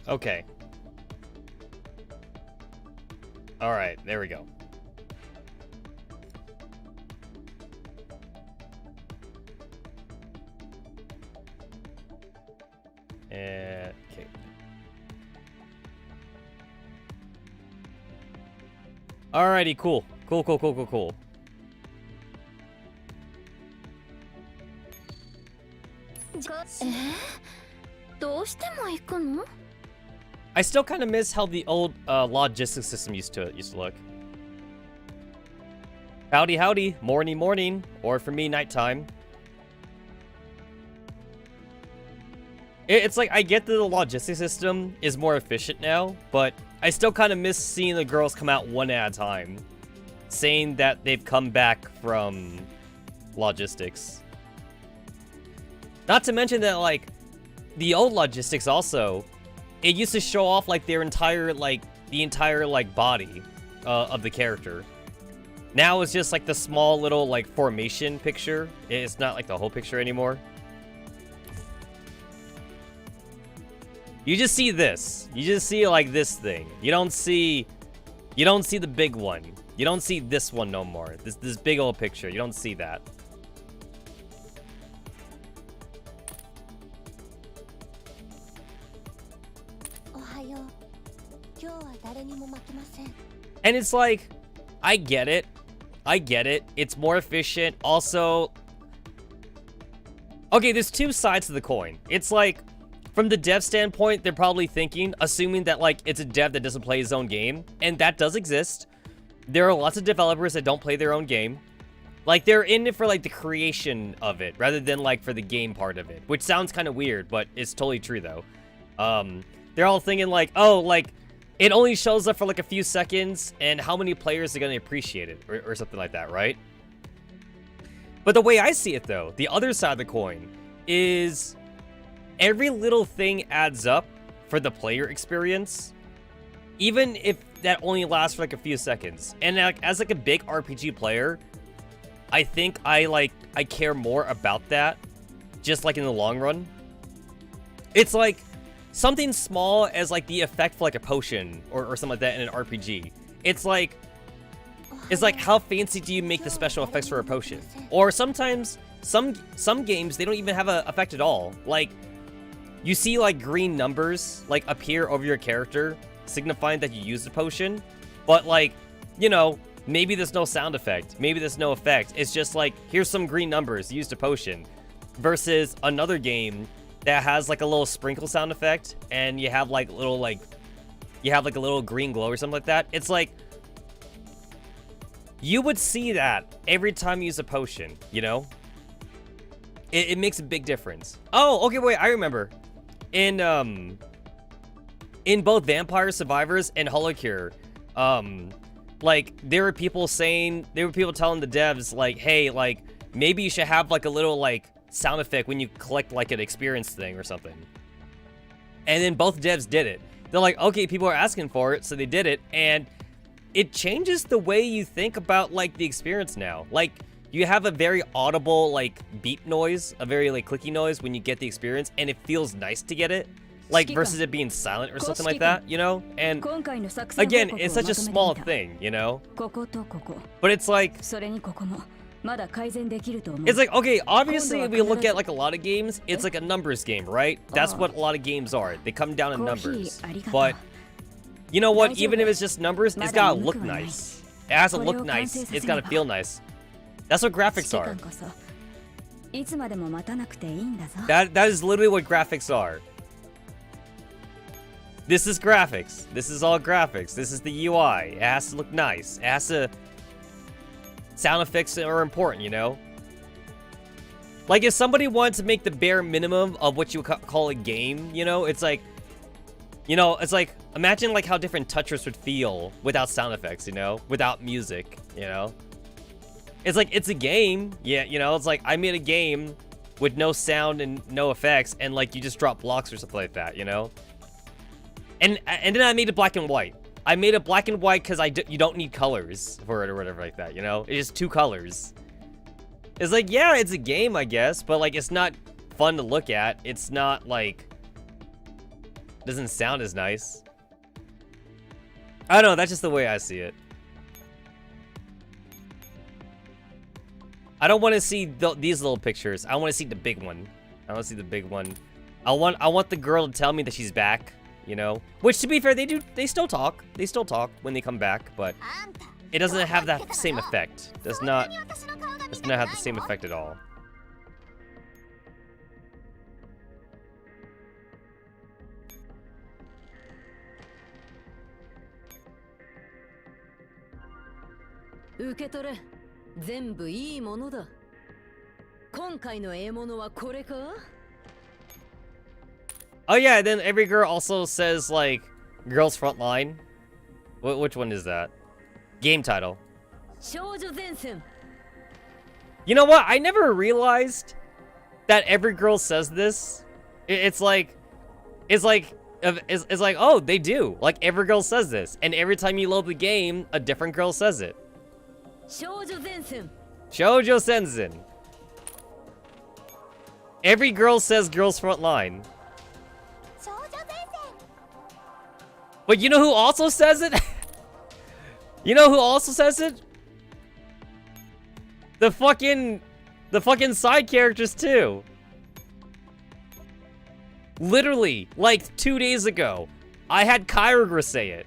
Okay. Alright, there we go. Okay. Alrighty, cool. Cool. どうしても行くの? I still kind of miss how the old logistics system used to look. Howdy, morning, or for me, nighttime. It's like, I get that the logistics system is more efficient now, but I still kind of miss seeing the girls come out one at a time, saying that they've come back from logistics. Not to mention that, like, the old logistics also, it used to show off, like, their entire, like, the entire, like, body of the character. Now it's just, like, the small little, like, formation picture. It's not, like, the whole picture anymore. You just see this. You just see, like, this thing. You don't see the big one. You don't see this one no more. This big old picture. You don't see that. And it's like, I get it. It's more efficient. Also, okay, there's two sides to the coin. It's like, from the dev standpoint, they're probably thinking, assuming that, like, it's a dev that doesn't play his own game, and that does exist. There are lots of developers that don't play their own game. Like, they're in it for, like, the creation of it, rather than, like, for the game part of it, which sounds kind of weird, but it's totally true, though. They're all thinking, like, oh, like, it only shows up for, like, a few seconds, and how many players are going to appreciate it, or something like that, right? But the way I see it, though, the other side of the coin is every little thing adds up for the player experience, even if that only lasts for, like, a few seconds. And, like, as, like, a big RPG player, I think I care more about that, just, like, in the long run. It's, like, something small as, like, the effect for, like, a potion or something like that in an RPG. It's like, how fancy do you make the special effects for a potion? Or sometimes, some games, they don't even have an effect at all. Like, you see, like, green numbers, like, appear over your character, signifying that you used a potion. But, like, you know, maybe there's no sound effect. Maybe there's no effect. It's just, like, here's some green numbers, used a potion. Versus another game that has, like, a little sprinkle sound effect, and you have, like, little, like, you have, like, a little green glow or something like that. It's like, you would see that every time you use a potion, you know? It makes a big difference. Oh, okay, wait, I remember. In both Vampire Survivors and Holocure, like, there were people telling the devs, like, hey, like, maybe you should have, like, a little, like, sound effect when you collect, like, an experience thing or something. And then both devs did it. They're like, okay, people are asking for it, so they did it, and it changes the way you think about, like, the experience now. Like, you have a very audible, like, beep noise, a very, like, clicky noise when you get the experience, and it feels nice to get it. Like, versus it being silent or something like that, you know? And, again, it's such a small thing, you know? But it's like, okay, obviously, if we look at, like, a lot of games, it's like a numbers game, right? That's what a lot of games are. They come down in numbers. But, you know what? Even if it's just numbers, it's gotta look nice. It has to look nice. It's gotta feel nice. That's what graphics are. That is literally what graphics are. This is graphics. This is all graphics. This is the UI. It has to look nice. It has to... Sound effects are important, you know? Like, if somebody wanted to make the bare minimum of what you call a game, you know, it's like... You know, it's like, imagine, like, how different touchers would feel without sound effects, you know? Without music, you know? It's like, it's a game. Yeah, you know, it's like, I made a game with no sound and no effects, and, like, you just drop blocks or something like that, you know? And then I made it black and white. I made it black and white because you don't need colors for it or whatever like that, you know? It's just 2 colors. It's like, yeah, it's a game, I guess, but, like, it's not fun to look at. It's not, like... doesn't sound as nice. I don't know, that's just the way I see it. I don't want to see these little pictures. I want to see the big one. I want to see the big one. I want the girl to tell me that she's back, you know? Which, to be fair, they still talk. They still talk when they come back, but it doesn't have that same effect. Does not have the same effect at all. Oh yeah, then every girl also says, like, Girls Frontline. Which one is that? Game title. You know what? I never realized that every girl says this. It's like, oh, they do. Like, every girl says this. And every time you load the game, a different girl says it. Shoujo Sensen. Every girl says Girls Frontline. But you know who also says it? You know who also says it? The fucking side characters too. Literally, like 2 days ago, I had Kyogre say it.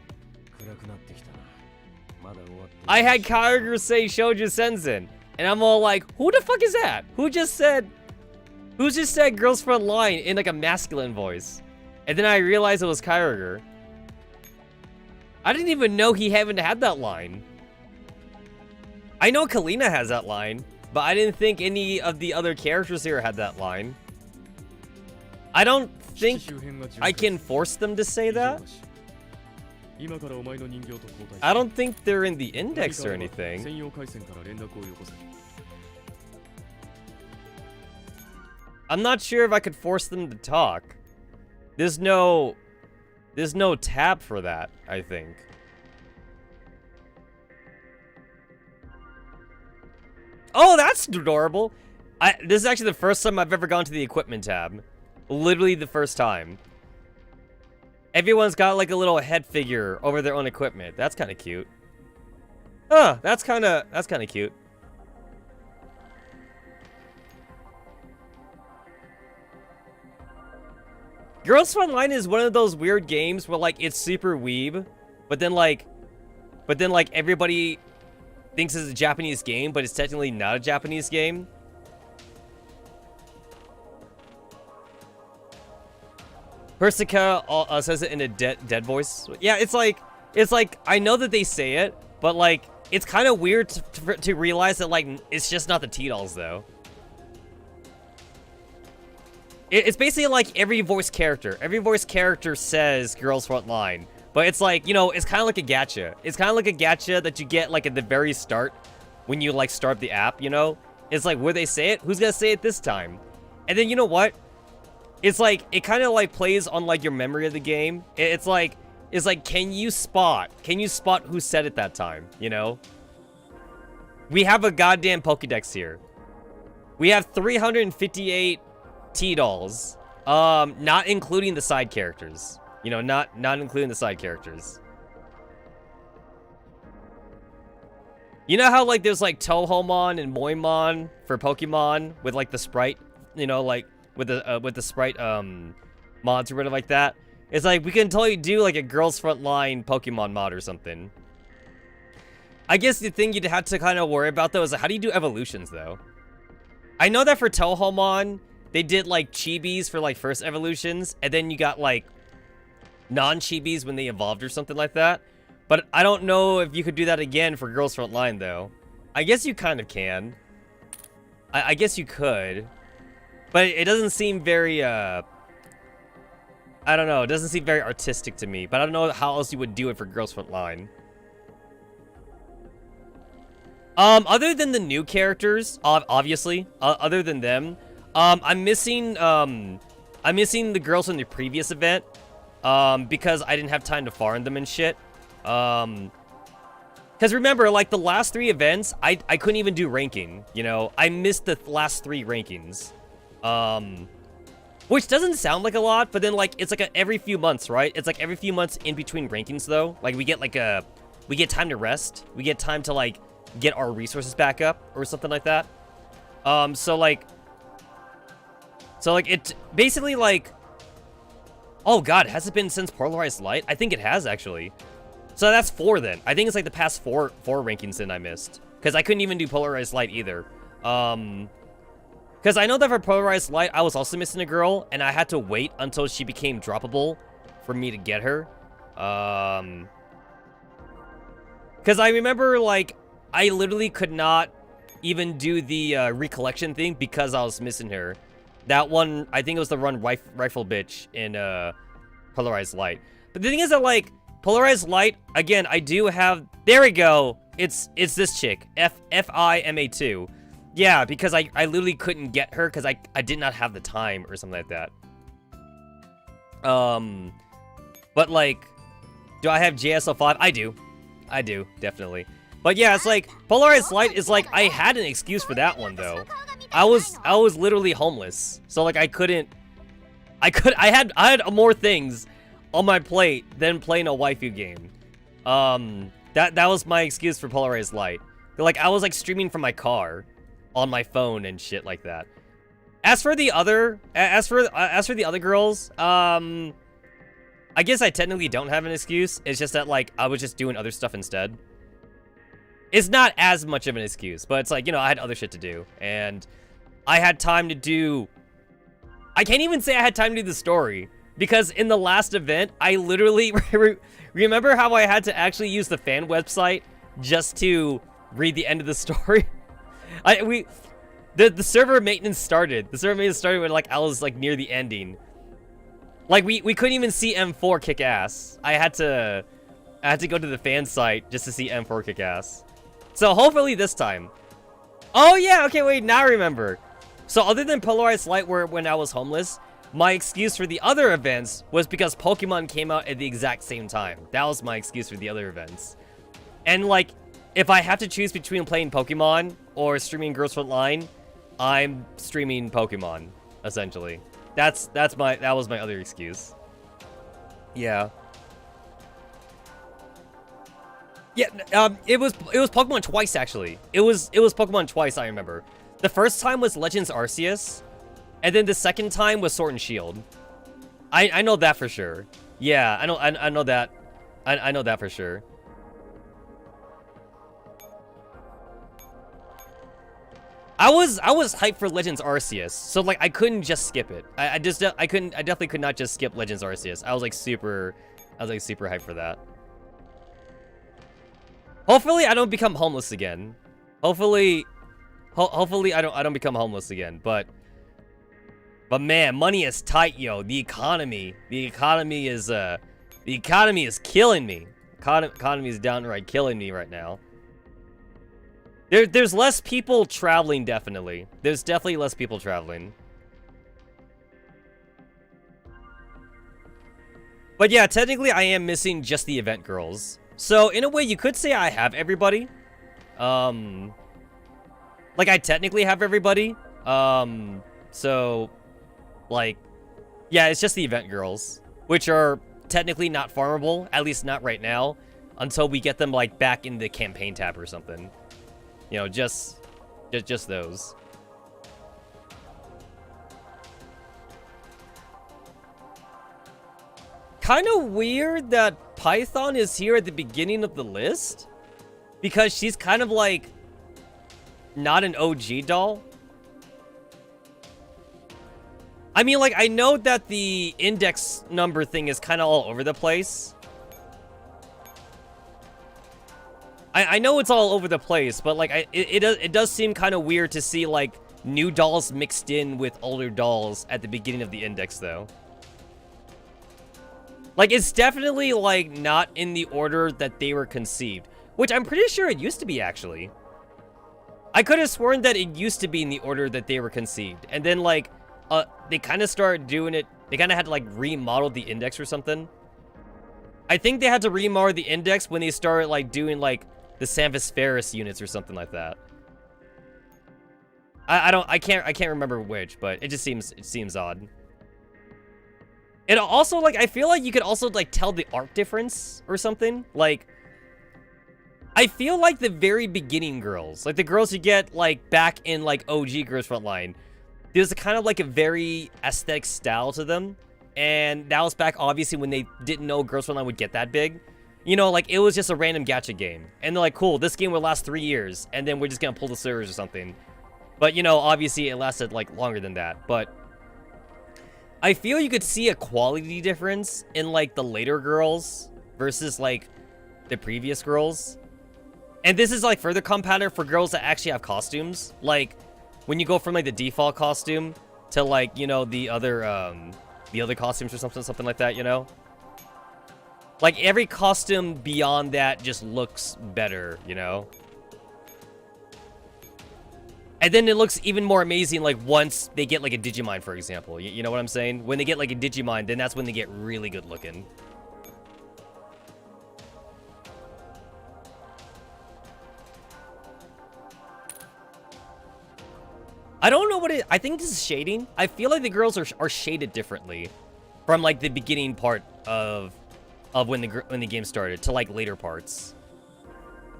I had Kyogre say Shoujo Sensen, and I'm all like, who the fuck is that? Who just said Girls Frontline in like a masculine voice? And then I realized it was Kyogre. I didn't even know he haven't had that line. I know Kalina has that line, but I didn't think any of the other characters here had that line. I don't think I can force them to say that. I don't think they're in the index or anything. I'm not sure if I could force them to talk. There's no tab for that, I think. Oh, that's adorable. This is actually the first time I've ever gone to the equipment tab. Literally the first time. Everyone's got like a little head figure over their own equipment. That's kind of cute. Huh, that's kind of cute. Girls Frontline is one of those weird games where like it's super weeb, but then like everybody thinks it's a Japanese game, but it's technically not a Japanese game. Persica says it in a dead voice. Yeah, it's like I know that they say it, but like it's kind of weird to realize that like it's just not the T-dolls though. It's basically like every voice character. Every voice character says Girls Frontline. But it's like, you know, it's kind of like a gacha. It's kind of like a gacha that you get like at the very start when you like start the app, you know? It's like, where they say it? Who's gonna say it this time? And then you know what? It's like, it kind of like plays on like your memory of the game. It's like, can you spot who said it that time, you know? We have a goddamn Pokédex here. We have 358 T-dolls, not including the side characters. You know, not including the side characters. You know how like there's like Tohomon and Moimon for Pokemon with like the sprite, you know, like with the sprite mods or whatever like that. It's like we can totally do like a Girls Frontline Pokemon mod or something. I guess the thing you'd have to kind of worry about though is like, how do you do evolutions though? I know that for Tohomon they did like chibis for like first evolutions, and then you got like non-chibis when they evolved or something like that. But I don't know if you could do that again for Girls Frontline though. I guess you kind of can. I guess you could. But it doesn't seem very, I don't know, it doesn't seem very artistic to me. But I don't know how else you would do it for Girls Frontline. Other than the new characters, obviously, other than them, I'm missing the girls from the previous event, because I didn't have time to farm them and shit. Because remember, like, the last 3 events, I couldn't even do ranking, you know? I missed the last 3 rankings. Which doesn't sound like a lot, but then, like, it's like every few months, right? It's like every few months in between rankings, though. Like, we get, like, we get time to rest. We get time to, like, get our resources back up or something like that. So, like, it basically, like... Oh, God, has it been since Polarized Light? I think it has, actually. So that's 4, then. I think it's, like, the past four rankings that I missed. Because I couldn't even do Polarized Light, either. Because I know that for Polarized Light, I was also missing a girl, and I had to wait until she became droppable for me to get her. Because I remember, like, I literally could not even do the recollection thing because I was missing her. That one, I think it was the run Rifle Bitch in Polarized Light. But the thing is that, like, Polarized Light, again, I do have... There we go! It's this chick, FIMA2. Yeah, because I literally couldn't get her because I did not have the time or something like that. But, like, do I have JSO5? I do, definitely. But yeah, it's like, Polarized Light is like, I had an excuse for that one, though. I was literally homeless. So, like, I had more things on my plate than playing a waifu game. That was my excuse for Polarized Light. Like, I was, like, streaming from my car on my phone and shit like that. As for the other girls, I guess I technically don't have an excuse. It's just that, like, I was just doing other stuff instead. It's not as much of an excuse, but it's like, you know, I had other shit to do, and I had time to do... I can't even say I had time to do the story, because in the last event, I literally... Remember how I had to actually use the fan website just to read the end of the story? The server maintenance started. The server maintenance started when, like, I was, like, near the ending. Like, we couldn't even see M4 kick ass. I had to go to the fan site just to see M4 kick ass. So hopefully this time. Oh yeah, okay, wait, now I remember. So other than Polarized Light when I was homeless, my excuse for the other events was because Pokemon came out at the exact same time. That was my excuse for the other events. And, like, if I have to choose between playing Pokemon or streaming Girls Frontline, I'm streaming Pokemon, essentially. That was my other excuse. Yeah. Yeah, it was Pokemon twice, actually. It was Pokemon twice, I remember. The first time was Legends Arceus, and then the second time was Sword and Shield. I know that for sure. Yeah, I know that. I know that for sure. I was hyped for Legends Arceus, so, like, I couldn't just skip it. I definitely could not just skip Legends Arceus. I was super hyped for that. Hopefully I don't become homeless again. Hopefully I don't become homeless again, but man, money is tight, yo. The economy is killing me. Economy is downright killing me right now. There's less people traveling, definitely. There's definitely less people traveling. But yeah, technically I am missing just the event girls. So in a way, you could say I have everybody. Like, I technically have everybody. So, like, yeah, it's just the event girls, which are technically not farmable, at least not right now, until we get them, like, back in the campaign tab or something. You know, just those. Kind of weird that Python is here at the beginning of the list, because she's kind of like not an OG doll. I mean, like, I know that the index number thing is kind of all over the place. I know it's all over the place, but, like, it does seem kind of weird to see, like, new dolls mixed in with older dolls at the beginning of the index, though. Like, it's definitely, like, not in the order that they were conceived, which I'm pretty sure it used to be, actually. I could have sworn that it used to be in the order that they were conceived, and then, like, they kind of started doing it. They kind of had to, like, remodel the index or something. I think they had to remodel the index when they started, like, doing, like, the Sanvis Ferris units or something like that. I can't remember which, but it seems odd. And also, like, I feel like you could also, like, tell the art difference or something. Like, I feel like the very beginning girls, like the girls you get, like, back in, like, OG Girls Frontline, there's a kind of, like, a very aesthetic style to them. And that was back, obviously, when they didn't know Girls Frontline would get that big. You know, like, it was just a random gacha game. And they're like, cool, this game will last 3 years, and then we're just gonna pull the servers or something. But, you know, obviously, it lasted, like, longer than that. But I feel you could see a quality difference in, like, the later girls versus, like, the previous girls. And this is, like, further compounded for girls that actually have costumes. Like, when you go from, like, the default costume to, like, you know, the other costumes or something like that, you know? Like, every costume beyond that just looks better, you know? And then it looks even more amazing, like, once they get, like, a Digimon, for example. You know what I'm saying? When they get, like, a Digimon, then that's when they get really good looking. I don't know what it... I think this is shading. I feel like the girls are shaded differently from, like, the beginning part of when the game started to, like, later parts.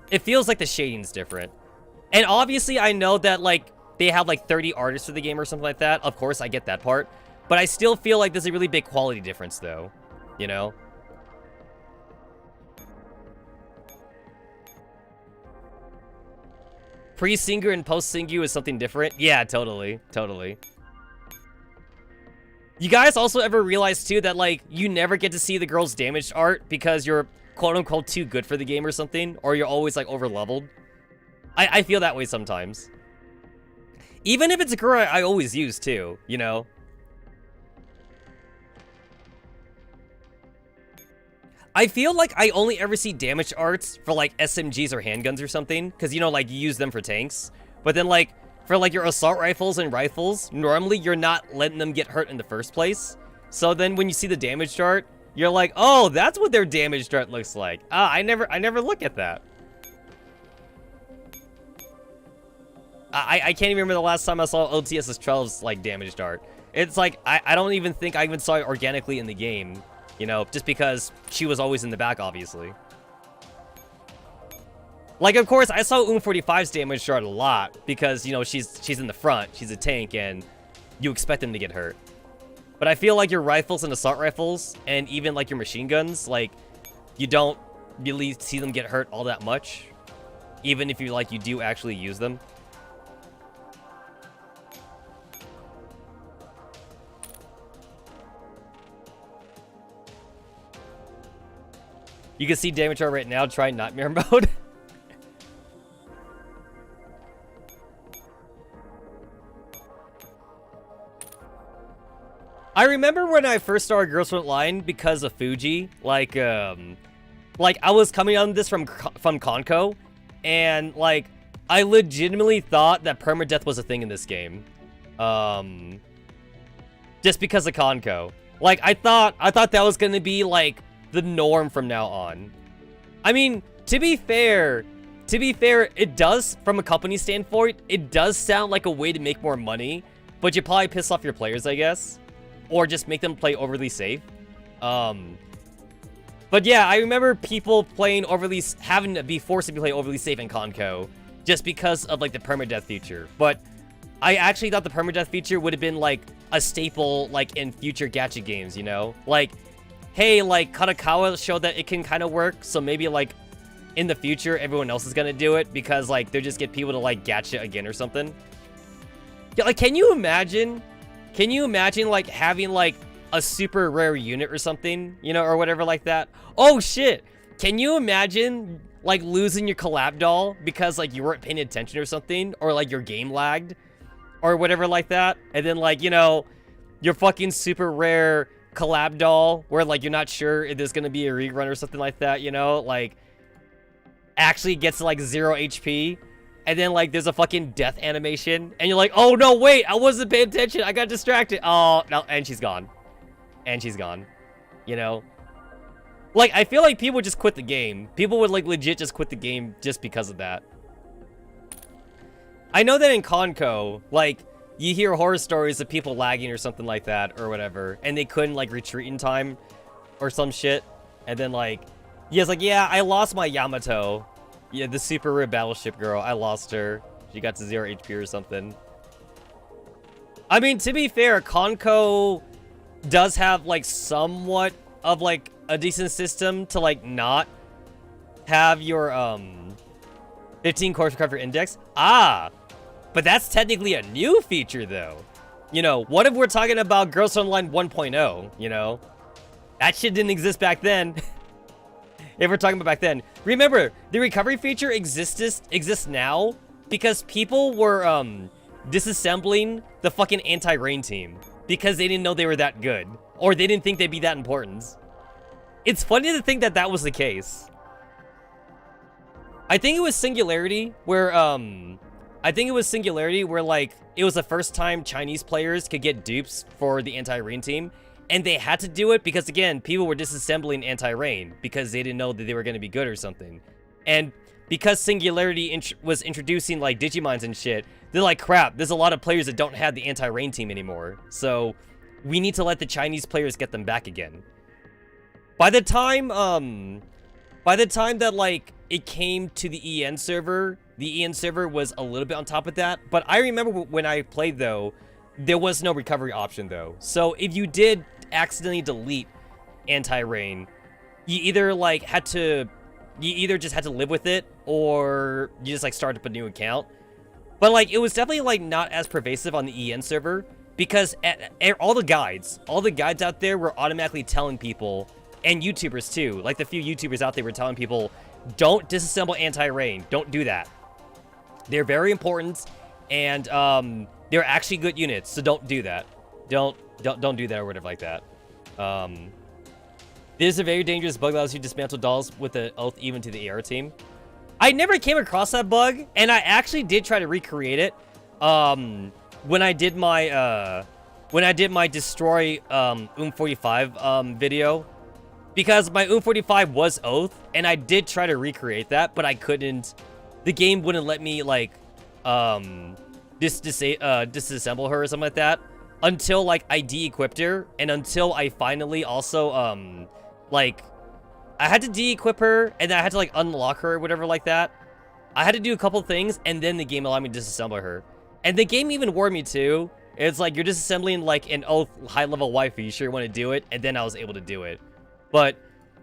It feels like the shading's different. And obviously, I know that, like, they have, like, 30 artists for the game or something like that. Of course, I get that part. But I still feel like there's a really big quality difference, though. You know? Pre-Singer and post-Singu is something different? Yeah, totally. Totally. You guys also ever realize, too, that, like, you never get to see the girl's damaged art because you're, quote-unquote, too good for the game or something? Or you're always, like, over-leveled? I feel that way sometimes. Even if it's a girl I always use, too, you know? I feel like I only ever see damage arts for, like, SMGs or handguns or something. Because, you know, like, you use them for tanks. But then, like, for, like, your assault rifles and rifles, normally you're not letting them get hurt in the first place. So then when you see the damage art, you're like, oh, that's what their damage art looks like. Ah, I never look at that. I can't even remember the last time I saw OTS's 12's, like, damaged art. It's like, I don't even think I even saw it organically in the game. You know, just because she was always in the back, obviously. Like, of course, I saw 45's damage art a lot. Because, you know, she's in the front. She's a tank, and you expect them to get hurt. But I feel like your rifles and assault rifles, and even, like, your machine guns, like, you don't really see them get hurt all that much. Even if you, like, you do actually use them. You can see damage art right now. Try Nightmare mode. I remember when I first started Girls Frontline because of Fuji. Like I was coming on this from Conco, and like I legitimately thought that permadeath was a thing in this game. Just because of Conco. Like I thought that was gonna be like the norm from now on. I mean, to be fair, it does, from a company standpoint, it does sound like a way to make more money, but you probably piss off your players, I guess, or just make them play overly safe. But yeah, I remember people playing overly, having to be forced to play overly safe in Conco, just because of like the permadeath feature. But I actually thought the permadeath feature would have been like a staple, like in future gacha games, you know, like, hey, like, Katakawa showed that it can kind of work, so maybe, like, in the future, everyone else is gonna do it, because, like, they'll just get people to, like, gacha again or something. Yeah, like, can you imagine, like, having, like, a super rare unit or something, you know, or whatever like that? Oh, shit! Can you imagine, like, losing your collab doll because, like, you weren't paying attention or something, or, like, your game lagged, or whatever like that, and then, like, you know, your fucking super rare collab doll where like you're not sure if there's gonna be a rerun or something like that, you know, like actually gets to like 0 HP, and then like there's a fucking death animation and you're like, oh no, wait, I wasn't paying attention, I got distracted, oh no, and she's gone, you know. Like I feel like people would just quit the game. People would like legit just quit the game just because of that. I know that in Conco, like you hear horror stories of people lagging or something like that or whatever, and they couldn't like retreat in time or some shit. And then like, yeah, it's like, yeah, I lost my Yamato. Yeah, the super rare battleship girl. I lost her. She got to 0 HP or something. I mean, to be fair, Conco does have like somewhat of like a decent system to like not have your 15 course recovery index. But that's technically a new feature though. You know, what if we're talking about Girls Online 1.0, you know? That shit didn't exist back then. If we're talking about back then. Remember, the recovery feature exists now because people were disassembling the fucking anti-rain team because they didn't know they were that good, or they didn't think they'd be that important. It's funny to think that that was the case. I think it was Singularity where like it was the first time Chinese players could get dupes for the anti-rain team, and they had to do it because, again, people were disassembling anti-rain because they didn't know that they were going to be good or something. And because Singularity was introducing like Digimons and shit, they're like, crap, there's a lot of players that don't have the anti-rain team anymore, so we need to let the Chinese players get them back again. By the time that like it came to the EN server was a little bit on top of that. But I remember when I played though, there was no recovery option though. So if you did accidentally delete anti-rain, you either just had to live with it, or you just like start up a new account. But like it was definitely like not as pervasive on the EN server because all the guides out there were automatically telling people, and YouTubers too, like the few YouTubers out there were telling people, don't disassemble anti-rain. Don't do that. They're very important, and they're actually good units, so don't do that. Don't do that or whatever like that. This is a very dangerous bug that allows you to dismantle dolls with an oath even to the AR team. I never came across that bug, and I actually did try to recreate it. When I did my destroy 45 video. Because my 45 was oath, and I did try to recreate that, but I couldn't. The game wouldn't let me, like, disassemble her or something like that until, like, I de-equipped her, and until I finally also, like, I had to de-equip her, and then I had to, like, unlock her or whatever like that. I had to do a couple things, and then the game allowed me to disassemble her. And the game even warned me, too. It's like, you're disassembling, like, an oath high-level waifu. You sure you want to do it? And then I was able to do it. But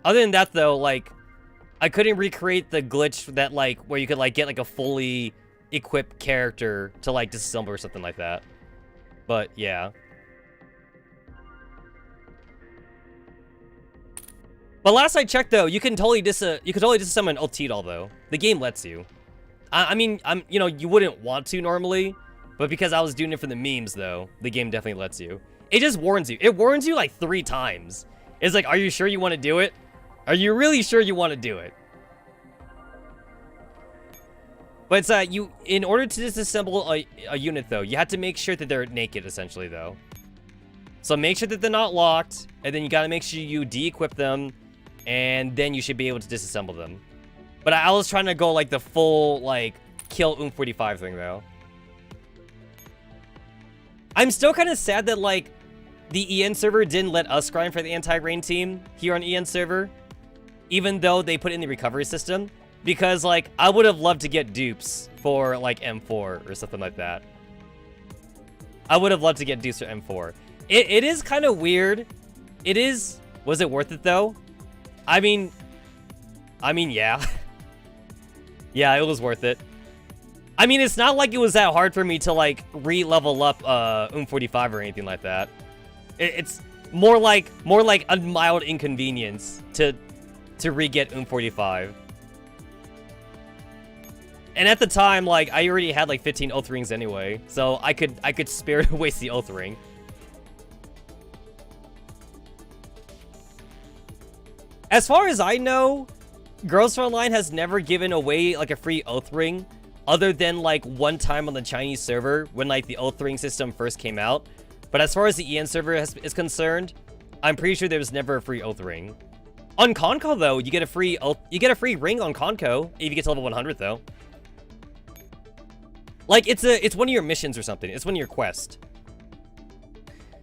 other than that, though, like, I couldn't recreate the glitch that, like, where you could, like, get, like, a fully equipped character to, like, disassemble or something like that. But, yeah. But last I checked, though, you can totally disassemble an LT doll, though. The game lets you. I mean, you know, you wouldn't want to normally, but because I was doing it for the memes, though, the game definitely lets you. It just warns you. It warns you, like, 3 times. It's like, are you sure you want to do it? Are you really sure you want to do it? But it's, in order to disassemble a unit, though, you have to make sure that they're naked, essentially, though. So make sure that they're not locked, and then you gotta make sure you de-equip them, and then you should be able to disassemble them. But I was trying to go, like, the full, like, kill 45 thing, though. I'm still kind of sad that, like, the EN server didn't let us grind for the anti-rain team here on EN server, even though they put in the recovery system, because, like, I would have loved to get dupes for, like, M4 or something like that. I would have loved to get dupes for M4. It is kind of weird. It is. Was it worth it, though? I mean, yeah. Yeah, it was worth it. I mean, it's not like it was that hard for me to, like, re-level up 45 or anything like that. It's more like a mild inconvenience to re-get 45. And at the time, like, I already had like 15 oath rings anyway, so I could spare to waste the oath ring. As far as I know, Girls Frontline has never given away like a free oath ring, other than like one time on the Chinese server when like the oath ring system first came out. But as far as the EN server is concerned, I'm pretty sure there was never a free oath ring. On Conco, though, you get a free ring on Conco if you get to level 100, though. Like, it's one of your missions or something. It's one of your quests.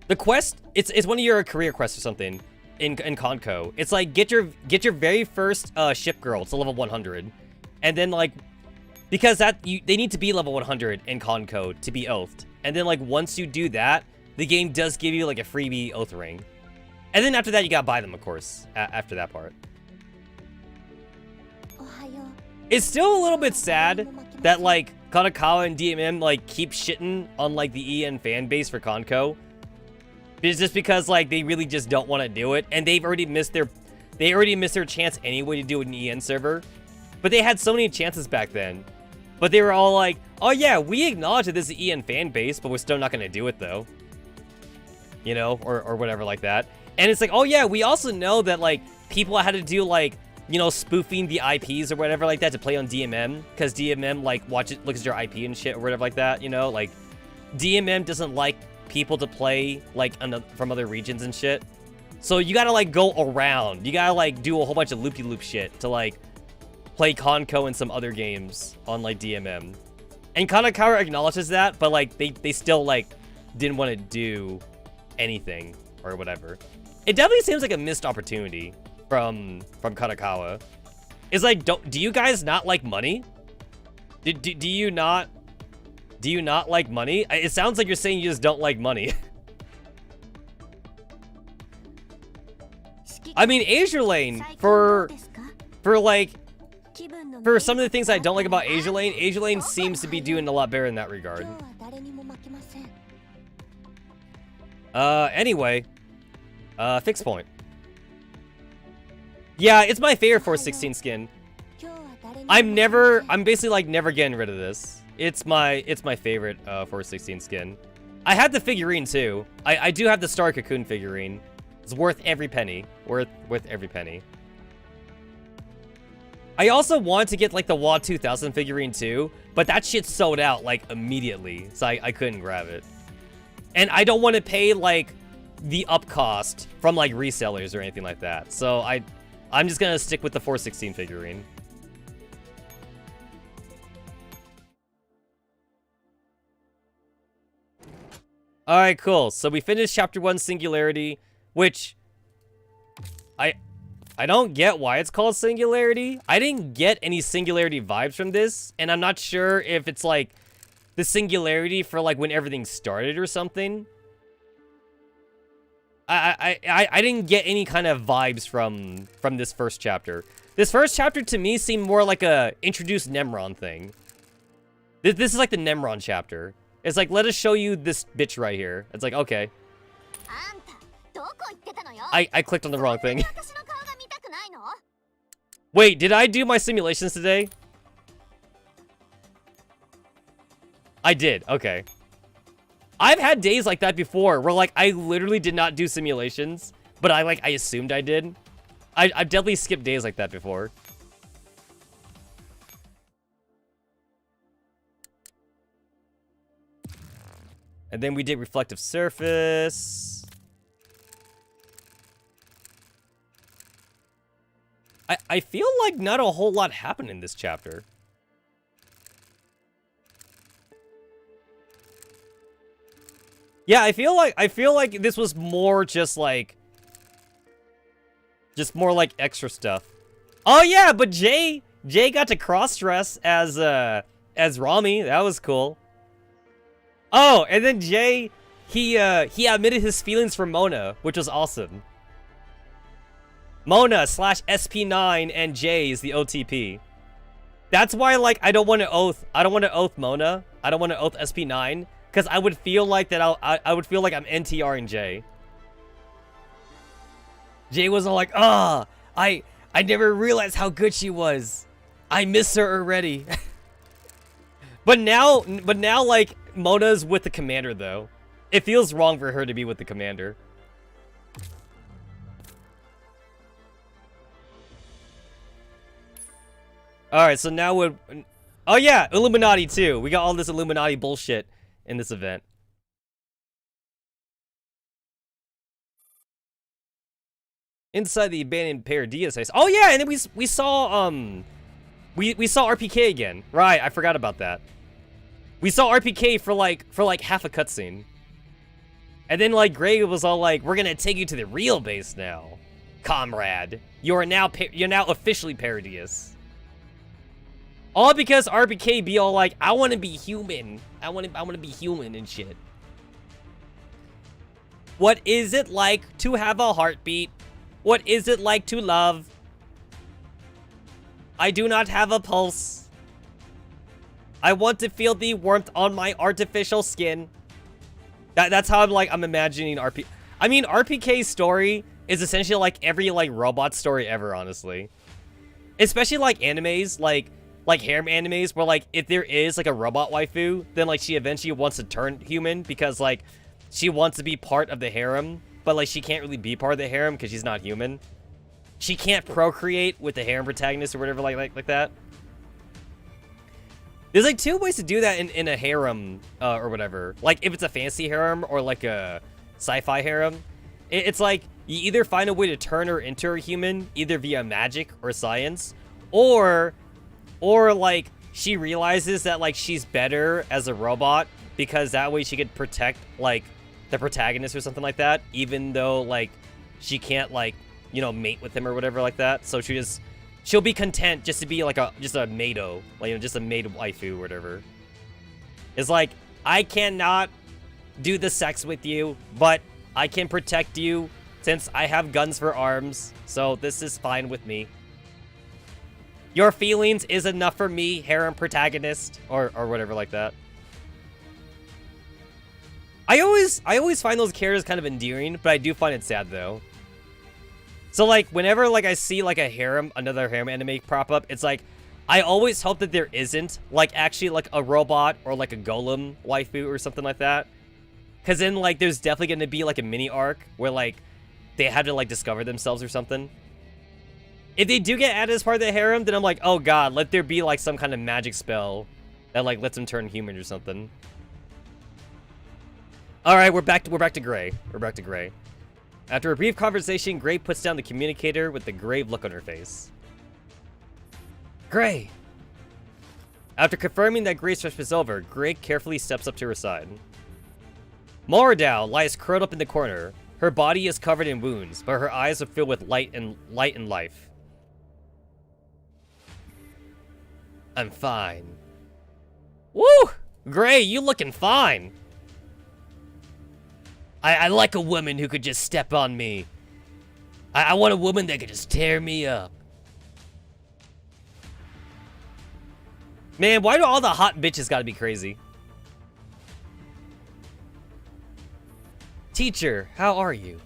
The quest, it's one of your career quests or something in Conco. It's like, get your very first ship girl to level 100. And then, like, because they need to be level 100 in Conco to be oathed. And then, like, once you do that, the game does give you, like, a freebie oath ring. And then after that, you gotta buy them, of course, after that part. It's still a little bit sad that, like, Kanakawa and DMM, like, keep shitting on, like, the EN fan base for Conco. It's just because, like, they really just don't want to do it. And they've already missed their chance anyway to do an EN server. But they had so many chances back then. But they were all like, oh yeah, we acknowledge that this is an EN fan base, but we're still not going to do it, though. You know, or whatever like that. And it's like, oh yeah, we also know that, like, people had to do, like, you know, spoofing the IPs or whatever like that to play on DMM. Because DMM, like, looks at your IP and shit or whatever like that, you know? Like, DMM doesn't like people to play, like, from other regions and shit. So you gotta, like, go around. You gotta, like, do a whole bunch of loop-de-loop shit to, like, play Conco and some other games on, like, DMM. And Kanakawa acknowledges that, but, like, they still, like, didn't want to do anything or whatever. It definitely seems like a missed opportunity from Kanakawa. It's like, do you guys not like money? Do you not like money? It sounds like you're saying you just don't like money. I mean, Azure Lane, for some of the things I don't like about Azure Lane seems to be doing a lot better in that regard. Anyway, fix point. Yeah, it's my favorite 416 skin. I'm basically, like, never getting rid of this. It's my favorite 416 skin. I had the figurine too. I do have the Star Cocoon figurine. It's worth every penny. Worth every penny. I also wanted to get, like, the WAD 2000 figurine too, but that shit sold out, like, immediately, so I couldn't grab it. And I don't want to pay, like, the up cost from, like, resellers or anything like that. So I'm just gonna stick with the 416 figurine. Alright, cool. So we finished Chapter 1 Singularity, which I don't get why it's called Singularity. I didn't get any Singularity vibes from this, and I'm not sure if it's, like, the Singularity for, like, when everything started or something. I didn't get any kind of vibes from this first chapter. This first chapter, to me, seemed more like a introduce Nemron thing. This is like the Nemron chapter. It's like, let us show you this bitch right here. It's like, okay. I clicked on the wrong thing. Wait, did I do my simulations today? I did, okay. I've had days like that before, where, like, I literally did not do simulations, but I assumed I did. I've definitely skipped days like that before. And then we did Reflective Surface. I feel like not a whole lot happened in this chapter. Yeah, I feel like this was more just more like extra stuff. Oh yeah, but Jay got to cross-dress as Rami. That was cool. Oh, and then Jay, he admitted his feelings for Mona, which was awesome. Mona / SP9 and Jay is the OTP. That's why, like, I don't want to oath Mona. I don't want to oath SP9. Because I would feel like that I would feel like I'm NTR and Jay. Jay was all like, I never realized how good she was. I miss her already. but now like Mona's with the commander though. It feels wrong for her to be with the commander. Alright, so now we're... Oh yeah, Illuminati too. We got all this Illuminati bullshit in this event. Inside the abandoned Paradias house. Oh yeah, and then we saw we saw RPK again. Right, I forgot about that. We saw RPK for like half a cutscene. And then like Gray was all like, we're gonna take you to the real base now, comrade. You're now officially Parodius. All because RPK be all like, I wanna be human. I wanna be human and shit. What is it like to have a heartbeat? What is it like to love? I do not have a pulse. I want to feel the warmth on my artificial skin. That's how I'm imagining RP. I mean, RPK's story is essentially like every like robot story ever, honestly. Especially like animes, like harem animes, where like if there is like a robot waifu, then like she eventually wants to turn human because like she wants to be part of the harem, but like she can't really be part of the harem because she's not human. She can't procreate with the harem protagonist or whatever like that. There's like two ways to do that in a harem or whatever. Like if it's a fantasy harem or like a sci-fi harem, it's like you either find a way to turn her into a human, either via magic or science, or like she realizes that like she's better as a robot because that way she could protect like the protagonist or something like that, even though like she can't like, you know, mate with him or whatever like that. So she'll be content just to be like a maido, like, you know, just a maid waifu or whatever. It's like, I cannot do the sex with you, but I can protect you since I have guns for arms, so this is fine with me. Your feelings is enough for me, harem protagonist, or whatever like that. I always find those characters kind of endearing, but I do find it sad though. So like whenever like I see like another harem anime prop up, it's like I always hope that there isn't like actually like a robot or like a golem waifu or something like that. Cause then like there's definitely gonna be like a mini arc where like they had to like discover themselves or something. If they do get added as part of the harem, then I'm like, oh god, let there be like some kind of magic spell that like lets them turn human or something. All right, we're back to Gray. We're back to Gray. After a brief conversation, Gray puts down the communicator with a grave look on her face. Gray! After confirming that Gray's stretch is over, Gray carefully steps up to her side. Moradao lies curled up in the corner. Her body is covered in wounds, but her eyes are filled with light and life. I'm fine. Woo! Gray, you looking fine! I like a woman who could just step on me. I want a woman that could just tear me up. Man, why do all the hot bitches gotta be crazy? Teacher, how are you?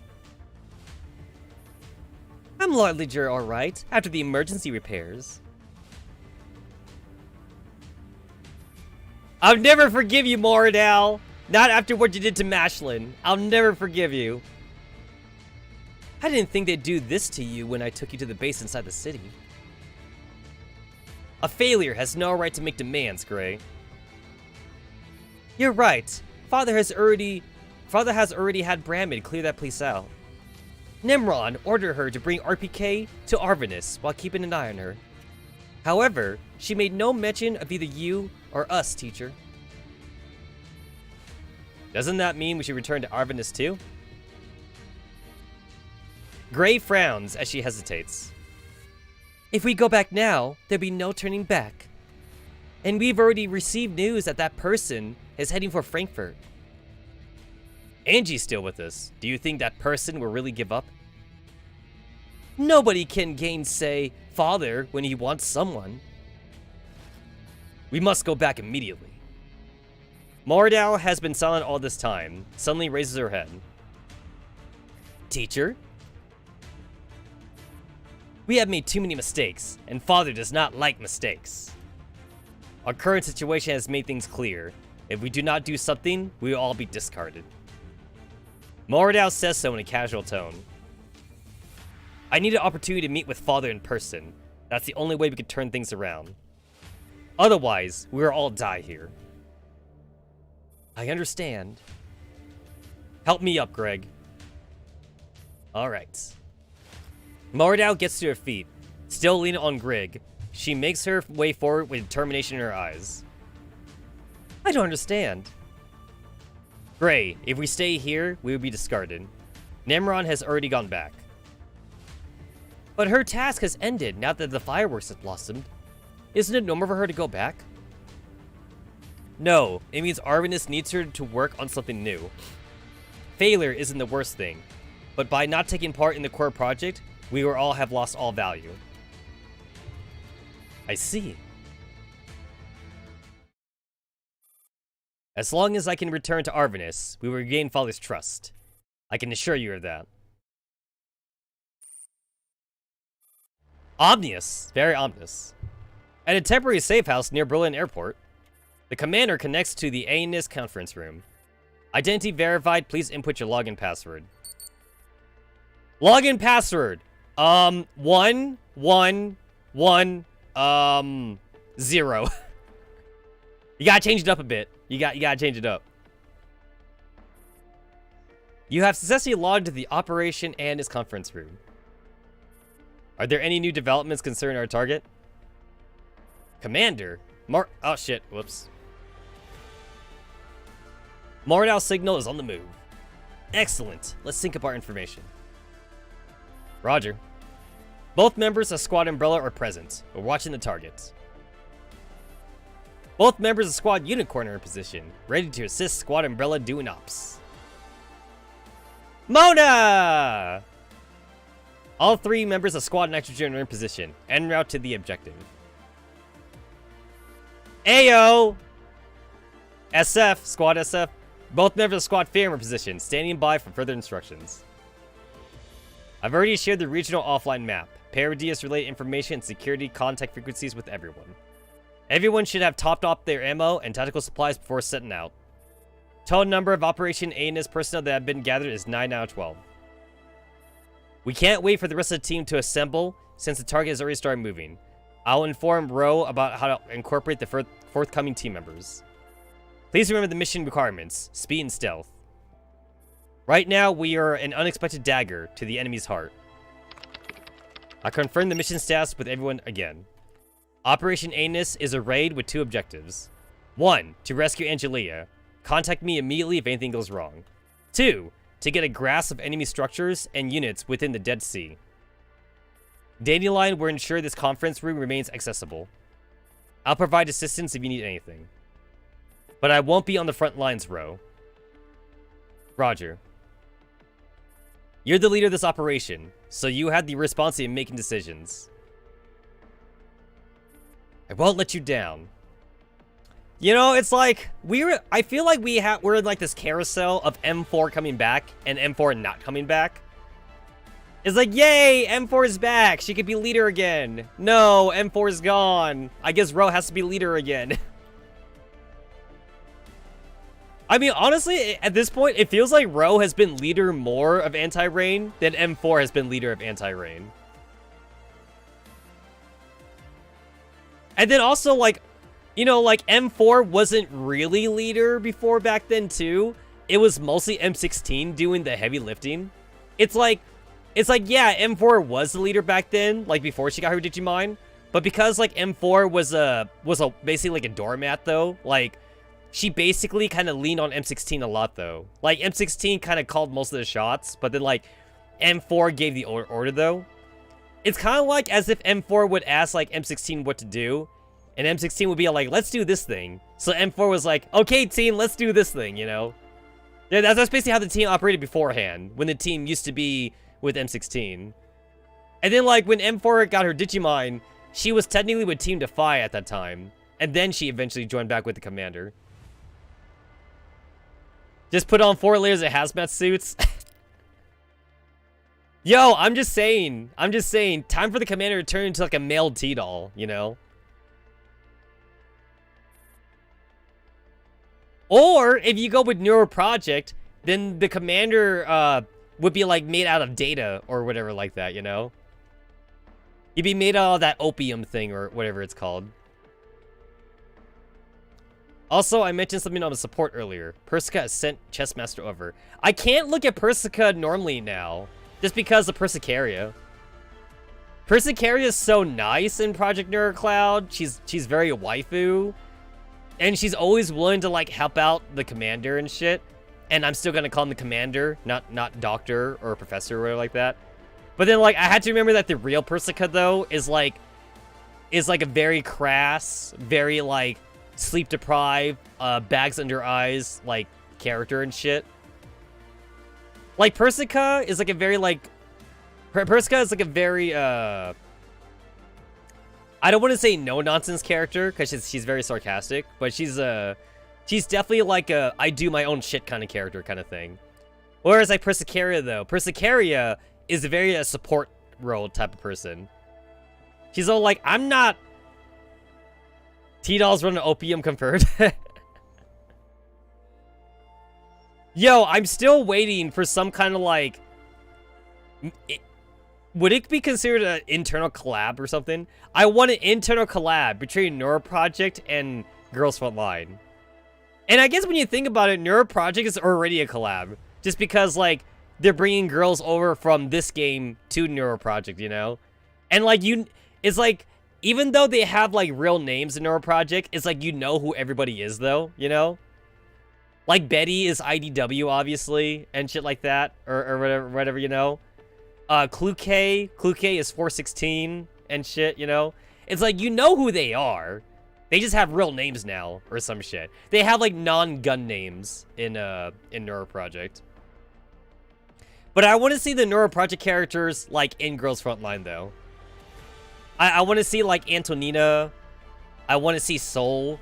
I'm largely alright, after the emergency repairs. I'll never forgive you, Moradao! Not after what you did to Mashlin. I'll never forgive you. I didn't think they'd do this to you when I took you to the base inside the city. A failure has no right to make demands, Gray. You're right. Father has already had Brahmin clear that place out. Nimron ordered her to bring RPK to Arvinus while keeping an eye on her. However, she made no mention of either you or us, teacher. Doesn't that mean we should return to Arvinus too? Gray frowns as she hesitates. If we go back now, there'll be no turning back. And we've already received news that that person is heading for Frankfurt. Angie's still with us. Do you think that person will really give up? Nobody can gainsay Father when he wants someone. We must go back immediately. Moradao has been silent all this time, suddenly raises her head. Teacher? We have made too many mistakes, and Father does not like mistakes. Our current situation has made things clear. If we do not do something, we will all be discarded. Moradao says so in a casual tone. I need an opportunity to meet with Father in person. That's the only way we could turn things around. Otherwise, we will all die here. I understand. Help me up, Greg. Alright. Moradao gets to her feet, still leaning on Greg. She makes her way forward with determination in her eyes. I don't understand. Gray, if we stay here, we will be discarded. Nemron has already gone back. But her task has ended now that the fireworks have blossomed. Isn't it normal for her to go back? No, it means Arvinus needs her to work on something new. Failure isn't the worst thing, but by not taking part in the core project, we will all have lost all value. I see. As long as I can return to Arvinus, we will regain Father's trust. I can assure you of that. Ominous. Very ominous. At a temporary safe house near Berlin Airport, the commander connects to the ANIS conference room. Identity verified, please input your login password. Login password. 0. You gotta change it up a bit. You gotta change it up. You have successfully logged to the Operation ANIS conference room. Are there any new developments concerning our target? Commander? Oh shit, whoops. Mordau signal is on the move. Excellent. Let's sync up our information. Roger. Both members of Squad Umbrella are present. We're watching the target. Both members of Squad Unicorn are in position, ready to assist Squad Umbrella doing ops. Mona! All 3 members of Squad Nitrogen are in position, en route to the objective. Ayo! SF, Squad SF. Both members of Squad Fear are in position, standing by for further instructions. I've already shared the regional offline map, Paradius-related information and security contact frequencies with everyone. Everyone should have topped off their ammo and tactical supplies before setting out. Total number of Operation ANIS personnel that have been gathered is 9 out of 12. We can't wait for the rest of the team to assemble, since the target has already started moving. I'll inform Ro about how to incorporate the forthcoming team members. Please remember the mission requirements, speed and stealth. Right now, we are an unexpected dagger to the enemy's heart. I confirm the mission status with everyone again. Operation ANIS is a raid with 2 objectives. 1, to rescue Angelia. Contact me immediately if anything goes wrong. 2, to get a grasp of enemy structures and units within the Dead Sea. Dandelion will ensure this conference room remains accessible. I'll provide assistance if you need anything. But I won't be on the front lines, Ro. Roger. You're the leader of this operation, so you have the responsibility of making decisions. I won't let you down. You know, it's like, I feel like we're in like this carousel of M4 coming back and M4 not coming back. It's like, yay, M4 is back. She could be leader again. No, M4 is gone. I guess Ro has to be leader again. I mean, honestly, at this point, it feels like Ro has been leader more of Anti-Rain than M4 has been leader of Anti-Rain. And then also, like, you know, like, M4 wasn't really leader before back then, too. It was mostly M16 doing the heavy lifting. It's like, yeah, M4 was the leader back then, like, before she got her Digimon. But because, like, M4 was basically like a doormat, though, like, she basically kind of leaned on M16 a lot, though. Like, M16 kind of called most of the shots, but then, like, M4 gave the order, though. It's kind of like as if M4 would ask, like, M16 what to do, and M16 would be like, let's do this thing. So M4 was like, okay, team, let's do this thing, you know? Yeah, that's basically how the team operated beforehand, when the team used to be with M16. And then, like, when M4 got her Digimon, she was technically with Team Defy at that time, and then she eventually joined back with the Commander. Just put on 4 layers of hazmat suits. Yo, I'm just saying, time for the Commander to turn into like a male T-doll, you know? Or, if you go with Neuro Project, then the Commander, would be like made out of data or whatever like that, you know? He'd be made out of that opium thing or whatever it's called. Also, I mentioned something on the support earlier. Persica has sent Chessmaster over. I can't look at Persica normally now, just because of Persicaria. Persicaria is so nice in Project NeuroCloud. She's very waifu. And she's always willing to, like, help out the commander and shit. And I'm still gonna call him the commander, not doctor or professor or whatever like that. But then, like, I had to remember that the real Persica, though, is like a very crass, very, like, sleep-deprived, bags under eyes, like, character and shit. Like, Persica is, like, a very, like... Persica is, like, a very, I don't want to say no-nonsense character, because she's very sarcastic, but she's definitely, like, a I-do-my-own-shit kind of character kind of thing. Whereas, like, Persicaria, though. Persicaria is a very support role type of person. She's all like, I'm not... T-Dolls running opium conferred. Yo, I'm still waiting for some kind of, like... Would it be considered an internal collab or something? I want an internal collab between Neuro Project and Girls Frontline. And I guess when you think about it, Neuro Project is already a collab. Just because, like, they're bringing girls over from this game to Neuro Project, you know? And, like, it's like, even though they have, like, real names in Neuro Project, it's like, you know who everybody is, though, you know? Like, Betty is IDW, obviously, and shit like that, or whatever, you know? Clue K is 416 and shit, you know? It's like, you know who they are. They just have real names now, or some shit. They have, like, non-gun names in Neuro Project. But I want to see the Neuro Project characters, like, in Girls Frontline, though. I want to see, like, Antonina. I want to see Soul.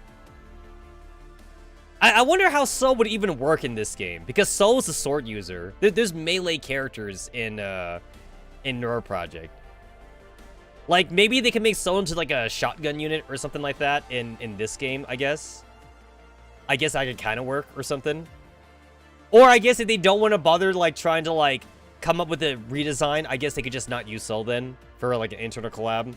I wonder how Soul would even work in this game, because Soul is a sword user. There's melee characters in Neuro Project. Like, maybe they can make Soul into, like, a shotgun unit or something like that in this game, I guess. I guess that could kind of work or something. Or I guess if they don't want to bother, like, trying to, like, come up with a redesign, I guess they could just not use Soul then for, like, an internal collab.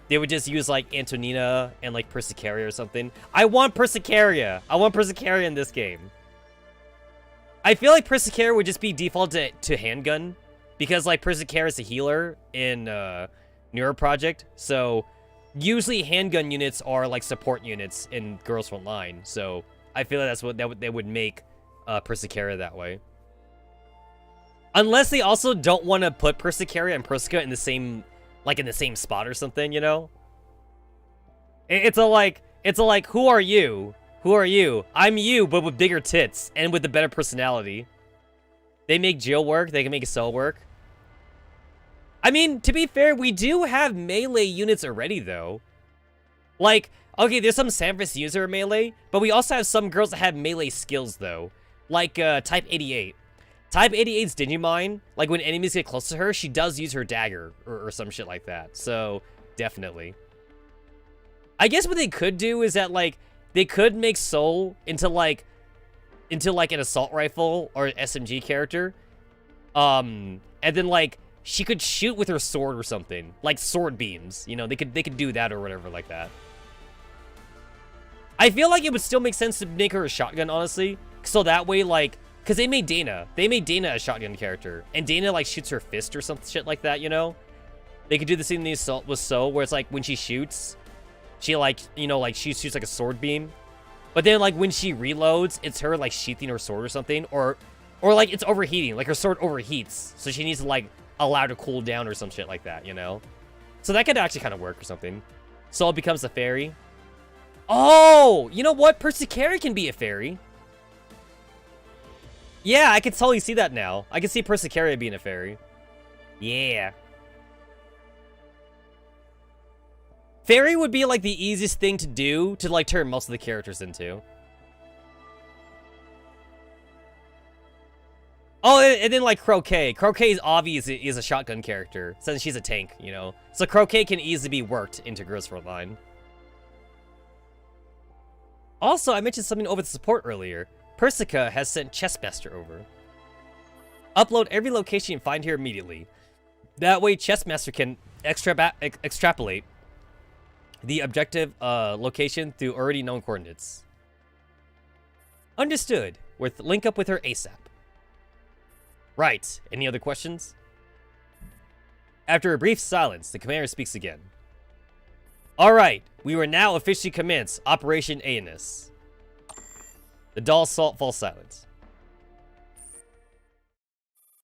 They would just use, like, Antonina and, like, Persicaria or something. I want Persicaria! I want Persicaria in this game. I feel like Persicaria would just be default to handgun. Because, like, Persicaria is a healer in Neuro Project. So, usually handgun units are, like, support units in Girls Frontline. So, I feel like that's what they would make Persicaria that way. Unless they also don't want to put Persicaria and Persica in the same... like, in the same spot or something, you know? It's a like, who are you? Who are you? I'm you, but with bigger tits, and with a better personality. They make Jill work, they can make Soul work. I mean, to be fair, we do have melee units already, though. Like, okay, there's some Sanfrec's user melee, but we also have some girls that have melee skills, though. Like, Type 88. Type 88's Digimon, like, when enemies get close to her, she does use her dagger, or some shit like that. So, definitely. I guess what they could do is that, like, they could make Soul into, like, an assault rifle or an SMG character. And then, like, she could shoot with her sword or something. Like, sword beams. You know, they could do that or whatever like that. I feel like it would still make sense to make her a shotgun, honestly. So that way, like... Because they made Dana. They made Dana a shotgun character. And Dana, like, shoots her fist or some shit like that, you know? They could do the same thing with Soul, where it's, like, when she shoots, she, like, you know, like, she shoots, like, a sword beam. But then, like, when she reloads, it's her, like, sheathing her sword or something. Or like, it's overheating. Like, her sword overheats. So she needs to, like, allow it to cool down or some shit like that, you know? So that could actually kind of work or something. Soul becomes a fairy. Oh! You know what? Persicaria can be a fairy. Yeah, I can totally see that now. I can see Persicaria being a fairy. Yeah. Fairy would be, like, the easiest thing to do to, like, turn most of the characters into. Oh, and then, like, Croquet. Croquet is obviously is a shotgun character, since she's a tank, you know? So Croquet can easily be worked into Girls Frontline. Also, I mentioned something over the support earlier. Persica has sent Chessmaster over. Upload every location you find here immediately. That way, Chessmaster can extrapolate the objective location through already known coordinates. Understood. Link up with her ASAP. Right. Any other questions? After a brief silence, the commander speaks again. Alright, we will now officially commence Operation Anus. The doll falls silent.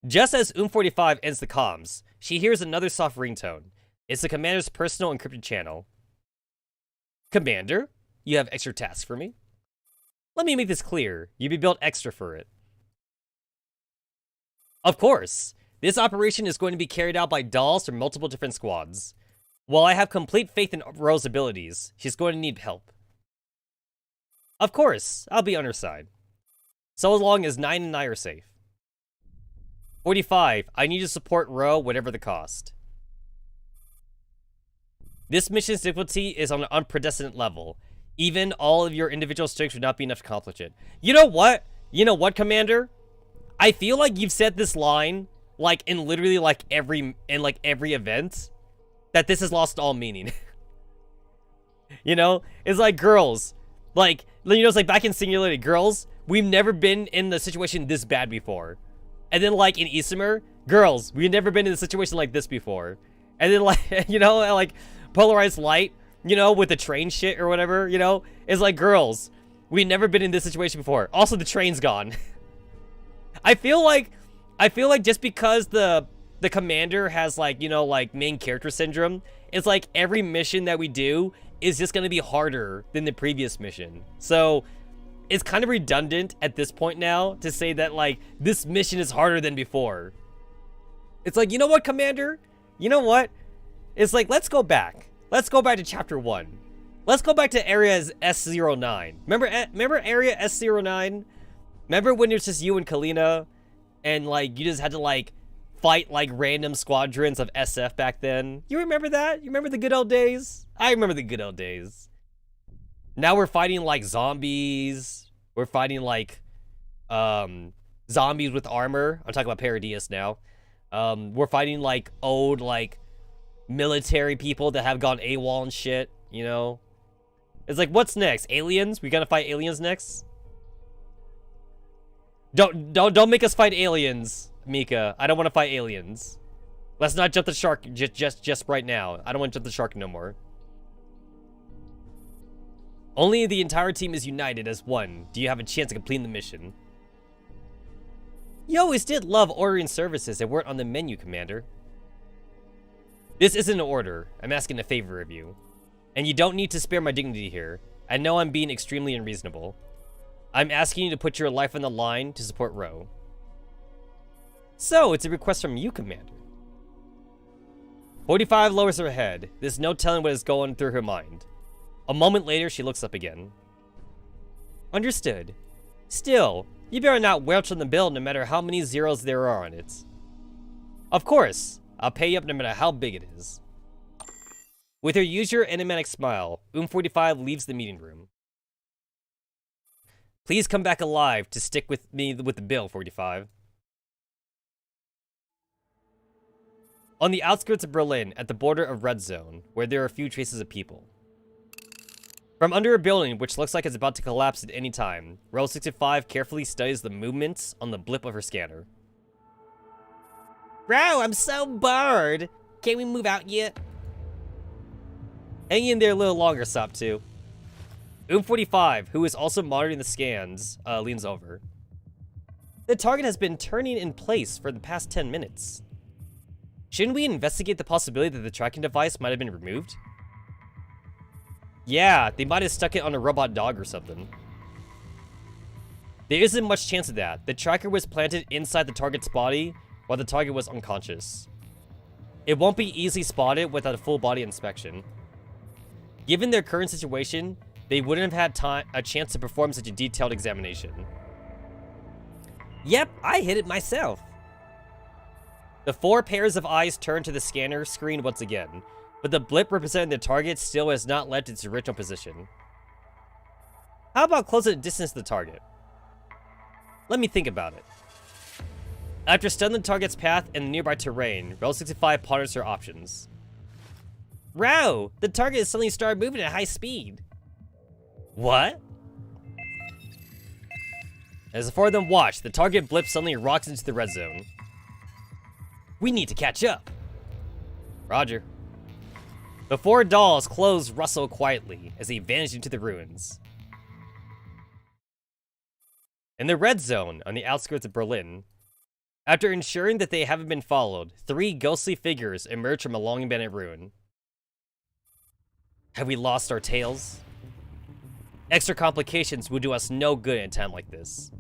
Just as 45 ends the comms, she hears another soft ringtone. It's the commander's personal encrypted channel. Commander, you have extra tasks for me? Let me make this clear. You be billed extra for it. Of course, this operation is going to be carried out by dolls from multiple different squads. While I have complete faith in Ro's abilities, she's going to need help. Of course, I'll be on her side. So long as 9 and I are safe. 45, I need to support Ro whatever the cost. This mission's difficulty is on an unprecedented level. Even all of your individual strengths would not be enough to accomplish it. You know what? You know what, Commander? I feel like you've said this line, like, in literally, like, every event, that this has lost all meaning. You know? It's like, girls, like, you know, it's like back in Singularity, girls, we've never been in the situation this bad before. And then, like, in Isomer, girls, we've never been in a situation like this before. And then, like, you know, like, Polarized Light, you know, with the train shit or whatever, you know, it's like, girls, we've never been in this situation before. Also, the train's gone. I feel like just because the commander has, like, you know, like, main character syndrome, it's like every mission that we do is just gonna be harder than the previous mission. So it's kind of redundant at this point now to say that, like, this mission is harder than before. It's like, you know what, Commander? You know what? It's like, let's go back. Let's go back to Chapter 1. Let's go back to Area S09. Remember Area S09? Remember when it was just you and Kalina? And, like, you just had to, like, fight, like, random squadrons of SF back then? You remember that? You remember the good old days? I remember the good old days. Now we're fighting, like, zombies. We're fighting, like, zombies with armor. I'm talking about Paradius now. We're fighting, like, old, like, military people that have gone AWOL and shit, you know? It's like, what's next? Aliens? We gotta fight aliens next? Don't make us fight aliens, Mika. I don't want to fight aliens. Let's not jump the shark just right now. I don't want to jump the shark no more. Only the entire team is united as one. Do you have a chance of completing the mission? You always did love ordering services that weren't on the menu, Commander. This isn't an order. I'm asking a favor of you. And you don't need to spare my dignity here. I know I'm being extremely unreasonable. I'm asking you to put your life on the line to support Ro. So, it's a request from you, Commander. 45 lowers her head. There's no telling what is going through her mind. A moment later, she looks up again. Understood. Still, you better not welch on the bill no matter how many zeros there are on it. Of course, I'll pay you up no matter how big it is. With her usual enigmatic smile, 45 leaves the meeting room. Please come back alive to stick with me with the bill, 45. On the outskirts of Berlin, at the border of Red Zone, where there are few traces of people. From under a building which looks like it's about to collapse at any time, Row 65 carefully studies the movements on the blip of her scanner. Bro, I'm so bored. Can't we move out yet? Hang in there a little longer, Sop 2. 45, who is also monitoring the scans, leans over. The target has been turning in place for the past 10 minutes. Shouldn't we investigate the possibility that the tracking device might have been removed? Yeah, they might have stuck it on a robot dog or something. There isn't much chance of that. The tracker was planted inside the target's body while the target was unconscious. It won't be easily spotted without a full body inspection. Given their current situation, they wouldn't have had a chance to perform such a detailed examination. Yep, I hit it myself. The 4 pairs of eyes turn to the scanner screen once again, but the blip representing the target still has not left its original position. How about closing the distance to the target? Let me think about it. After studying the target's path and the nearby terrain, Rel 65 ponders her options. Row, the target has suddenly started moving at high speed. What? As the 4 of them watch, the target blip suddenly rocks into the red zone. We need to catch up. Roger. The four dolls' clothes rustle quietly as they vanish into the ruins. In the red zone on the outskirts of Berlin, after ensuring that they haven't been followed, 3 ghostly figures emerge from a long abandoned ruin. Have we lost our tails? Extra complications will do us no good in a time like this.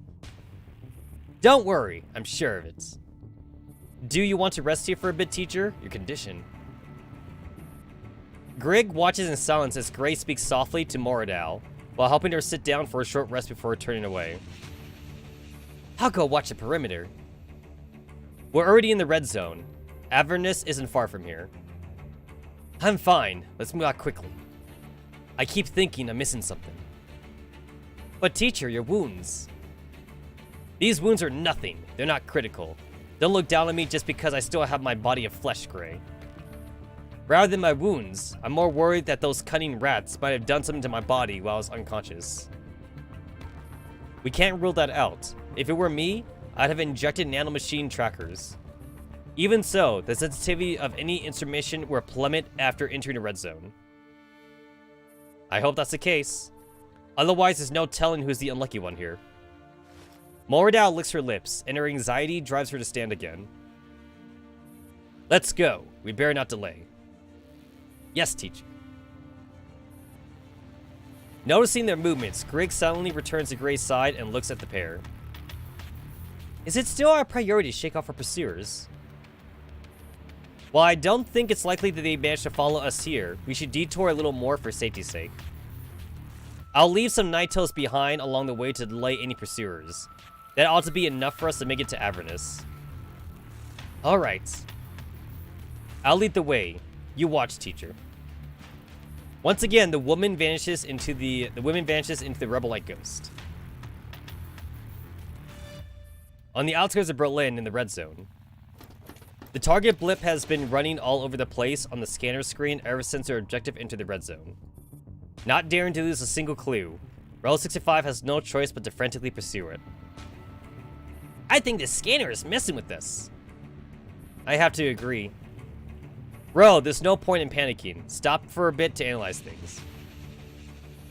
Don't worry, I'm sure of it. Do you want to rest here for a bit, teacher? Your condition. Grig watches in silence as Gray speaks softly to Moradal, while helping her sit down for a short rest before turning away. I'll go watch the perimeter. We're already in the red zone. Avernus isn't far from here. I'm fine. Let's move out quickly. I keep thinking I'm missing something. But teacher, your wounds. These wounds are nothing. They're not critical. Don't look down on me just because I still have my body of flesh, Gray. Rather than my wounds, I'm more worried that those cunning rats might have done something to my body while I was unconscious. We can't rule that out. If it were me, I'd have injected nanomachine trackers. Even so, the sensitivity of any intermission will plummet after entering a red zone. I hope that's the case. Otherwise, there's no telling who's the unlucky one here. Moradal licks her lips, and her anxiety drives her to stand again. Let's go. We better not delay. Yes, teacher. Noticing their movements, Grig suddenly returns to Gray's side and looks at the pair. Is it still our priority to shake off our pursuers? While I don't think it's likely that they managed to follow us here, we should detour a little more for safety's sake. I'll leave some Nightos behind along the way to delay any pursuers. That ought to be enough for us to make it to Avernus. Alright. I'll lead the way. You watch, teacher. Once again, the woman vanishes into the rebel-like ghost. On the outskirts of Berlin in the red zone. The target blip has been running all over the place on the scanner screen ever since their objective entered the red zone. Not daring to lose a single clue, Rel 65 has no choice but to frantically pursue it. I think this scanner is messing with us. I have to agree. Bro, there's no point in panicking. Stop for a bit to analyze things.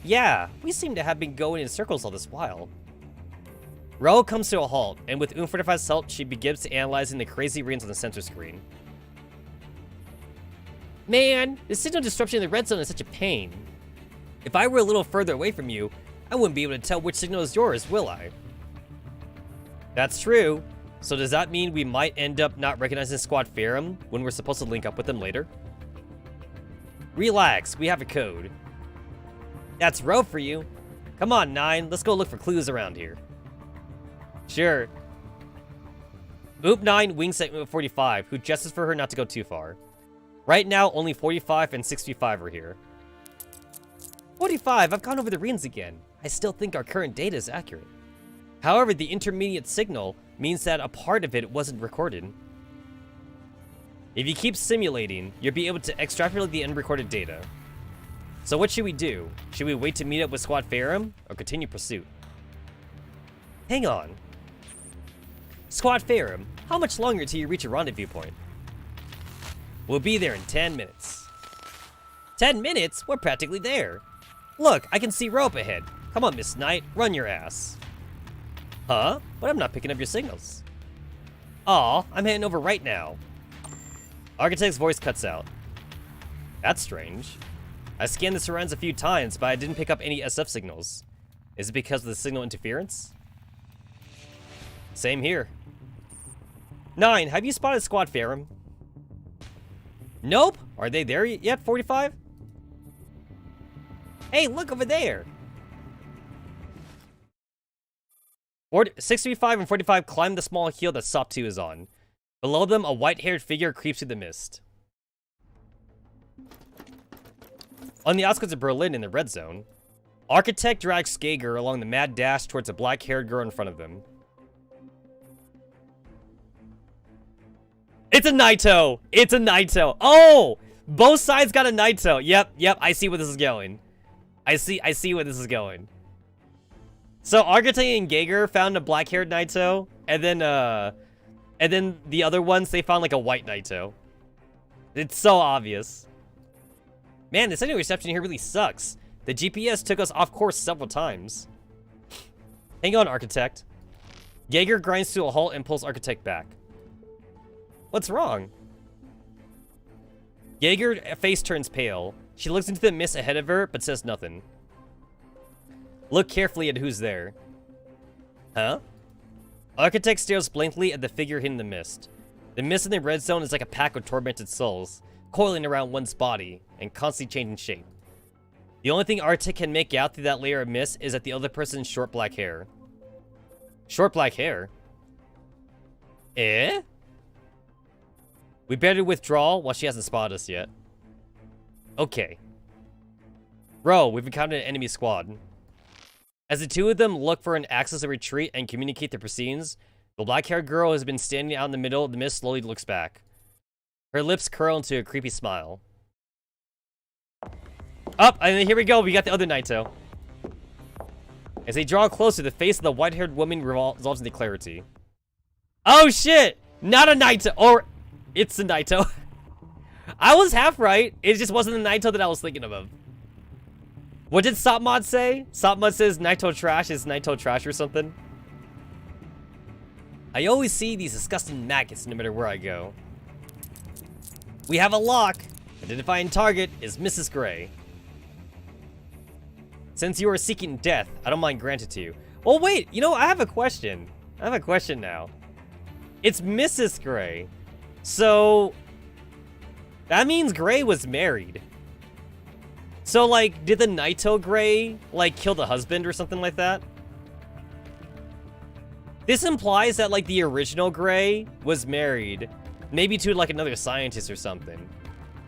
Yeah, we seem to have been going in circles all this while. Ro comes to a halt, and with Um45's help, she begins to analyzing the crazy readings on the sensor screen. Man, the signal disruption in the red zone is such a pain. If I were a little further away from you, I wouldn't be able to tell which signal is yours, will I? That's true. So does that mean we might end up not recognizing Squad Ferrum when we're supposed to link up with them later? Relax, we have a code. That's Ro for you. Come on, 9, let's go look for clues around here. Sure. Oop 9 winks at 45, who gestures for her not to go too far. Right now, only 45 and 65 are here. 45, I've gone over the readings again. I still think our current data is accurate. However, the intermediate signal means that a part of it wasn't recorded. If you keep simulating, you'll be able to extrapolate the unrecorded data. So what should we do? Should we wait to meet up with Squad Ferrum, or continue pursuit? Hang on. Squad Ferrum, how much longer till you reach a rendezvous point? We'll be there in 10 minutes. 10 minutes? We're practically there. Look, I can see Ro up ahead. Come on, Miss Knight, run your ass. Huh? But I'm not picking up your signals. Aw, I'm heading over right now. Architect's voice cuts out. That's strange. I scanned the surrounds a few times, but I didn't pick up any SF signals. Is it because of the signal interference? Same here. 9, have you spotted Squad Ferrum? Nope. Are they there yet, 45? Hey, look over there. 65 and 45 climb the small hill that SOP 2 is on. Below them, a white-haired figure creeps through the mist. On the outskirts of Berlin in the red zone, Architect drags Skager along the mad dash towards a black-haired girl in front of them. It's a Naito! It's a Naito! Oh! Both sides got a Naito. Yep, I see where this is going. I see where this is going. So Architect and Geiger found a black-haired Naito, and then the other ones, they found like a white Naito. It's so obvious. Man, the signal reception here really sucks. The GPS took us off course several times. Hang on, Architect. Jaeger grinds to a halt and pulls Architect back. What's wrong? Jaeger's face turns pale. She looks into the mist ahead of her, but says nothing. Look carefully at who's there. Huh? Architect stares blankly at the figure hidden in the mist. The mist in the red zone is like a pack of tormented souls, coiling around one's body, and constantly changing shape. The only thing Arctic can make out through that layer of mist is that the other person's short black hair. Short black hair? Eh? We better withdraw while she hasn't spotted us yet. Okay. Bro, we've encountered an enemy squad. As the two of them look for an access to retreat and communicate their proceedings, the black-haired girl who has been standing out in the middle of the mist slowly looks back. Her lips curl into a creepy smile. Up, and here we go. We got the other Naito. As they draw closer, the face of the white-haired woman resolves into clarity. Oh shit! Not a Naito, or it's a Naito. I was half right. It just wasn't the Naito that I was thinking of. What did Sopmod say? Sopmod says Naito trash is Naito trash or something. I always see these disgusting maggots no matter where I go. We have a lock. Identifying target is Mrs. Gray. Since you are seeking death, I don't mind granting to you. Oh wait, you know, I have a question. I have a question now. It's Mrs. Gray. So, that means Gray was married. So, like, did the Naito Gray, like, kill the husband or something like that? This implies that, like, the original Gray was married. Maybe to, like, another scientist or something.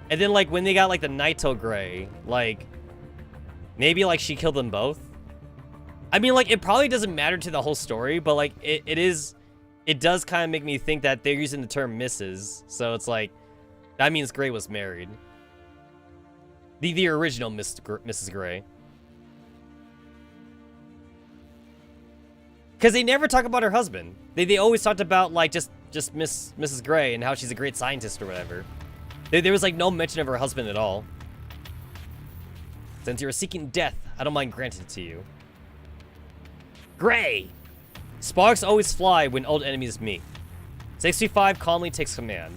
And then, like, when they got, like, the Naito Gray, like, maybe, like, she killed them both? I mean, like, it probably doesn't matter to the whole story, but, like, it does kind of make me think that they're using the term Mrs. So it's like, that means Gray was married. The original Mrs. Gray. Because they never talk about her husband. They always talked about, like, just Mrs. Gray and how she's a great scientist or whatever. There was, like, no mention of her husband at all. Since you're seeking death, I don't mind granting it to you. Gray! Sparks always fly when old enemies meet. 65 calmly takes command.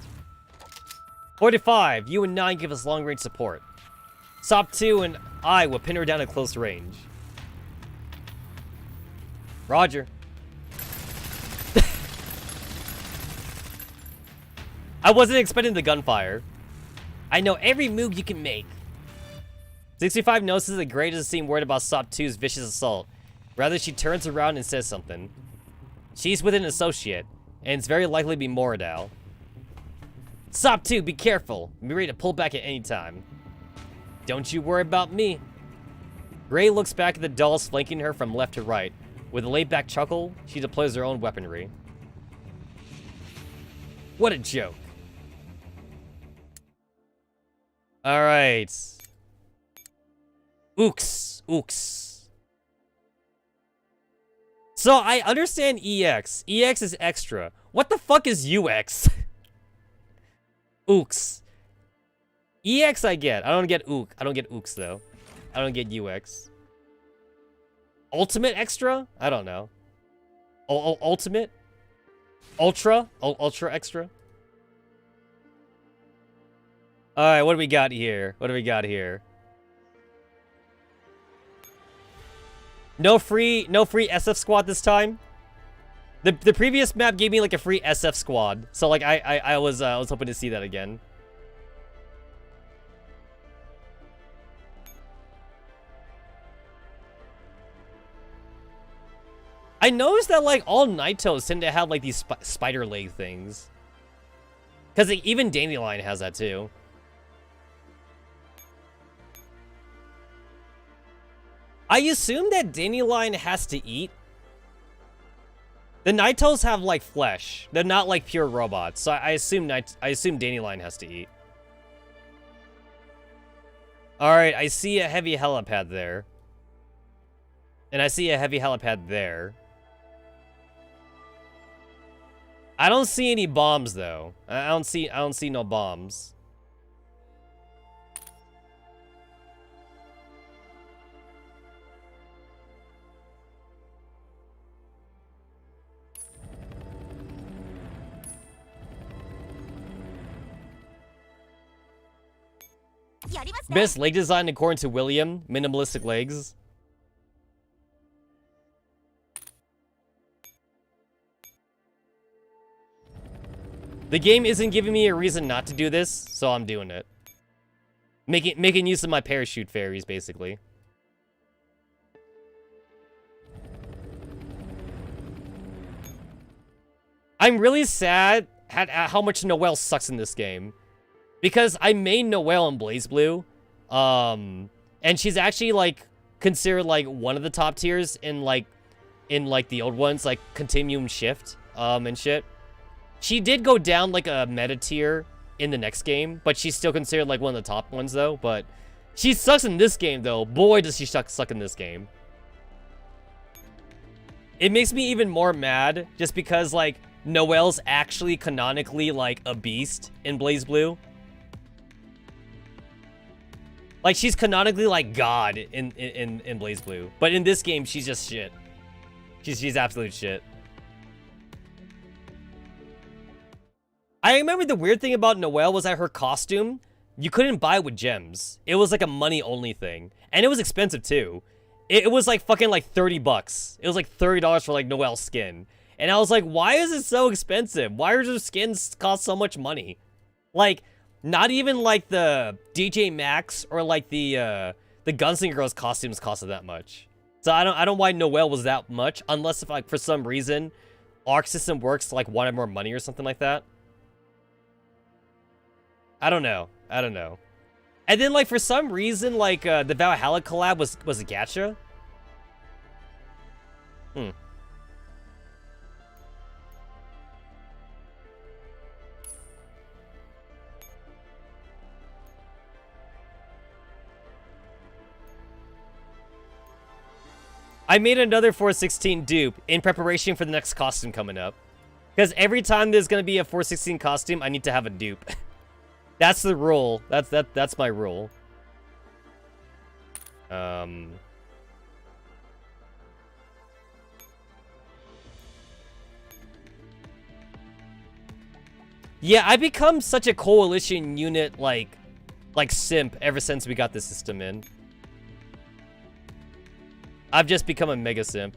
45, you and 9 give us long-range support. Sop 2 and I will pin her down at close range. Roger. I wasn't expecting the gunfire. I know every move you can make. 65 notices that Gray doesn't seem worried about Sop 2's vicious assault. Rather, she turns around and says something. She's with an associate, and it's very likely to be Moradao. Sop 2, be careful. Be ready to pull back at any time. Don't you worry about me. Gray looks back at the dolls flanking her from left to right. With a laid-back chuckle, she deploys her own weaponry. What a joke. Alright. Ooks. Ooks. So, I understand EX. EX is extra. What the fuck is UX? Ooks. EX I get. I don't get ook. I don't get ooks, though. I don't get UX. Ultimate extra? I don't know. Ultimate? Ultra? Ultra extra? Alright, what do we got here? What do we got here? No free SF squad this time? The previous map gave me like a free SF squad. So like I was hoping to see that again. I noticed that, like, all Naitos tend to have, like, these spider leg things. Because like, even Dandelion has that, too. I assume that Dandelion has to eat. The Naitos have, like, flesh. They're not, like, pure robots. So I assume Dandelion has to eat. Alright, I see a heavy helipad there. And I see a heavy helipad there. I don't see any bombs though. I don't see no bombs. Best leg design according to William. Minimalistic legs. The game isn't giving me a reason not to do this, so I'm doing it. Making use of my parachute fairies, basically. I'm really sad at how much Noelle sucks in this game. Because I made Noelle in BlazBlue. And she's actually, like, considered, like, one of the top tiers in the old ones, like, Continuum Shift, and shit. She did go down, like, a meta tier in the next game, but she's still considered, like, one of the top ones, though. But she sucks in this game, though. Boy, does she suck in this game. It makes me even more mad, just because, like, Noelle's actually canonically, like, a beast in BlazBlue. Like, she's canonically, like, God in BlazBlue. But in this game, she's just shit. She's absolute shit. I remember the weird thing about Noelle was that her costume, you couldn't buy it with gems. It was like a money-only thing. And it was expensive, too. It was like fucking like 30 bucks. It was like $30 for like Noelle's skin. And I was like, why is it so expensive? Why does her skins cost so much money? Like, not even like the DJ Maxx or like the Gunslinger Girls costumes costed that much. So I don't know why Noelle was that much, unless if like for some reason Arc System Works like wanted more money or something like that. I don't know. And then like for some reason like the Valhalla collab was a gacha. I made another 416 dupe in preparation for the next costume coming up. Because every time there's going to be a 416 costume, I need to have a dupe. That's the rule. That's my rule. Yeah, I become such a coalition unit like simp ever since we got the system in. I've just become a mega simp.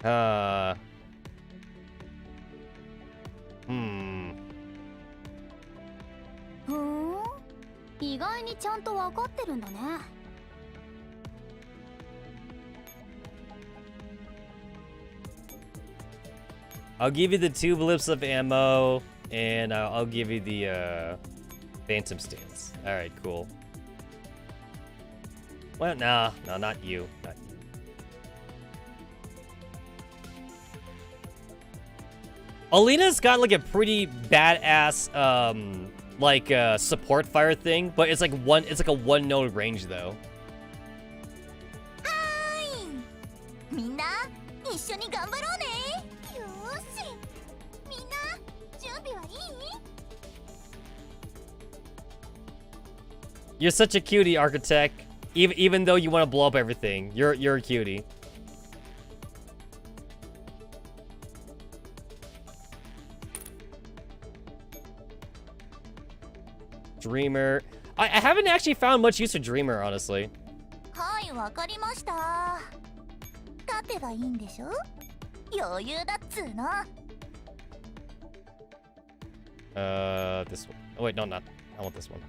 I'll give you the 2 blips of ammo, and I'll give you the Phantom Stance. Alright, cool. Well, no, not you. Not you. Alina's got like a pretty badass support fire thing, but it's like a one node range though. You're such a cutie, Architect. Even though you want to blow up everything, you're a cutie. Dreamer. I haven't actually found much use of Dreamer, honestly. This one. Oh wait, no, not. I want this one.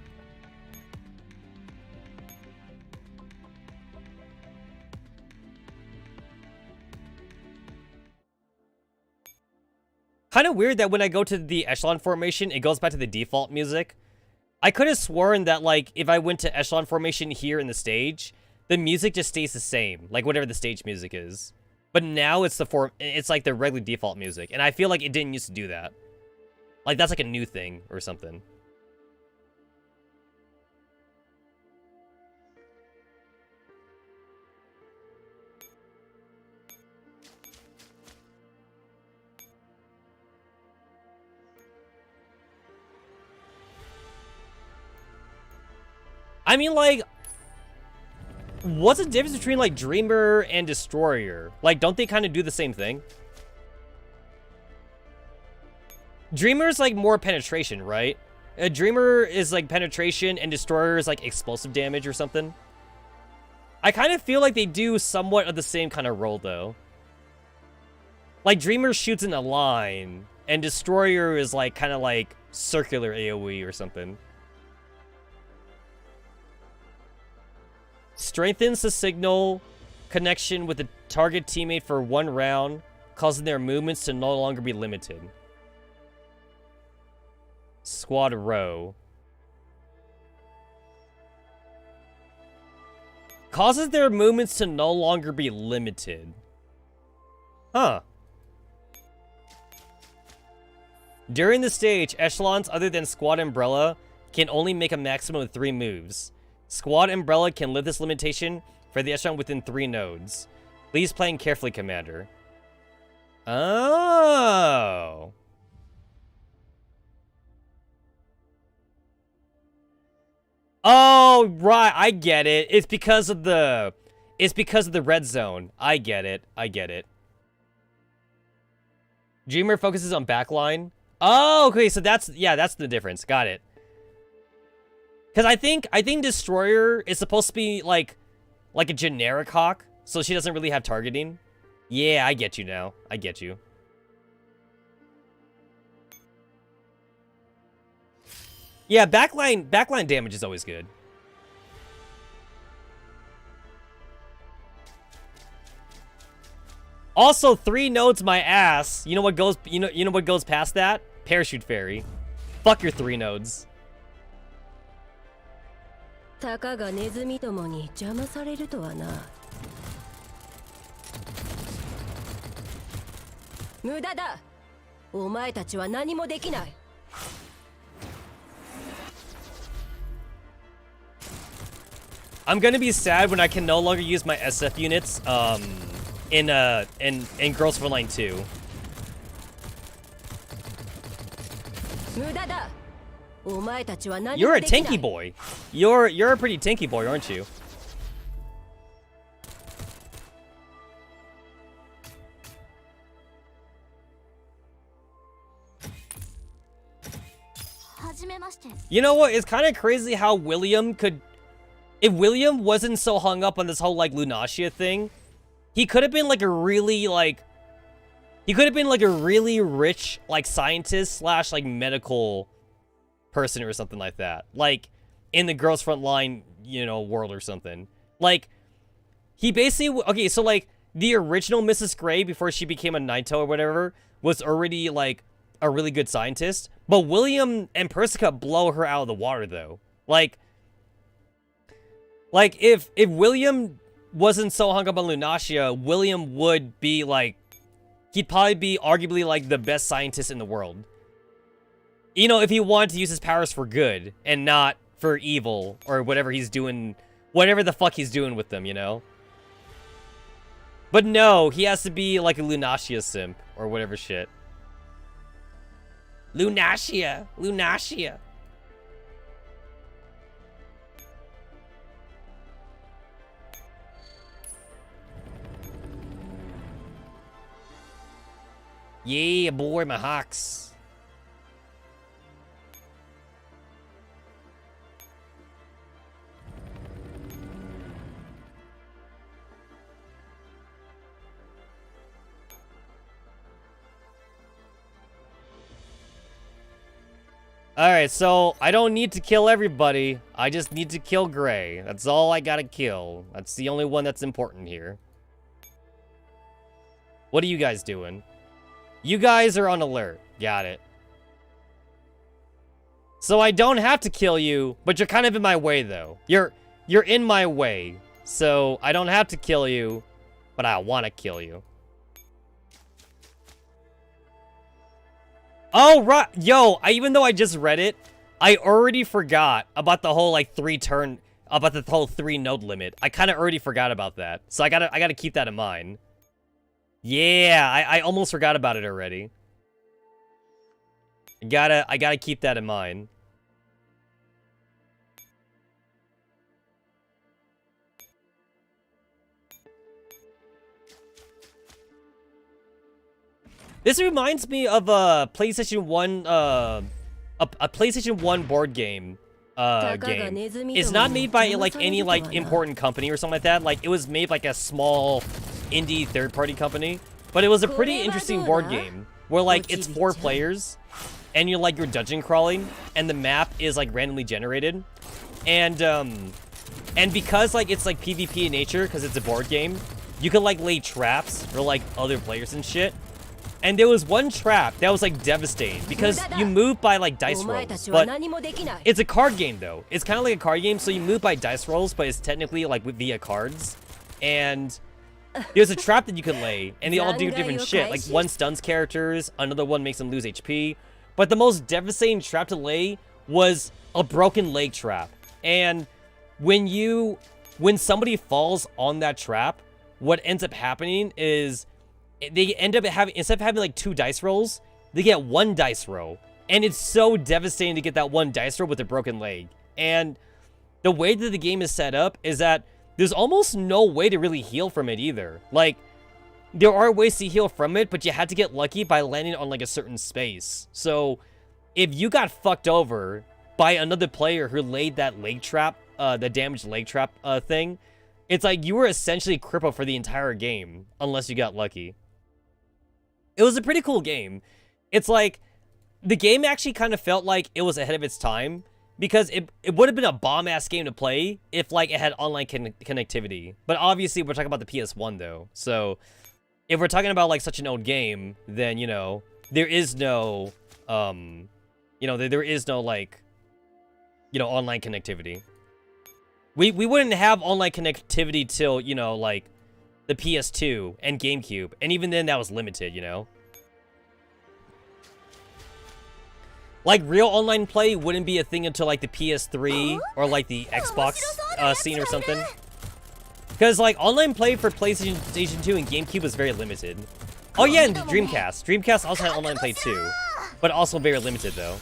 Kind of weird that when I go to the echelon formation, it goes back to the default music. I could have sworn that, like, if I went to echelon formation here in the stage, the music just stays the same, like whatever the stage music is. But now it's it's like the regular default music, and I feel like it didn't used to do that. Like that's like a new thing or something. I mean, like, what's the difference between, like, Dreamer and Destroyer? Like, don't they kind of do the same thing? Dreamer's like more penetration, right? A Dreamer is like penetration and Destroyer is like explosive damage or something. I kind of feel like they do somewhat of the same kind of role, though. Like, Dreamer shoots in a line, and Destroyer is like kind of like circular AoE or something. Strengthens the signal connection with the target teammate for 1 round, causing their movements to no longer be limited. Squad row. Causes their movements to no longer be limited. Huh. During the stage, echelons other than Squad Umbrella can only make a maximum of 3 moves. Squad Umbrella can lift this limitation for the echelon within 3 nodes. Please plan carefully, Commander. Oh. Oh, right, I get it. It's because of the red zone. I get it. Dreamer focuses on backline. Oh, okay, so that's the difference. Got it. Cuz I think Destroyer is supposed to be like a generic Hawk, so she doesn't really have targeting. Yeah, I get you now. I get you. Yeah, backline damage is always good. Also, 3 nodes my ass. You know what goes what goes past that? Parachute Fairy. Fuck your 3 nodes. たかがネズミどもに邪魔されるとはな。無駄だ。お前たちは何もできない。I'm gonna be sad when I can no longer use my SF units in Girls Frontline 2. 無駄だ。お前たちは何 You're も a できない。 tanky boy. You're a pretty tanky boy, aren't you? You know what? It's kind of crazy how William could... If William wasn't so hung up on this whole, like, Lunacia thing, he could have been, like, a really, like... He could have been, like, a really rich, like, scientist slash, like, medical person or something like that. Like, in the Girls Frontline, you know, world or something. Like, he basically... Okay, so, like, the original Mrs. Gray, before she became a Naito or whatever, was already, like, a really good scientist. But William and Persica blow her out of the water, though. Like, if William wasn't so hung up on Lunacia, William would be, like... He'd probably be arguably, like, the best scientist in the world. You know, if he wanted to use his powers for good and not for evil or whatever he's doing, whatever the fuck he's doing with them, you know? But no, he has to be, like, a Lunacia simp or whatever shit. Lunacia! Lunacia! Yeah, boy, my Hawks. Alright, so I don't need to kill everybody. I just need to kill Gray. That's all I gotta kill. That's the only one that's important here. What are you guys doing? You guys are on alert. Got it. So I don't have to kill you, but you're kind of in my way, though. You're in my way. So I don't have to kill you, but I want to kill you. Oh, right. Yo, even though I just read it, I already forgot about the whole, like, 3-node limit. I kind of already forgot about that. So I gotta keep that in mind. Yeah, I almost forgot about it already. I gotta keep that in mind. This reminds me of a PlayStation 1, a PlayStation 1 board game, game. It's not made by, like, any, like, important company or something like that. Like, it was made, like, a small indie third-party company. But it was a pretty interesting board game, where, like, it's 4 players, and you're dungeon crawling, and the map is, like, randomly generated. And because, like, it's, like, PvP in nature, because it's a board game, you can, like, lay traps for, like, other players and shit. And there was one trap that was, like, devastating, because you move by, like, dice rolls, but it's a card game, though. It's kind of like a card game, so you move by dice rolls, but it's technically, like, via cards. And there's a trap that you can lay, and they all do different shit. Like, one stuns characters, another one makes them lose HP. But the most devastating trap to lay was a broken leg trap. And when somebody falls on that trap, what ends up happening is they end up having, instead of having like 2 dice rolls, they get 1 dice roll. And it's so devastating to get that 1 dice roll with a broken leg. And the way that the game is set up is that there's almost no way to really heal from it either. Like, there are ways to heal from it, but you had to get lucky by landing on like a certain space. So if you got fucked over by another player who laid that leg trap, the damaged leg trap thing, it's like you were essentially crippled for the entire game, unless you got lucky. It was a pretty cool game. It's like, the game actually kind of felt like it was ahead of its time, because it would have been a bomb-ass game to play if, like, it had online connectivity. But obviously, we're talking about the PS1, though. So, if we're talking about, like, such an old game, then, you know, there is no, there is no, like, online connectivity. We wouldn't have online connectivity till, like, the PS2 and GameCube. And even then, that was limited, Like, real online play wouldn't be a thing until, like, the PS3 or, like, the Xbox scene or something. Because, like, online play for PlayStation 2 and GameCube was very limited. Oh, yeah, and Dreamcast. Dreamcast also had online play, too. But also very limited, though.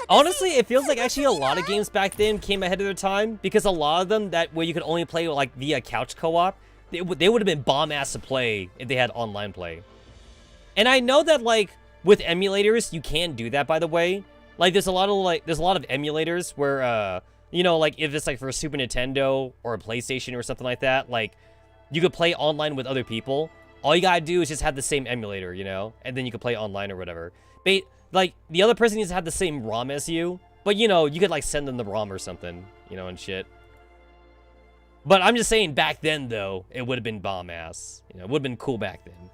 Honestly, it feels like actually a lot of games back then came ahead of their time, because a lot of them where you could only play like via couch co-op, they would have been bomb-ass to play if they had online play. And I know that like with emulators, you can do that, by the way. Like there's a lot of emulators where like if it's like for a Super Nintendo or a PlayStation or something like that, like you could play online with other people. All you gotta do is just have the same emulator, and then you can play online or whatever. But like, the other person needs to have the same ROM as you, but, you could, like, send them the ROM or something, and shit. But I'm just saying, back then, though, it would have been bomb-ass. It would have been cool back then.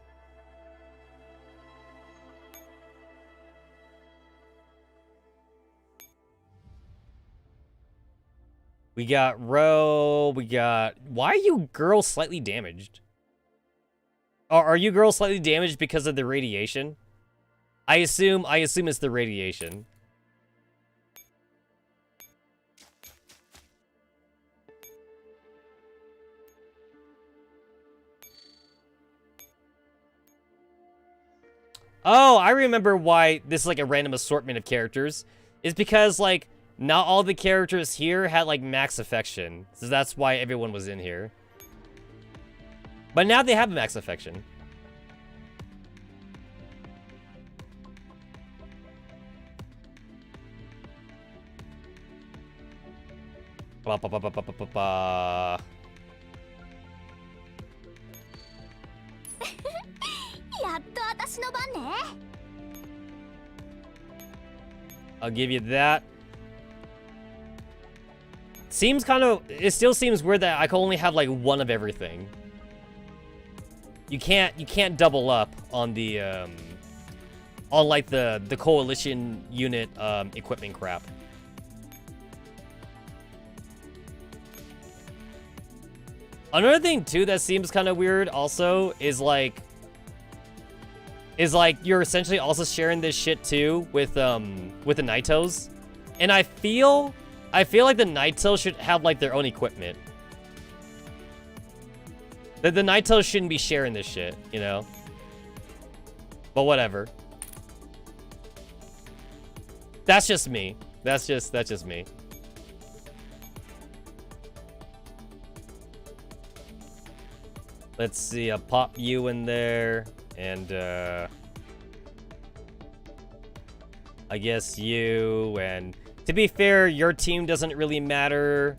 We got Ro, why are you girls slightly damaged? Are you girls slightly damaged because of the radiation? I assume it's the radiation. Oh, I remember why this is like a random assortment of characters. It's because like not all the characters here had like max affection. So that's why everyone was in here. But now they have max affection. Ba, ba, ba, ba, ba, ba, ba. I'll give you that. It still seems weird that I can only have like one of everything. You can't double up on the on like the coalition unit equipment crap. Another thing, too, that seems kind of weird, also, is, like, you're essentially also sharing this shit, too, with the Naitos. And I feel like the Naitos should have, like, their own equipment. The Naitos shouldn't be sharing this shit, But whatever. That's just me. That's just me. Let's see, I'll pop you in there, and I guess you, and to be fair, your team doesn't really matter.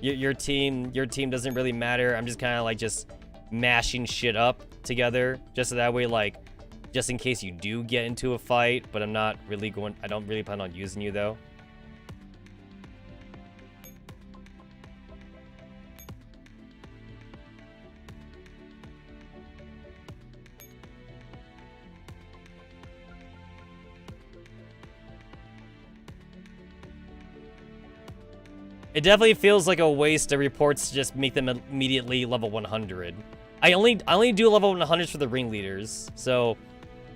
Your team doesn't really matter. I'm just kind of like just mashing shit up together, just so that way, like, just in case you do get into a fight, but I don't really plan on using you though. It definitely feels like a waste of reports to just make them immediately level 100. I only do level 100s for the ringleaders, so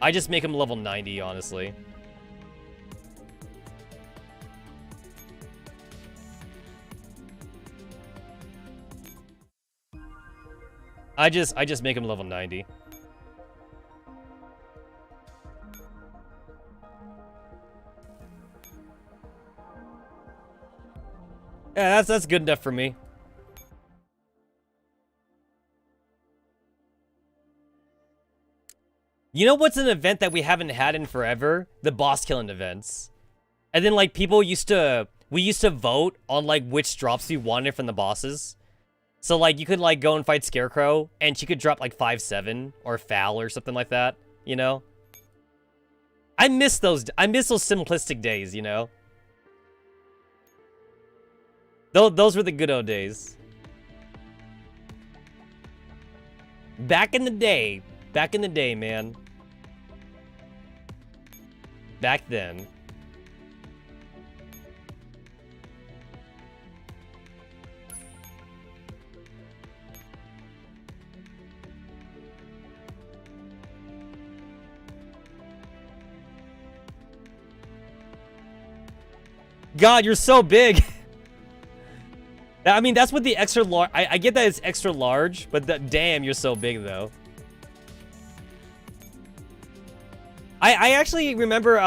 I just make them level 90, honestly. I just make them level 90. Yeah, that's good enough for me. You know what's an event that we haven't had in forever? The boss killing events. And then like we used to vote on like which drops we wanted from the bosses. So like you could like go and fight Scarecrow and she could drop like 5-7 or Foul or something like that, you know? I miss those simplistic days, you know? Those were the good old days. Back in the day, man. Back then. God, you're so big. I mean, that's what the extra large... I get that it's extra large, but damn, you're so big, though. I actually remember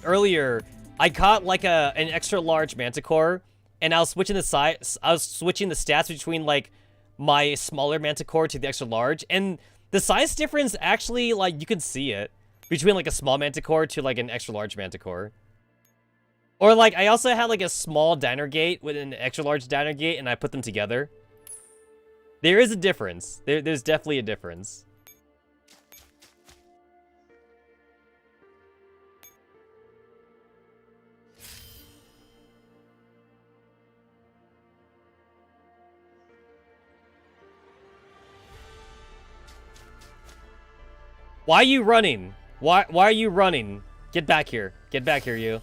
earlier, I caught like an extra large Manticore, and I was switching the stats between like my smaller Manticore to the extra large, and the size difference actually, like, you can see it between like a small Manticore to like an extra large Manticore. Or, like, I also had, like, a small diner gate with an extra-large diner gate, and I put them together. There is a difference. There's definitely a difference. Why are you running? Why are you running? Get back here. Get back here, you.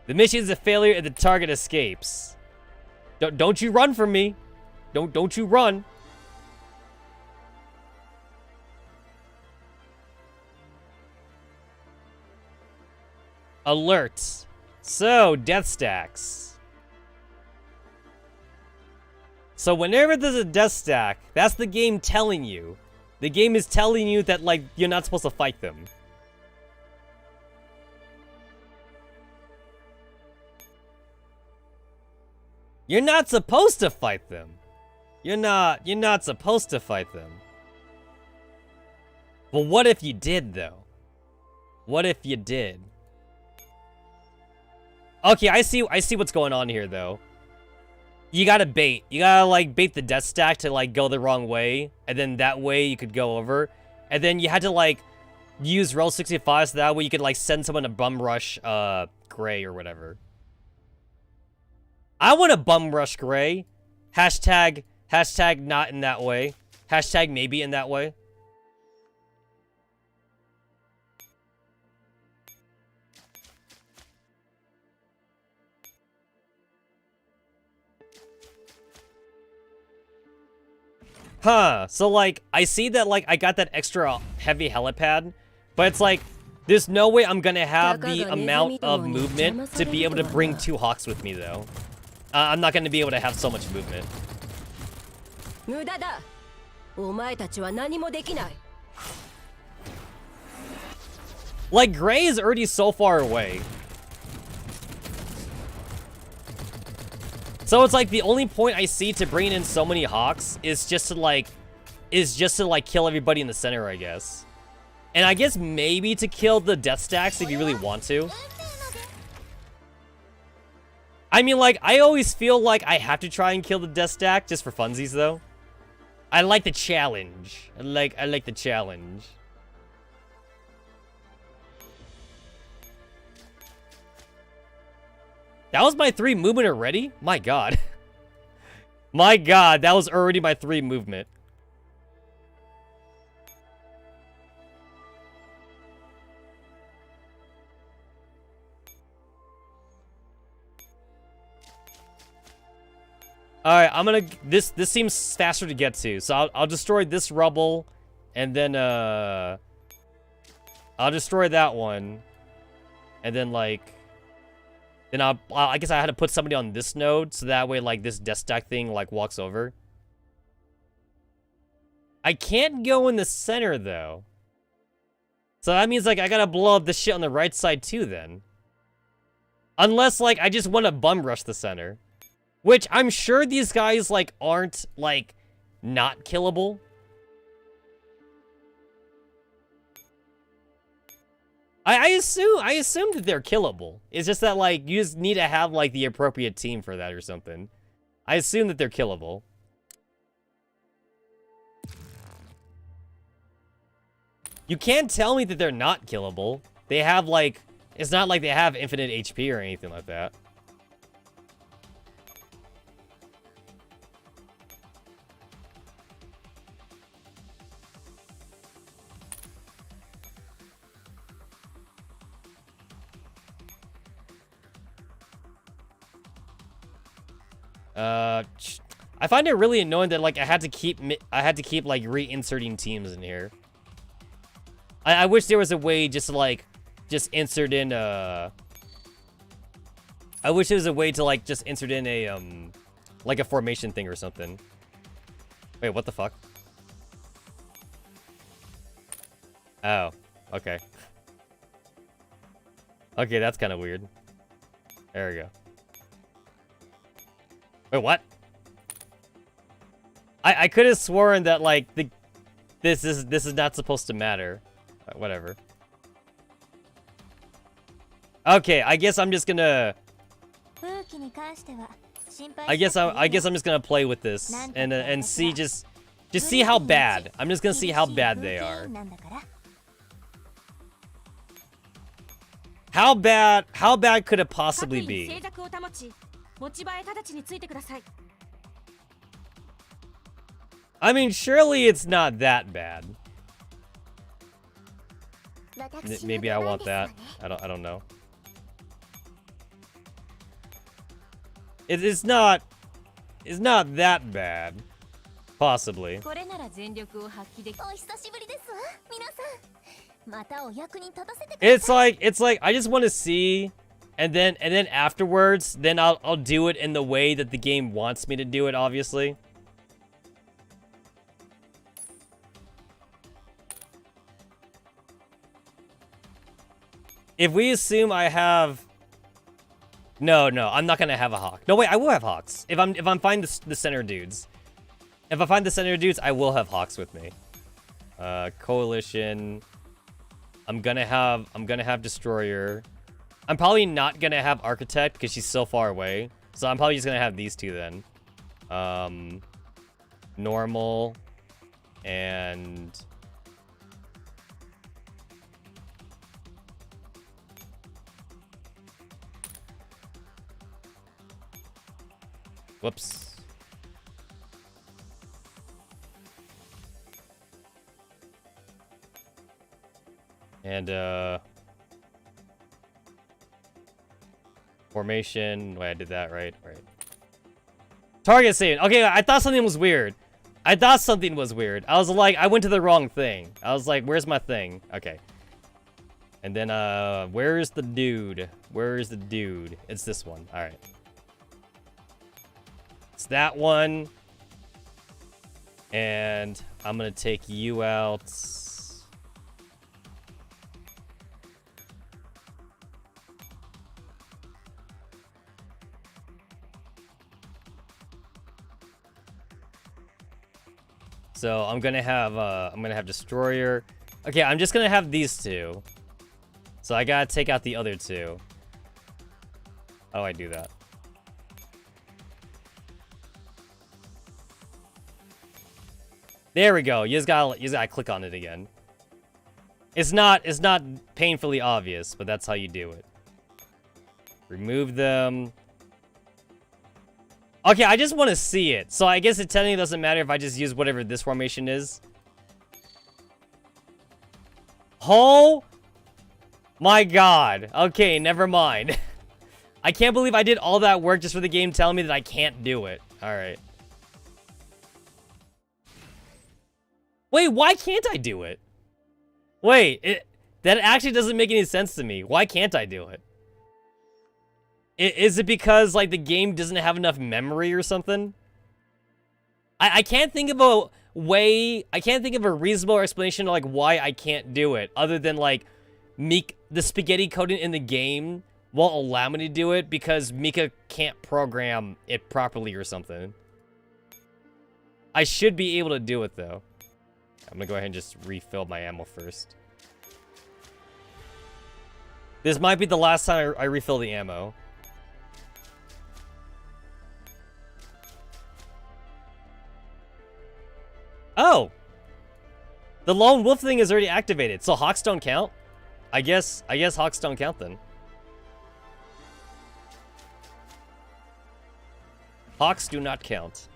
The mission is a failure and the target escapes. Don't you run from me. Don't you run. Alert. So, death stacks. So whenever there's a death stack, that's the game telling you. The game is telling you that, like, you're not supposed to fight them. You're not supposed to fight them. You're not supposed to fight them. Well, what if you did, though? What if you did? Okay, I see what's going on here, though. You gotta bait. You gotta, like, bait the death stack to, like, go the wrong way. And then that way you could go over. And then you had to, like, use roll 65 so that way you could, like, send someone to bum rush, Gray or whatever. I want to bum rush Gray. Hashtag not in that way. Hashtag maybe in that way. Huh, so like, I see that like I got that extra heavy helipad, but it's like, there's no way I'm gonna have the amount of movement to be able to bring 2 Hawks with me though. I'm not gonna be able to have so much movement. Like, Gray is already so far away. So it's like the only point I see to bringing in so many Hawks is just to like kill everybody in the center, I guess. And I guess maybe to kill the death stacks if you really want to. I mean, like, I always feel like I have to try and kill the death stack just for funsies, though. I like the challenge. I like the challenge. That was my 3 movement already? My god. My god, that was already my 3 movement. Alright, I'm gonna... This seems faster to get to. So I'll destroy this rubble. And then, I'll destroy that one. And then, like... Then I guess I had to put somebody on this node. So that way, like, this death stack thing, like, walks over. I can't go in the center, though. So that means, like, I gotta blow up the shit on the right side, too, then. Unless, like, I just want to bum rush the center. Which, I'm sure these guys, like, aren't, like, not killable. I assume that they're killable. It's just that, like, you just need to have, like, the appropriate team for that or something. I assume that they're killable. You can't tell me that they're not killable. They have, like... It's not like they have infinite HP or anything like that. I find it really annoying that, like, I had to keep like reinserting teams in here. I wish there was a way just to, like, just insert in I wish there was a way to, like, just insert in a like a formation thing or something. Wait, what the fuck? Oh, okay. Okay, that's kind of weird. There we go. Wait, what? I could have sworn that, like, this is not supposed to matter. Whatever. Okay, I guess I'm just gonna... I guess I'm just gonna play with this and see just see how bad. I'm just gonna see how bad they are. How bad could it possibly be? I mean, surely it's not that bad. Maybe I want that. I don't know. It's not that bad. Possibly. It's like I just want to see, and then afterwards, then I'll do it in the way that the game wants me to do it, obviously. If we assume I have... No, I'm not gonna have a Hawk. No, wait, I will have Hawks. If I'm find the center dudes. If I find the center dudes, I will have Hawks with me. Coalition. I'm gonna have Destroyer. I'm probably not gonna have Architect because she's so far away. So I'm probably just gonna have these two then. Normal and... Whoops. And, formation. Wait, I did that right. Right. Target saving. Okay, I thought something was weird. I was like, I went to the wrong thing. I was like, where's my thing? Okay. And then, where's the dude? It's this one. All right. It's that one. And I'm gonna take you out. So I'm gonna have Destroyer. Okay, I'm just gonna have these two. So I gotta take out the other two. How do I do that? There we go. You just gotta click on it again. It's not painfully obvious, but that's how you do it. Remove them. Okay, I just want to see it. So I guess it technically doesn't matter if I just use whatever this formation is. Oh my god. Okay, never mind. I can't believe I did all that work just for the game telling me that I can't do it. Alright. Wait, why can't I do it? Wait, that actually doesn't make any sense to me. Why can't I do it? Is it because, like, the game doesn't have enough memory or something? I can't think of a way... I can't think of a reasonable explanation of, like, why I can't do it. Other than, like, the spaghetti coding in the game won't allow me to do it because Mika can't program it properly or something. I should be able to do it, though. I'm gonna go ahead and just refill my ammo first. This might be the last time I refill the ammo. Oh! The lone wolf thing is already activated, so hawks don't count? I guess hawks don't count then. Hawks do not count.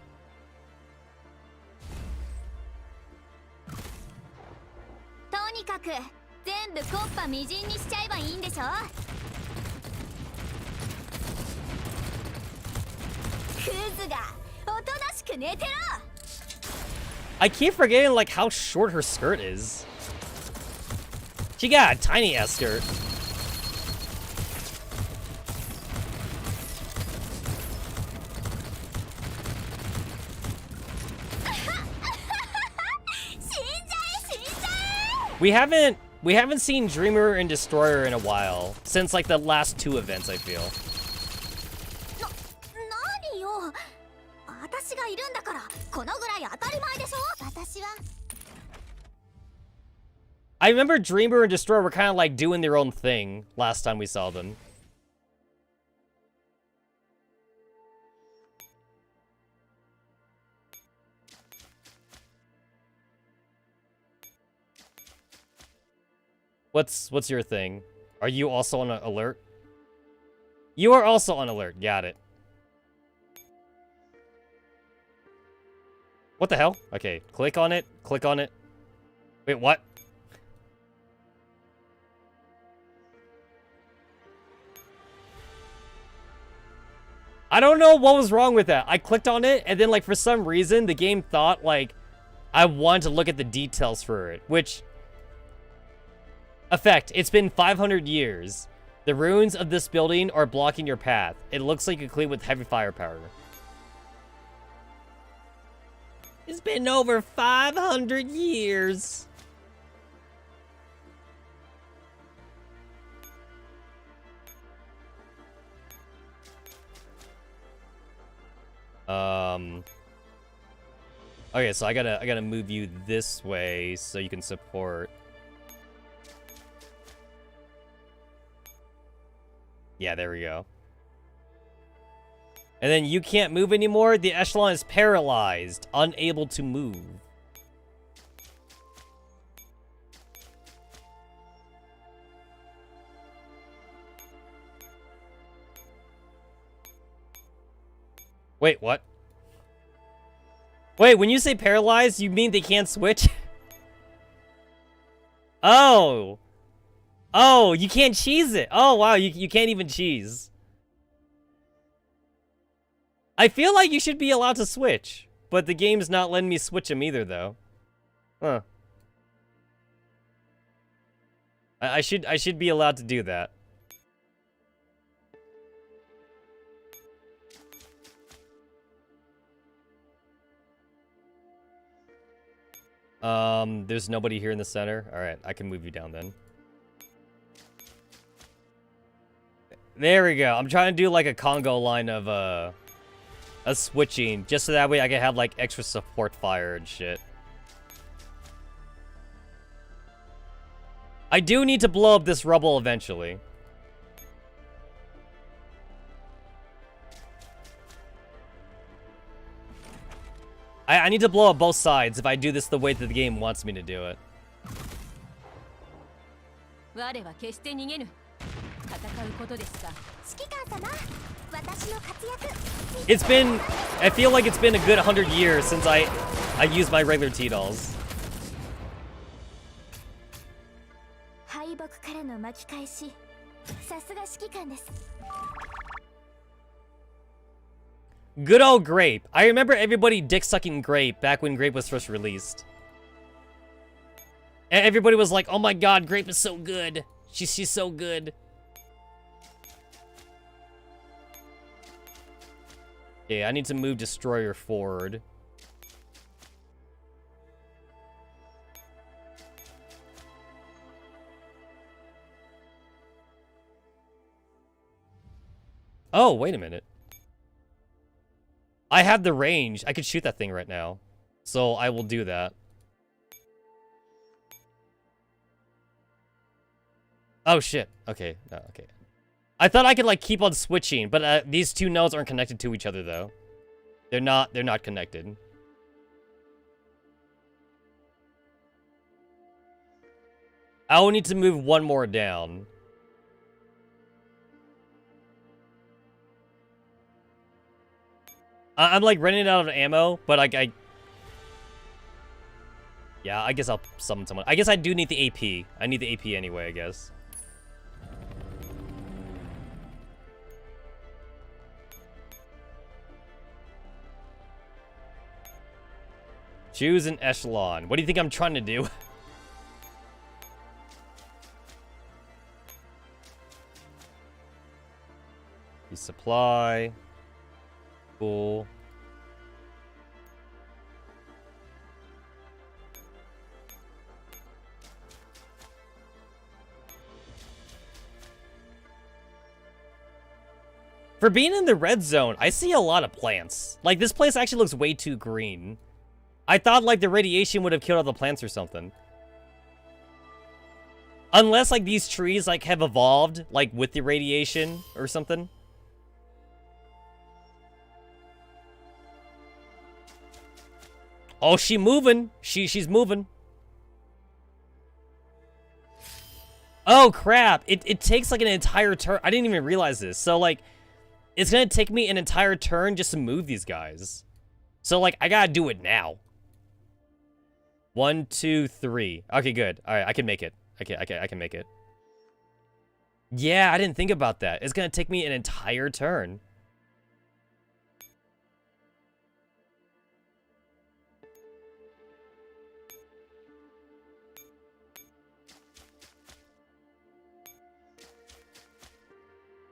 とにかく全部コッパみじんにしちゃえばいいんでしょ。クズがおとなしく寝てろ。 I keep forgetting, like, how short her skirt is. She got a tiny-ass skirt. We haven't seen Dreamer and Destroyer in a while. Since, like, the last two events, I feel. 何よ。私がいるんだからこのぐらい当たり前でしょ。私は I remember Dreamer and Destroyer were kind of like doing their own thing last time we saw them. What's your thing? Are you also on alert? You are also on alert. Got it. What the hell? Okay, click on it. Click on it. Wait, what? I don't know what was wrong with that. I clicked on it, and then, like, for some reason, the game thought, like, I wanted to look at the details for it, which... Effect, it's been 500 years. The ruins of this building are blocking your path. It looks like you're clean with heavy firepower. It's been over 500 years. Okay, so I gotta move you this way so you can support. Yeah, there we go. And then you can't move anymore. The echelon is paralyzed, unable to move. Wait, what? Wait, when you say paralyzed, you mean they can't switch? Oh! Oh, you can't cheese it! Oh, wow, you can't even cheese. I feel like you should be allowed to switch, but the game's not letting me switch them either, though. Huh. I should be allowed to do that. There's nobody here in the center. Alright, I can move you down then. There we go. I'm trying to do like a Congo line of a switching, just so that way I can have like extra support fire and shit. I do need to blow up this rubble eventually. I need to blow up both sides if I do this the way that the game wants me to do it. It's been... I feel like it's been a good 100 years since I used my regular T-dolls. Good old Grape. I remember everybody dick-sucking Grape back when Grape was first released. And everybody was like, oh my god, Grape is so good. She's so good. Okay, I need to move Destroyer forward. Oh, wait a minute. I have the range. I could shoot that thing right now. So I will do that. Oh, shit. Okay. No, okay. I thought I could, like, keep on switching, but these two nodes aren't connected to each other, though. They're not connected. I will need to move one more down. I'm like running out of ammo, but yeah, I guess I'll summon someone. I guess I do need the AP. I need the AP anyway, I guess. Choose an echelon. What do you think I'm trying to do? Resupply. Cool. For being in the red zone, I see a lot of plants. Like, this place actually looks way too green. I thought, like, the radiation would have killed all the plants or something. Unless, like, these trees, like, have evolved, like, with the radiation or something. Oh, she's moving. She's moving. Oh, crap. It takes, like, an entire turn. I didn't even realize this. So, like, it's gonna take me an entire turn just to move these guys. So, like, I gotta do it now. 1, 2, 3. Okay, good. All right, I can make it. I can make it. Yeah, I didn't think about that. It's gonna take me an entire turn.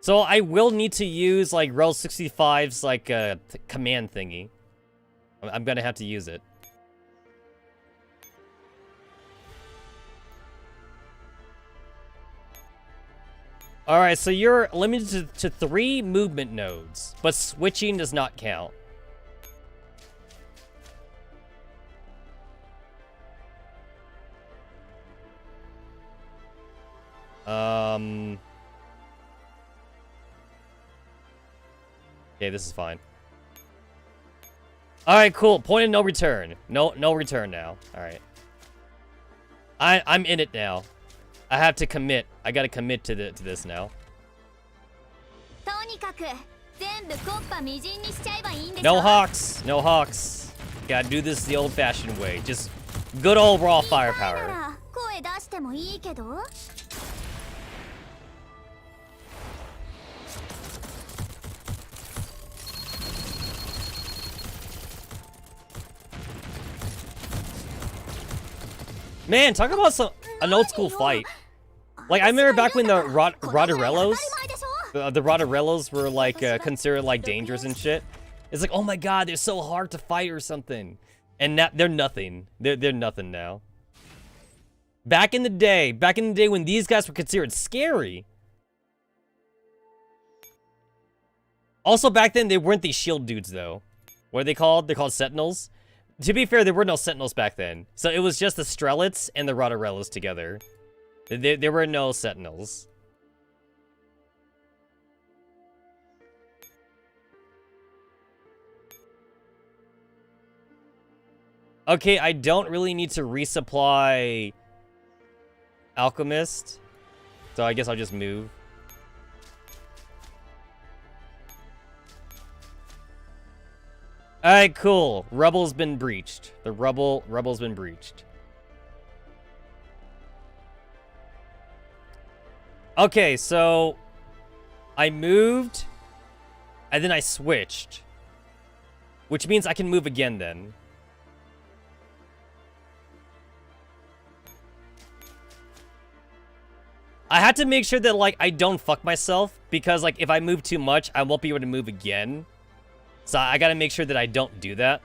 So I will need to use, like, Rel 65's, like, command thingy. I'm gonna have to use it. Alright, so you're limited to 3 movement nodes, but switching does not count. Okay, this is fine. Alright, cool. Point of no return. No return now. Alright. I'm in it now. I have to commit. I gotta commit to this now. No hawks. No hawks. Gotta do this the old-fashioned way. Just good old raw firepower. Man, talk about an old school fight. Like, I remember back when the Rotarellos were, like, considered, like, dangerous and shit. It's like, oh my god, they're so hard to fight or something. And now, they're nothing. They're nothing now. Back in the day when these guys were considered scary. Also, back then, they weren't these shield dudes, though. What are they called? They're called Sentinels. To be fair, there were no Sentinels back then. So it was just the Strelets and the Rotarellos together. There were no sentinels. Okay, I don't really need to resupply Alchemist. So I guess I'll just move. Alright, cool. Rubble's been breached. The rubble's been breached. Okay, so I moved and then I switched, which means I can move again then. I had to make sure that, like, I don't fuck myself, because, like, if I move too much, I won't be able to move again. So I gotta make sure that I don't do that.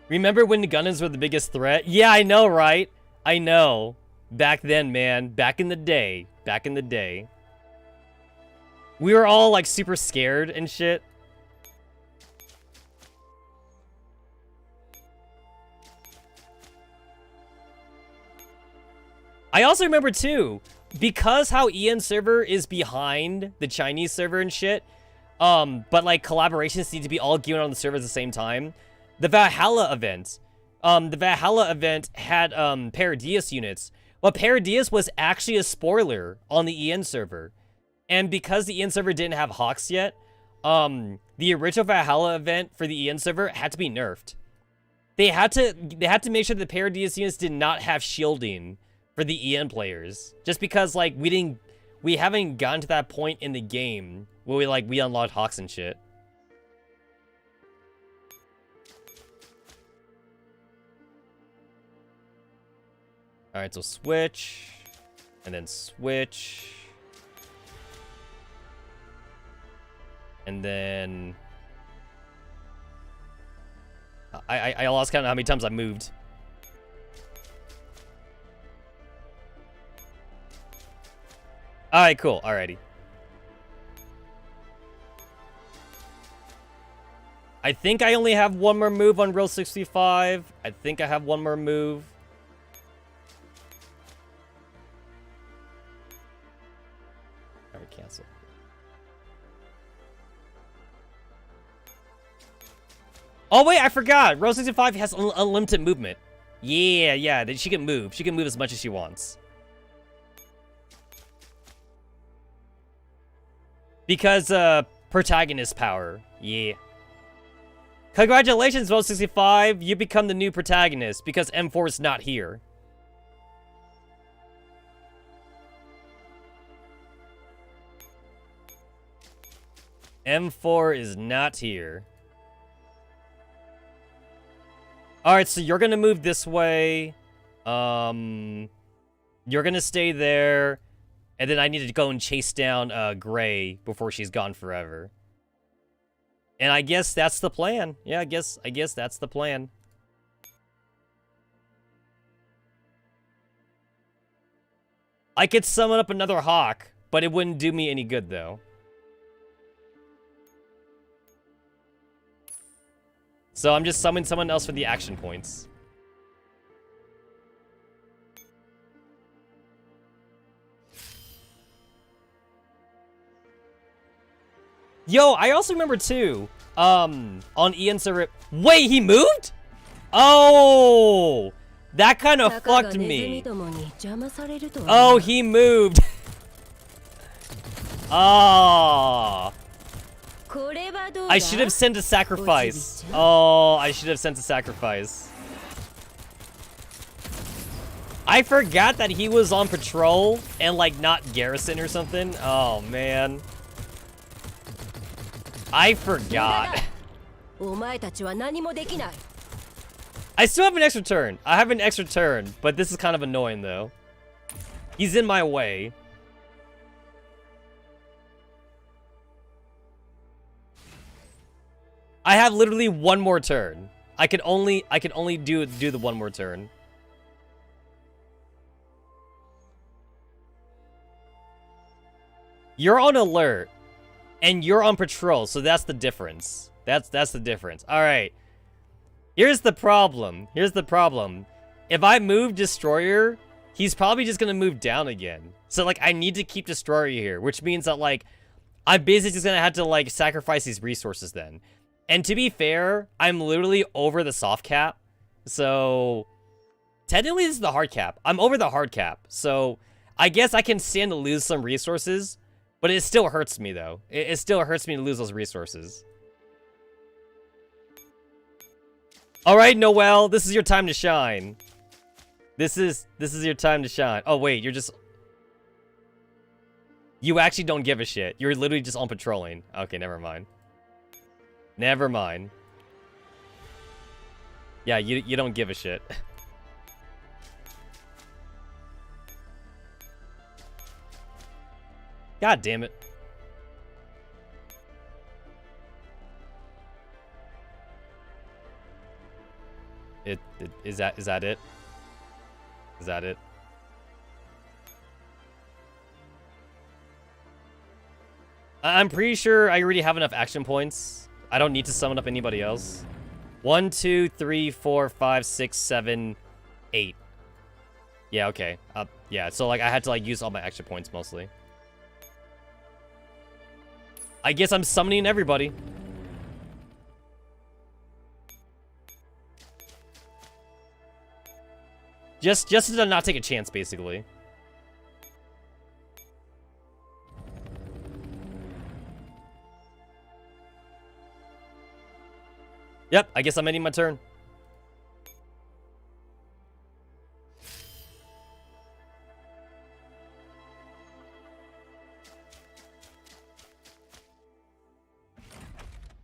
Remember when the Gundams were the biggest threat? Yeah, I know, right? I know. Back then, man. Back in the day. Back in the day. We were all, like, super scared and shit. I also remember, too, because how EN server is behind the Chinese server and shit, but, like, collaborations need to be all given on the server at the same time. The Valhalla event had, Paradius units. Well, Paradius was actually a spoiler on the EN server. And because the EN server didn't have Hawks yet, the original Valhalla event for the EN server had to be nerfed. They had to make sure the Paradius units did not have shielding for the EN players, just because, like, we haven't gotten to that point in the game where we unlocked Hawks and shit. All right, so switch, and then switch, and then I lost count of how many times I moved. Alright, cool. Alrighty. I think I only have one more move on row 65. I think I have one more move. Alright, cancel. Oh, wait, I forgot. Row 65 has unlimited movement. Yeah, she can move. She can move as much as she wants. Because, protagonist power. Yeah. Congratulations, Row 65. You become the new protagonist because M4 is not here. M4 is not here. Alright, so you're gonna move this way. You're gonna stay there. And then I need to go and chase down Gray before she's gone forever. And I guess that's the plan. Yeah, I guess that's the plan. I could summon up another Hawk, but it wouldn't do me any good though. So I'm just summoning someone else for the action points. Yo, I also remember too, on EN server. Wait, he moved? Oh, that kind of fucked me. Oh, he moved. Oh. I should have sent a sacrifice. Oh, I should have sent a sacrifice. I forgot that he was on patrol and, like, not garrison or something. Oh, man. I forgot. I still have an extra turn. I have an extra turn, but this is kind of annoying, though. He's in my way. I have literally one more turn. I can only do the one more turn. You're on alert. And you're on patrol, so that's the difference. That's the difference. Alright. Here's the problem. If I move Destroyer, he's probably just gonna move down again. So like I need to keep Destroyer here, which means that like I'm basically just gonna have to like sacrifice these resources then. And to be fair, I'm literally over the soft cap. So technically this is the hard cap. I'm over the hard cap. So I guess I can stand to lose some resources, but it still hurts me though. It still hurts me to lose those resources. All right, Noelle, this is your time to shine. This is your time to shine. Oh wait, you're just... You actually don't give a shit. You're literally just on patrolling. Okay, never mind. Never mind. Yeah, you don't give a shit. God damn it. Is that it? Is that it? I'm pretty sure I already have enough action points. I don't need to summon up anybody else. 1, 2, 3, 4, 5, 6, 7, 8. Yeah, okay. Yeah, so like I had to like use all my action points mostly. I guess I'm summoning everybody. Just to not take a chance, basically. Yep, I guess I'm ending my turn.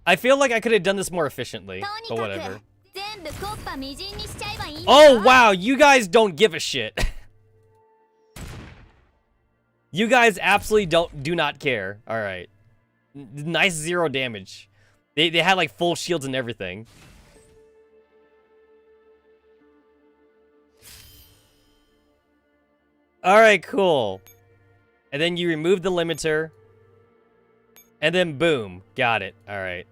I feel like I could have done this more efficiently, but whatever. Oh, wow, you guys don't give a shit. You guys absolutely do not care. All right. Nice 0 damage. They had like full shields and everything. All right, cool. And then you remove the limiter. And then boom, got it. All right.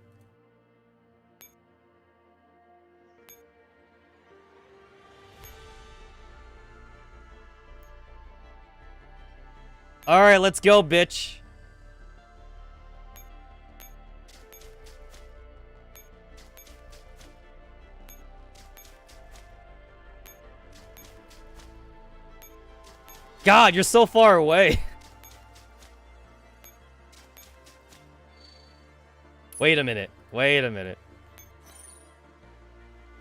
All right, let's go, bitch. God, you're so far away. Wait a minute. Wait a minute.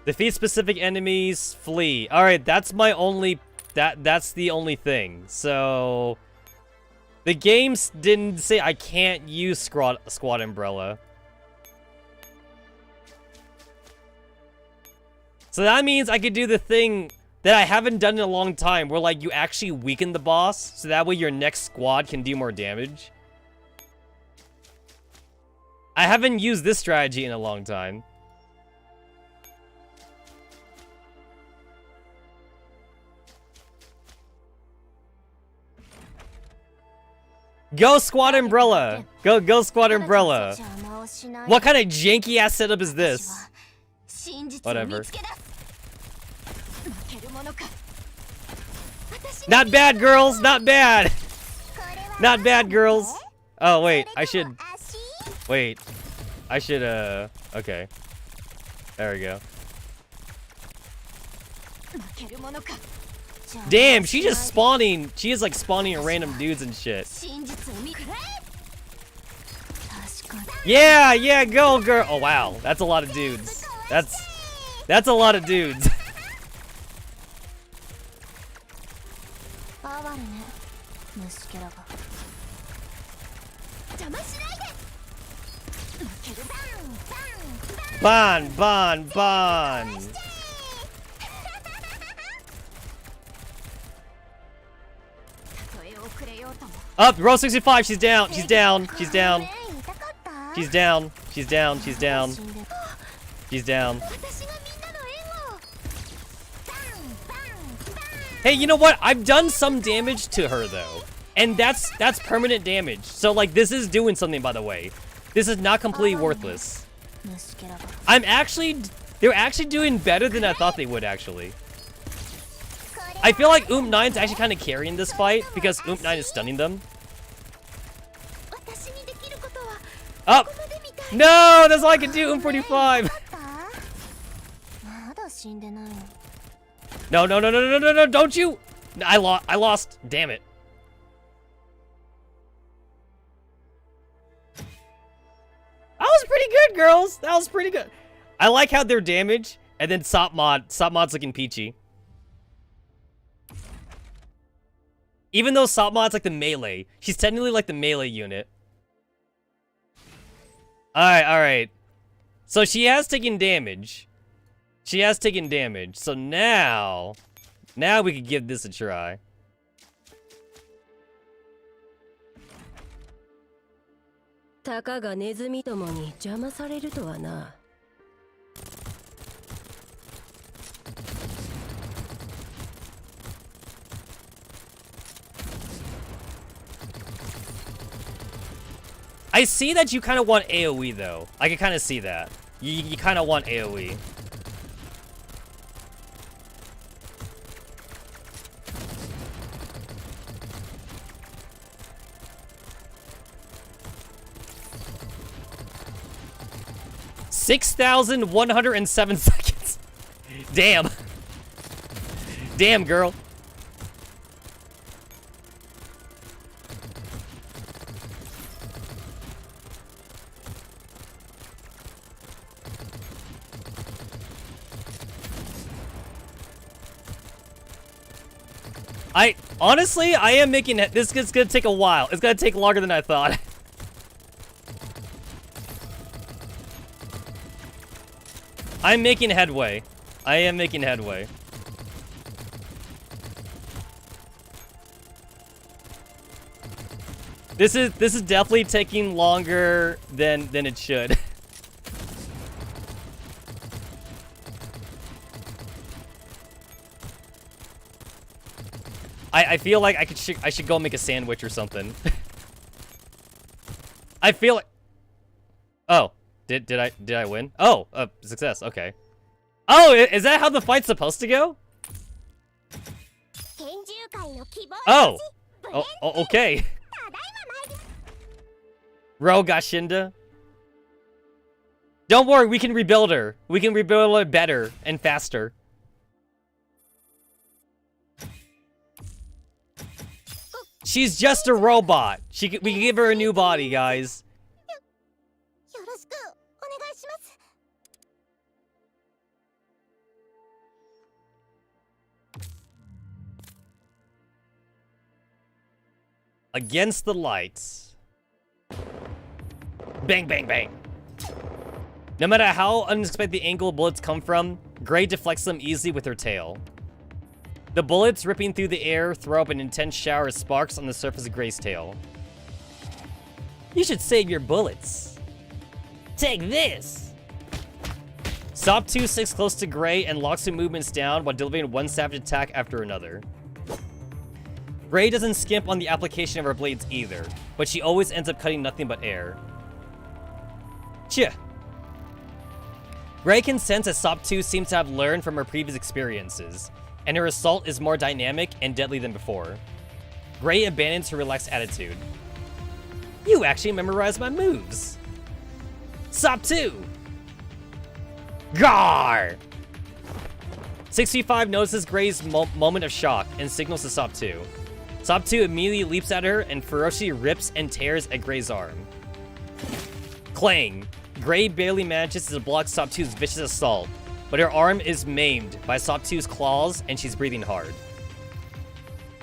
Defeat specific enemies, flee. All right, that's my only... That's the only thing. So... The games didn't say I can't use Squad Umbrella. So that means I could do the thing that I haven't done in a long time, where like you actually weaken the boss, so that way your next squad can do more damage. I haven't used this strategy in a long time. Go Squad Umbrella! Go Squad Umbrella! What kind of janky ass setup is this? Whatever. Not bad, girls! Not bad! Not bad, girls! Oh, wait, I should... Wait. I should, okay. There we go. Damn, she just spawning. She is like spawning random dudes and shit. Yeah, yeah, go, girl. Oh, wow. That's a lot of dudes. That's a lot of dudes. Bon, bon, bon. Up, row 65, she's down, she's down, she's down. She's down, she's down, she's down. She's down. Hey, you know what? I've done some damage to her though. And that's permanent damage. So like this is doing something, by the way. This is not completely worthless. They're actually doing better than I thought they would actually. I feel like 9's actually kind of carrying this fight because 9 is stunning them. Up! No! That's all I can do, 45! No, no, no, no, no, no, no, don't you! I lost. Damn it. That was pretty good, girls. That was pretty good. I like how their damage, and then Sopmod's looking peachy. Even though Sopmod's like the melee, she's technically like the melee unit. Alright, alright. So she has taken damage. She has taken damage. So now we can give this a try. Taka ga nezumi tomo ni jama sareru to wa na. I see that you kind of want AoE though. I can kind of see that. You kind of want AoE. $6,107 seconds. Damn. Damn, girl. Honestly, I am making it. This is gonna take a while. It's gonna take longer than I thought. I'm making headway. I am making headway. This is definitely taking longer than it should. I feel like I should go make a sandwich or something. I feel like. Oh, did I win? Oh, success. Okay. Oh, is that how the fight's supposed to go? Oh. Oh, okay. Rogashinda. Don't worry, we can rebuild her. We can rebuild her better and faster. She's just a robot. We can give her a new body, guys. Against the lights. Bang, bang, bang. No matter how unexpected the angle bullets come from, Gray deflects them easily with her tail. The bullets ripping through the air throw up an intense shower of sparks on the surface of Gray's tail. You should save your bullets. Take this! Sop 2 sticks close to Gray and locks her movements down while delivering one savage attack after another. Gray doesn't skimp on the application of her blades either, but she always ends up cutting nothing but air. Tch. Gray can sense that Sop 2 seems to have learned from her previous experiences, and her assault is more dynamic and deadly than before. Gray abandons her relaxed attitude. You actually memorized my moves. Sop 2! Gar! 65 notices Gray's moment of shock and signals to Sop 2. Sop 2 immediately leaps at her and ferociously rips and tears at Gray's arm. Clang! Gray barely manages to block Sop 2's vicious assault, but her arm is maimed by Sop 2's claws and she's breathing hard.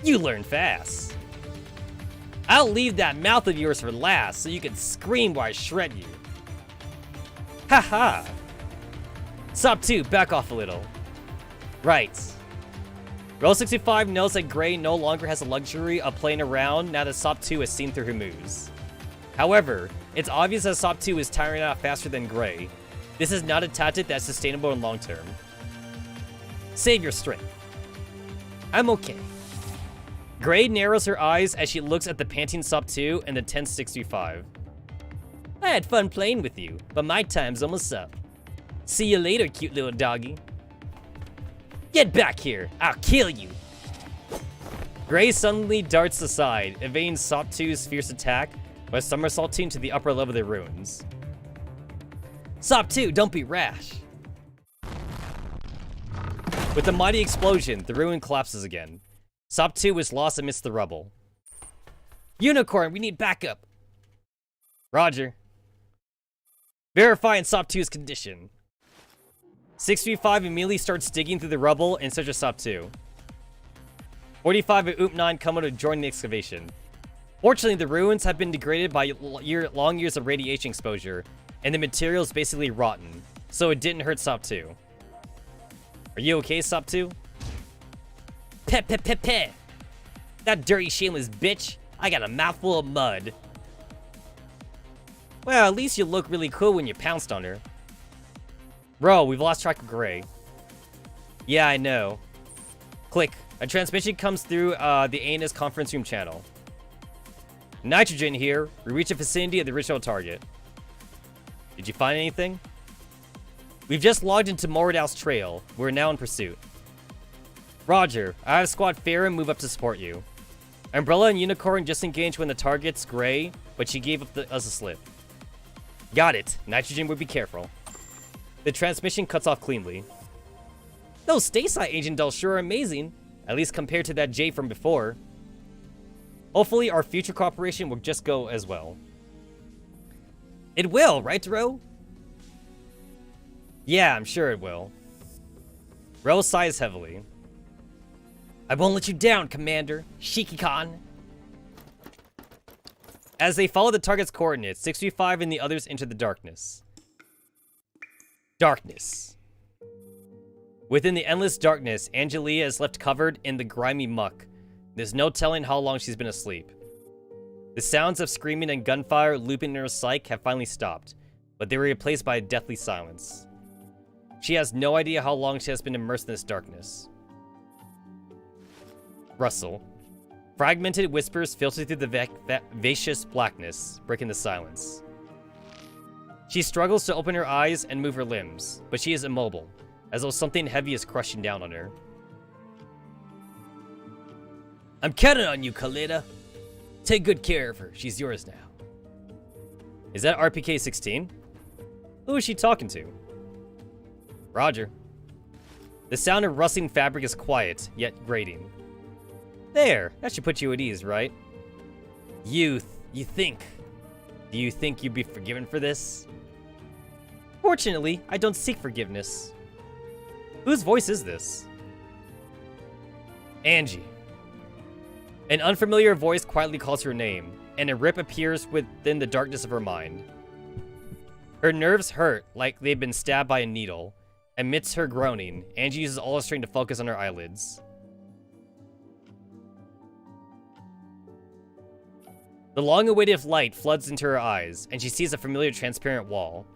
You learn fast. I'll leave that mouth of yours for last so you can scream while I shred you. Haha. Sop 2, back off a little. Right. Roll 65 knows that Gray no longer has the luxury of playing around now that Sop 2 has seen through her moves. However, it's obvious that Sop 2 is tiring out faster than Gray. This is not a tactic that's sustainable in long term. Save your strength. I'm okay. Gray narrows her eyes as she looks at the panting Sop 2 and the tense 65. I had fun playing with you, but my time's almost up. See you later, cute little doggy. Get back here, I'll kill you. Gray suddenly darts aside, evading Sop2's fierce attack by somersaulting to the upper level of the ruins. Sop2, don't be rash! With a mighty explosion, the ruin collapses again. Sop2 is lost amidst the rubble. Unicorn, we need backup! Roger. Verifying Sop2's condition. 635 immediately starts digging through the rubble in search of Sop2. 45 and Oop9 come out to join the excavation. Fortunately, the ruins have been degraded by long years of radiation exposure, and the material is basically rotten, so it didn't hurt Sop2. Are you okay, Sop2? Peh, peh, peh, peh! That dirty, shameless bitch! I got a mouthful of mud. Well, at least you look really cool when you pounced on her. Bro, we've lost track of Gray. Yeah, I know. Click. A transmission comes through the ANS conference room channel. Nitrogen here. We reach the vicinity of the original target. Did you find anything? We've just logged into Moradow's trail. We're now in pursuit. Roger. I have Squad Farah move up to support you. Umbrella and Unicorn just engaged when the target's Gray, but she gave us a slip. Got it. Nitrogen would be careful. The transmission cuts off cleanly. Those Stay-Side agent dolls sure are amazing. At least compared to that J from before. Hopefully our future cooperation will just go as well. It will, right, Ro? Yeah, I'm sure it will. Ro sighs heavily. I won't let you down, Commander. Shiki-Khan. As they follow the target's coordinates, 635 and the others enter the darkness. Darkness. Within the endless darkness, Angelia is left covered in the grimy muck. There's no telling how long she's been asleep. The sounds of screaming and gunfire looping in her psyche have finally stopped, but they were replaced by a deathly silence. She has no idea how long she has been immersed in this darkness. Rustle. Fragmented whispers filter through the vacuous blackness, breaking the silence. She struggles to open her eyes and move her limbs, but she is immobile, as though something heavy is crushing down on her. I'm counting on you, Khalida. Take good care of her. She's yours now. Is that RPK-16? Who is she talking to? Roger. The sound of rustling fabric is quiet, yet grating. There, that should put you at ease, right? You think. Do you think you'd be forgiven for this? Fortunately, I don't seek forgiveness. Whose voice is this? Angie. An unfamiliar voice quietly calls her name, and a rip appears within the darkness of her mind. Her nerves hurt like they've been stabbed by a needle. Amidst her groaning, Angie uses all her strength to focus on her eyelids. The long-awaited light floods into her eyes, and she sees a familiar transparent wall.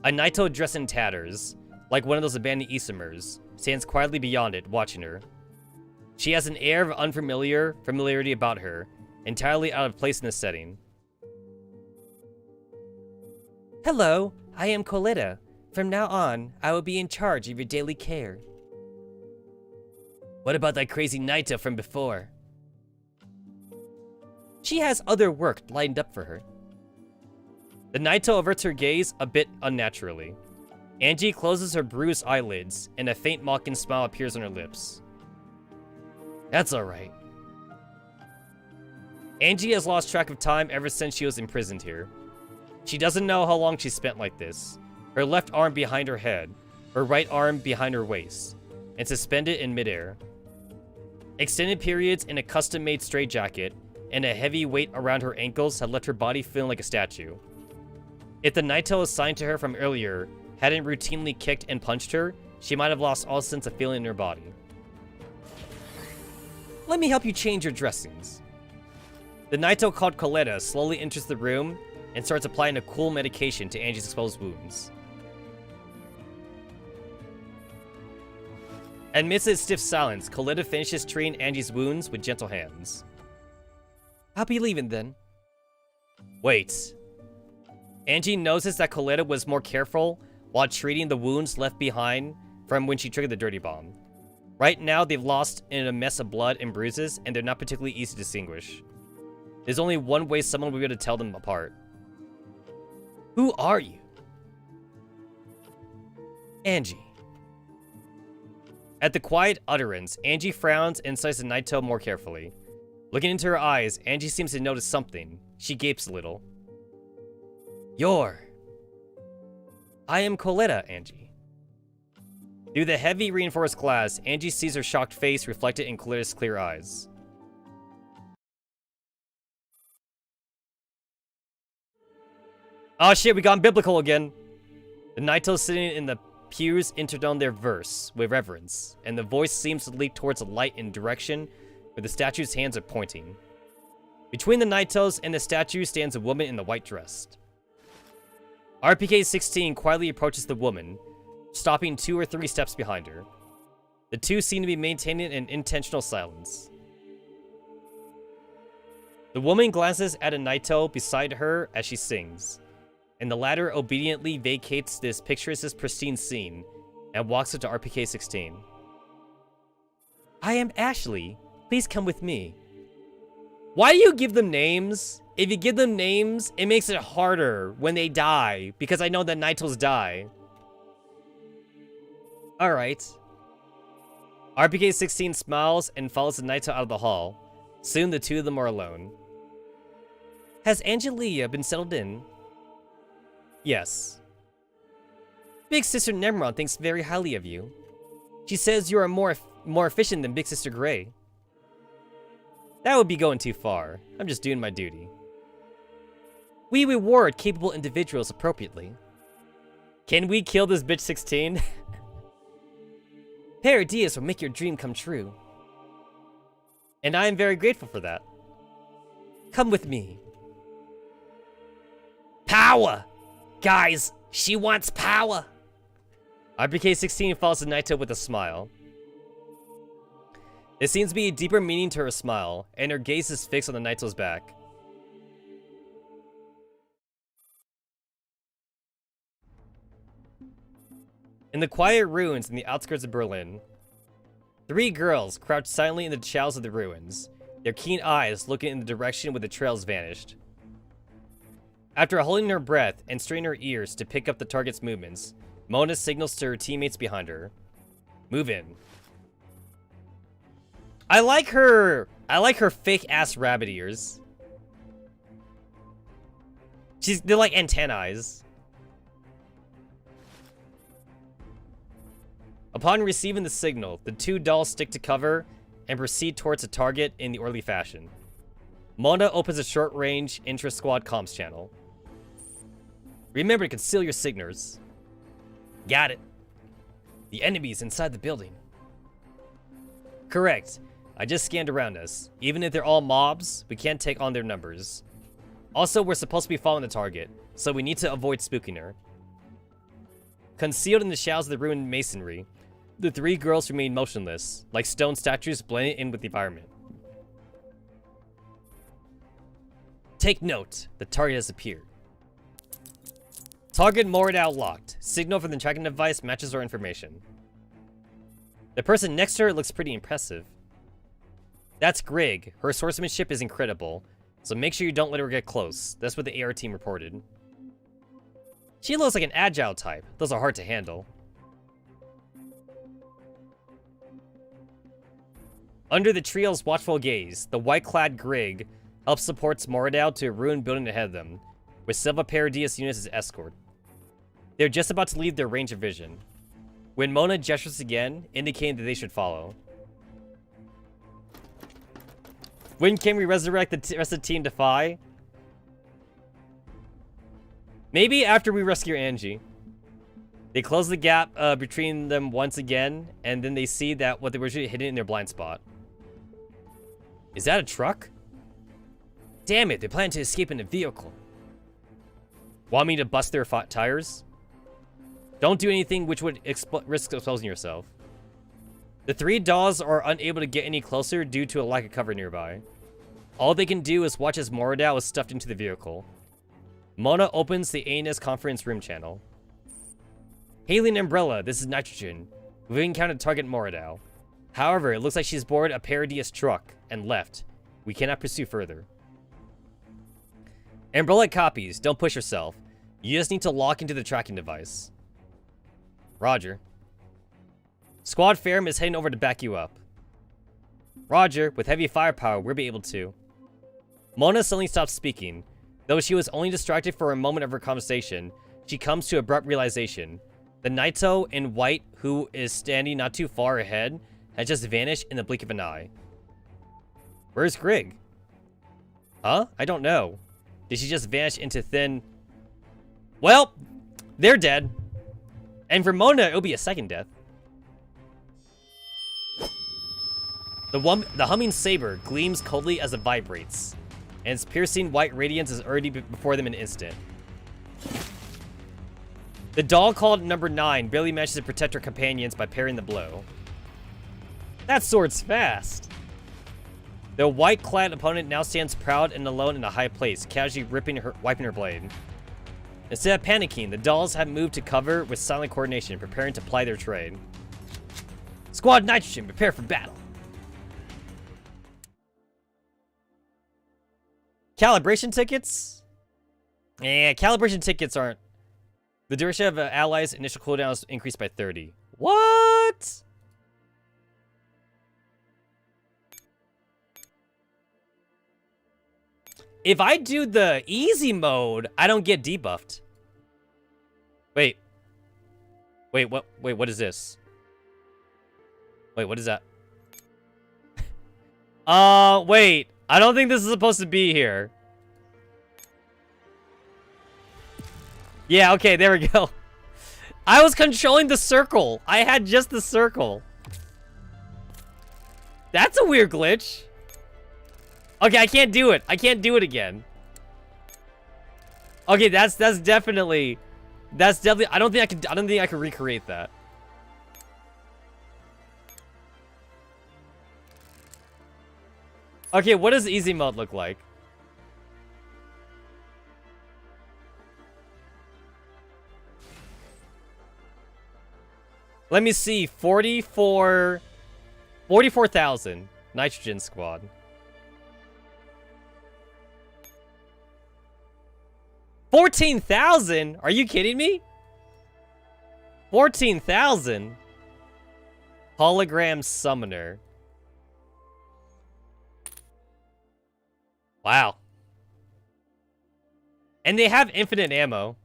A Naito dressed in tatters, like one of those abandoned isomers, stands quietly beyond it, watching her. She has an air of familiarity about her, entirely out of place in this setting. Hello, I am Coletta. From now on, I will be in charge of your daily care. What about that crazy Naito from before? She has other work lined up for her. The Naito averts her gaze a bit unnaturally. Angie closes her bruised eyelids, and a faint mocking smile appears on her lips. That's alright. Angie has lost track of time ever since she was imprisoned here. She doesn't know how long she spent like this. Her left arm behind her head, her right arm behind her waist, and suspended in midair. Extended periods in a custom-made straitjacket and a heavy weight around her ankles had left her body feeling like a statue. If the Naito assigned to her from earlier hadn't routinely kicked and punched her, she might have lost all sense of feeling in her body. Let me help you change your dressings. The Naito called Coletta slowly enters the room and starts applying a cool medication to Angie's exposed wounds. Amidst its stiff silence, Coletta finishes treating Angie's wounds with gentle hands. I'll be leaving then. Wait. Angie notices that Coletta was more careful while treating the wounds left behind from when she triggered the dirty bomb. Right now, they've lost in a mess of blood and bruises, and they're not particularly easy to distinguish. There's only one way someone will be able to tell them apart. Who are you? Angie. At the quiet utterance, Angie frowns and studies Naito more carefully. Looking into her eyes, Angie seems to notice something. She gapes a little. I am Coletta, Angie. Through the heavy reinforced glass, Angie sees her shocked face reflected in Coletta's clear eyes. Oh shit, we got biblical again. The Naito sitting in the pews intone their verse with reverence, and the voice seems to leap towards a light in direction where the statue's hands are pointing. Between the Naitos and the statue stands a woman in the white dress. RPK-16 quietly approaches the woman, stopping 2 or 3 steps behind her. The two seem to be maintaining an intentional silence. The woman glances at a Naito beside her as she sings, and the latter obediently vacates this picturesque pristine scene and walks up to RPK-16. I am Ashley. Please come with me. Why do you give them names? If you give them names, it makes it harder when they die, because I know that Naitos die. Alright. RPK-16 smiles and follows the Naito out of the hall. Soon the two of them are alone. Has Angelia been settled in? Yes. Big Sister Nemron thinks very highly of you. She says you are more efficient than Big Sister Gray. That would be going too far. I'm just doing my duty. We reward capable individuals appropriately. Can we kill this bitch 16? Paradies will make your dream come true. And I am very grateful for that. Come with me. Power! Guys, she wants power! RPK-16 follows the Naito with a smile. There seems to be a deeper meaning to her smile, and her gaze is fixed on the Naito's back. In the quiet ruins in the outskirts of Berlin, 3 girls crouch silently in the shadows of the ruins, their keen eyes looking in the direction where the trails vanished. After holding her breath and straining her ears to pick up the target's movements, Mona signals to her teammates behind her. Move in. I like her fake-ass rabbit ears. They're like antennae. Upon receiving the signal, the 2 dolls stick to cover and proceed towards the target in the orderly fashion. Mona opens a short-range intra-squad comms channel. Remember to conceal your signals. Got it. The enemy's inside the building. Correct. I just scanned around us. Even if they're all mobs, we can't take on their numbers. Also, we're supposed to be following the target, so we need to avoid spooking her. Concealed in the shadows of the ruined masonry, the 3 girls remain motionless, like stone statues blended in with the environment. Take note, the target has appeared. Target Moradal locked. Signal from the tracking device matches our information. The person next to her looks pretty impressive. That's Grig. Her swordsmanship is incredible, so make sure you don't let her get close. That's what the AR team reported. She looks like an agile type. Those are hard to handle. Under the trio's watchful gaze, the white-clad Grig helps supports Moradal to a ruined building ahead of them, with Silva Paradies units as escort. They're just about to leave their range of vision, when Mona gestures again, indicating that they should follow. When can we resurrect the rest of Team Defy? Maybe after we rescue Angie. They close the gap between them once again, and then they see that what they were hidden in their blind spot. Is that a truck? Damn it, they plan to escape in a vehicle. Want me to bust their tires? Don't do anything which would risk exposing yourself. The 3 dolls are unable to get any closer due to a lack of cover nearby. All they can do is watch as Moradal is stuffed into the vehicle. Mona opens the ANS conference room channel. Hailing Umbrella, this is Nitrogen. We've encountered target Moradal. However, it looks like she's boarded a Paradius truck and left. We cannot pursue further. Umbrella copies. Don't push yourself. You just need to lock into the tracking device. Roger. Squad Ferrum is heading over to back you up. Roger. With heavy firepower, we'll be able to. Mona suddenly stops speaking. Though she was only distracted for a moment of her conversation, she comes to abrupt realization. The Naito in white, who is standing not too far ahead, has just vanished in the blink of an eye. Where's Grig? Huh? I don't know. Did she just vanish into thin... Well, they're dead. And for Mona, it'll be a second death. The humming saber gleams coldly as it vibrates, and its piercing white radiance is already before them in an instant. The doll called number 9 barely manages to protect her companions by parrying the blow. That sword's fast. The white-clad opponent now stands proud and alone in a high place, casually wiping her blade. Instead of panicking, the dolls have moved to cover with silent coordination, preparing to ply their trade. Squad Nitrogen, prepare for battle. Calibration tickets? Calibration tickets aren't. The duration of allies' initial cooldown is increased by 30. What? If I do the easy mode, I don't get debuffed. Wait. Wait, what? Wait, what is this? Wait, what is that? Wait. I don't think this is supposed to be here. Yeah, okay, there we go. I was controlling the circle. I had just the circle. That's a weird glitch. Okay, I can't do it. I can't do it again. Okay, that's definitely I don't think I can recreate that. Okay, what does easy mode look like? Let me see. 44,000 Nitrogen Squad. $14,000? Are you kidding me? 14,000? Hologram Summoner. Wow. And they have infinite ammo.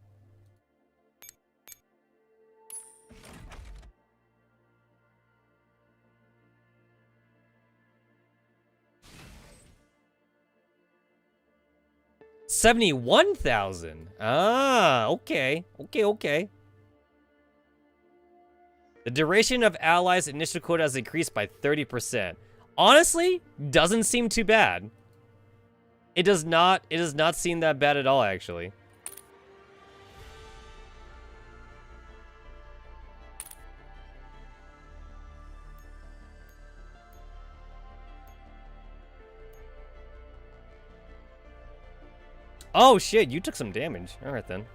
$71,000. Ah, okay. Okay. The duration of allies' initial quota has increased by 30%. Honestly, doesn't seem too bad. It does not seem that bad at all, actually. Oh shit, you took some damage. Alright then.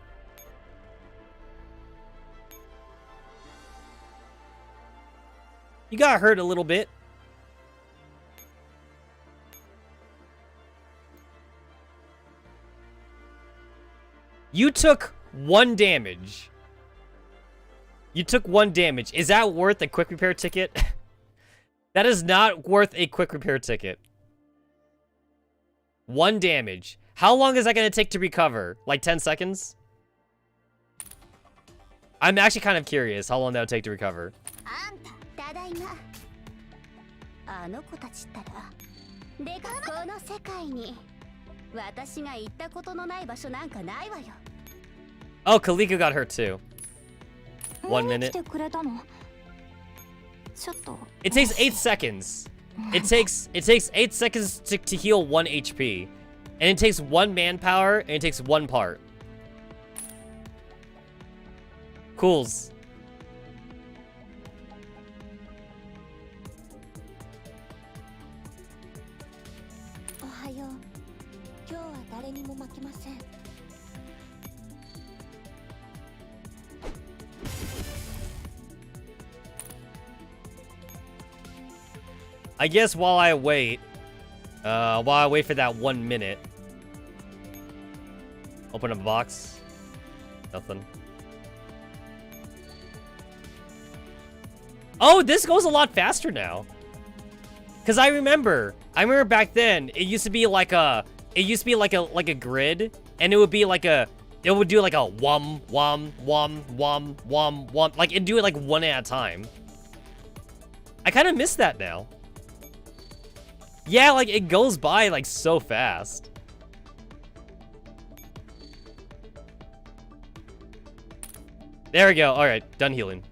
You got hurt a little bit. You took 1 damage. You took 1 damage. Is that worth a quick repair ticket? That is not worth a quick repair ticket. 1 damage. How long is that going to take to recover? Like 10 seconds? I'm actually kind of curious how long that would take to recover. Oh, Kalika got hurt too. 1 minute. It takes 8 seconds. It takes 8 seconds to heal 1 HP. And it takes 1 manpower, and it takes 1 part. Cools. I guess while I wait for that 1 minute. Open a box. Nothing. Oh, this goes a lot faster now. Cause I remember back then it used to be like a grid, and it would be like it would do like a wum wum wum wum wum wum, like it'd do it like one at a time. I kind of miss that now. Yeah, like it goes by like so fast. There we go. All right, done healing.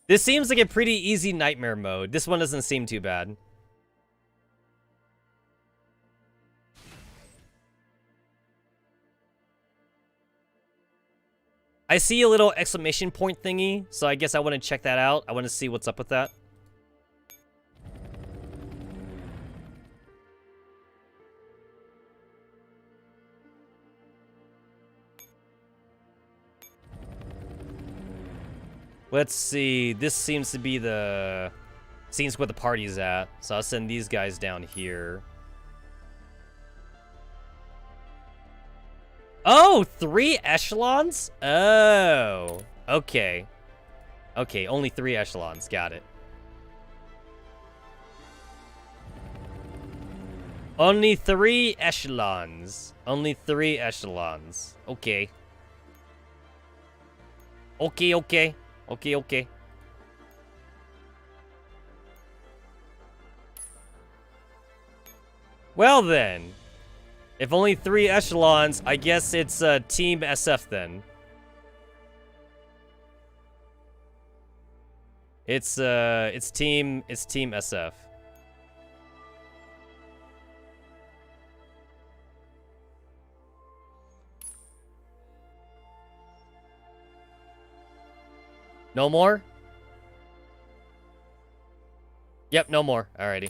This seems like a pretty easy nightmare mode. This one doesn't seem too bad. I see a little exclamation point thingy, so I guess I want to check that out. I want to see what's up with that. Let's see. This seems to be the... Seems where the party's at. So I'll send these guys down here. Oh, 3 echelons? Oh. Okay. Okay, only 3 echelons. Got it. Only 3 echelons. Only 3 echelons. Okay. Okay, okay. Okay, okay. Well then, if only 3 echelons, I guess it's Team SF then. It's Team SF. No more? Yep, no more. Alrighty.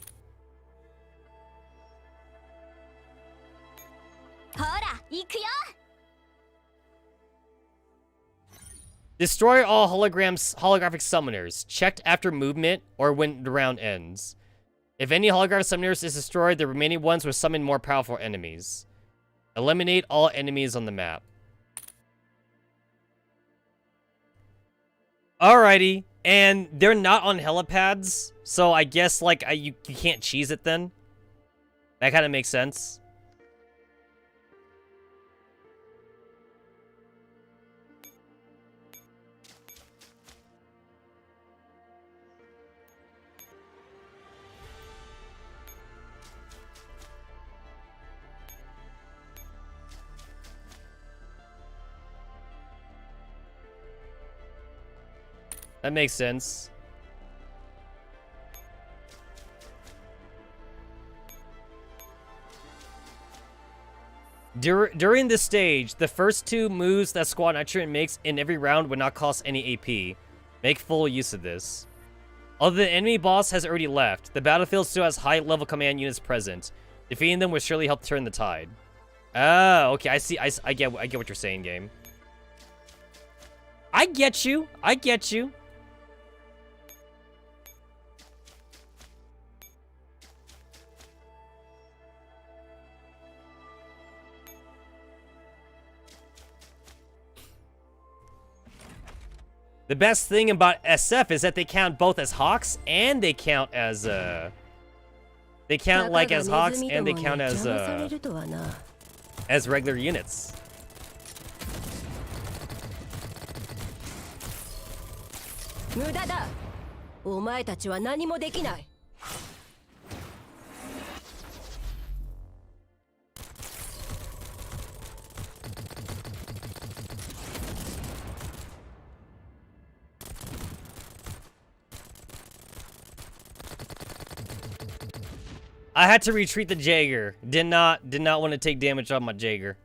Destroy all holographic summoners. Checked after movement or when the round ends. If any holographic summoners is destroyed, the remaining ones will summon more powerful enemies. Eliminate all enemies on the map. Alrighty, and they're not on helipads, so I guess, like, you can't cheese it then? That kind of makes sense. That makes sense. During this stage, the first 2 moves that Squad Nitrogen makes in every round would not cost any AP. Make full use of this. Although the enemy boss has already left, the battlefield still has high-level command units present. Defeating them would surely help turn the tide. Oh, okay, I see. I get what you're saying, game. I get you. I get you. The best thing about SF is that they count both as Hawks and they count as they count like as Hawks and they count as regular units. I had to retreat the Jaeger. Did not want to take damage on my Jaeger.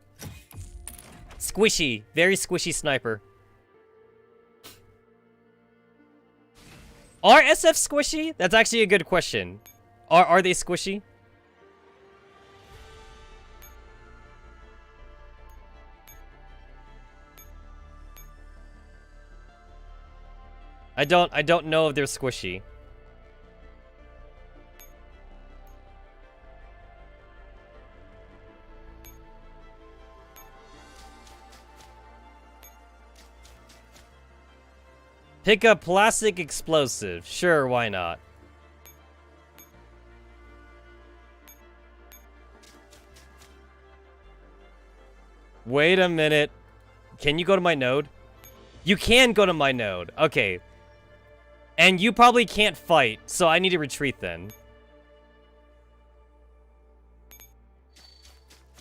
Squishy, very squishy sniper. Are SF squishy? That's actually a good question. Are they squishy? I don't know if they're squishy. Pick up plastic explosive. Sure, why not? Wait a minute. Can you go to my node? You can go to my node. Okay. And you probably can't fight, so I need to retreat then.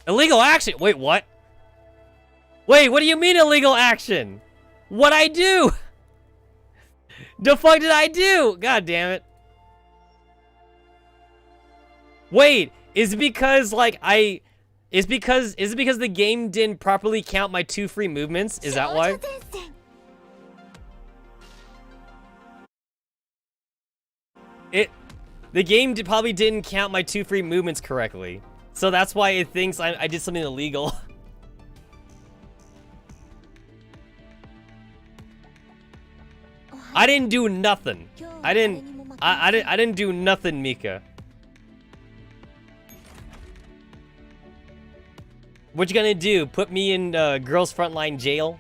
Illegal action! Wait, what? Wait, what do you mean illegal action? What'd I do? The fuck did I do? God damn it. Wait, is it because, like, is it because the game didn't properly count my 2 free movements? Is that why? The game probably didn't count my 2 free movements correctly. So that's why it thinks I did something illegal. I didn't do nothing. I didn't do nothing, Mika. What you gonna do? Put me in girls' frontline jail?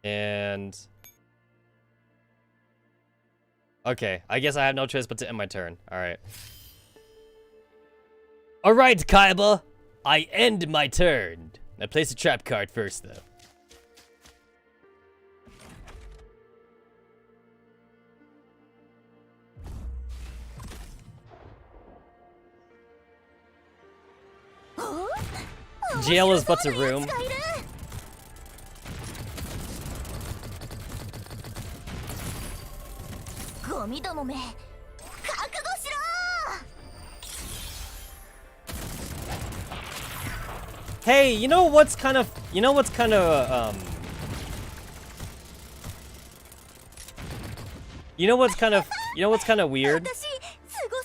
And okay, I guess I have no choice but to end my turn. Alright. Alright, Kaiba. I end my turn. I place a trap card first, though. Jail is but a room. Hey, you know what's kind of weird?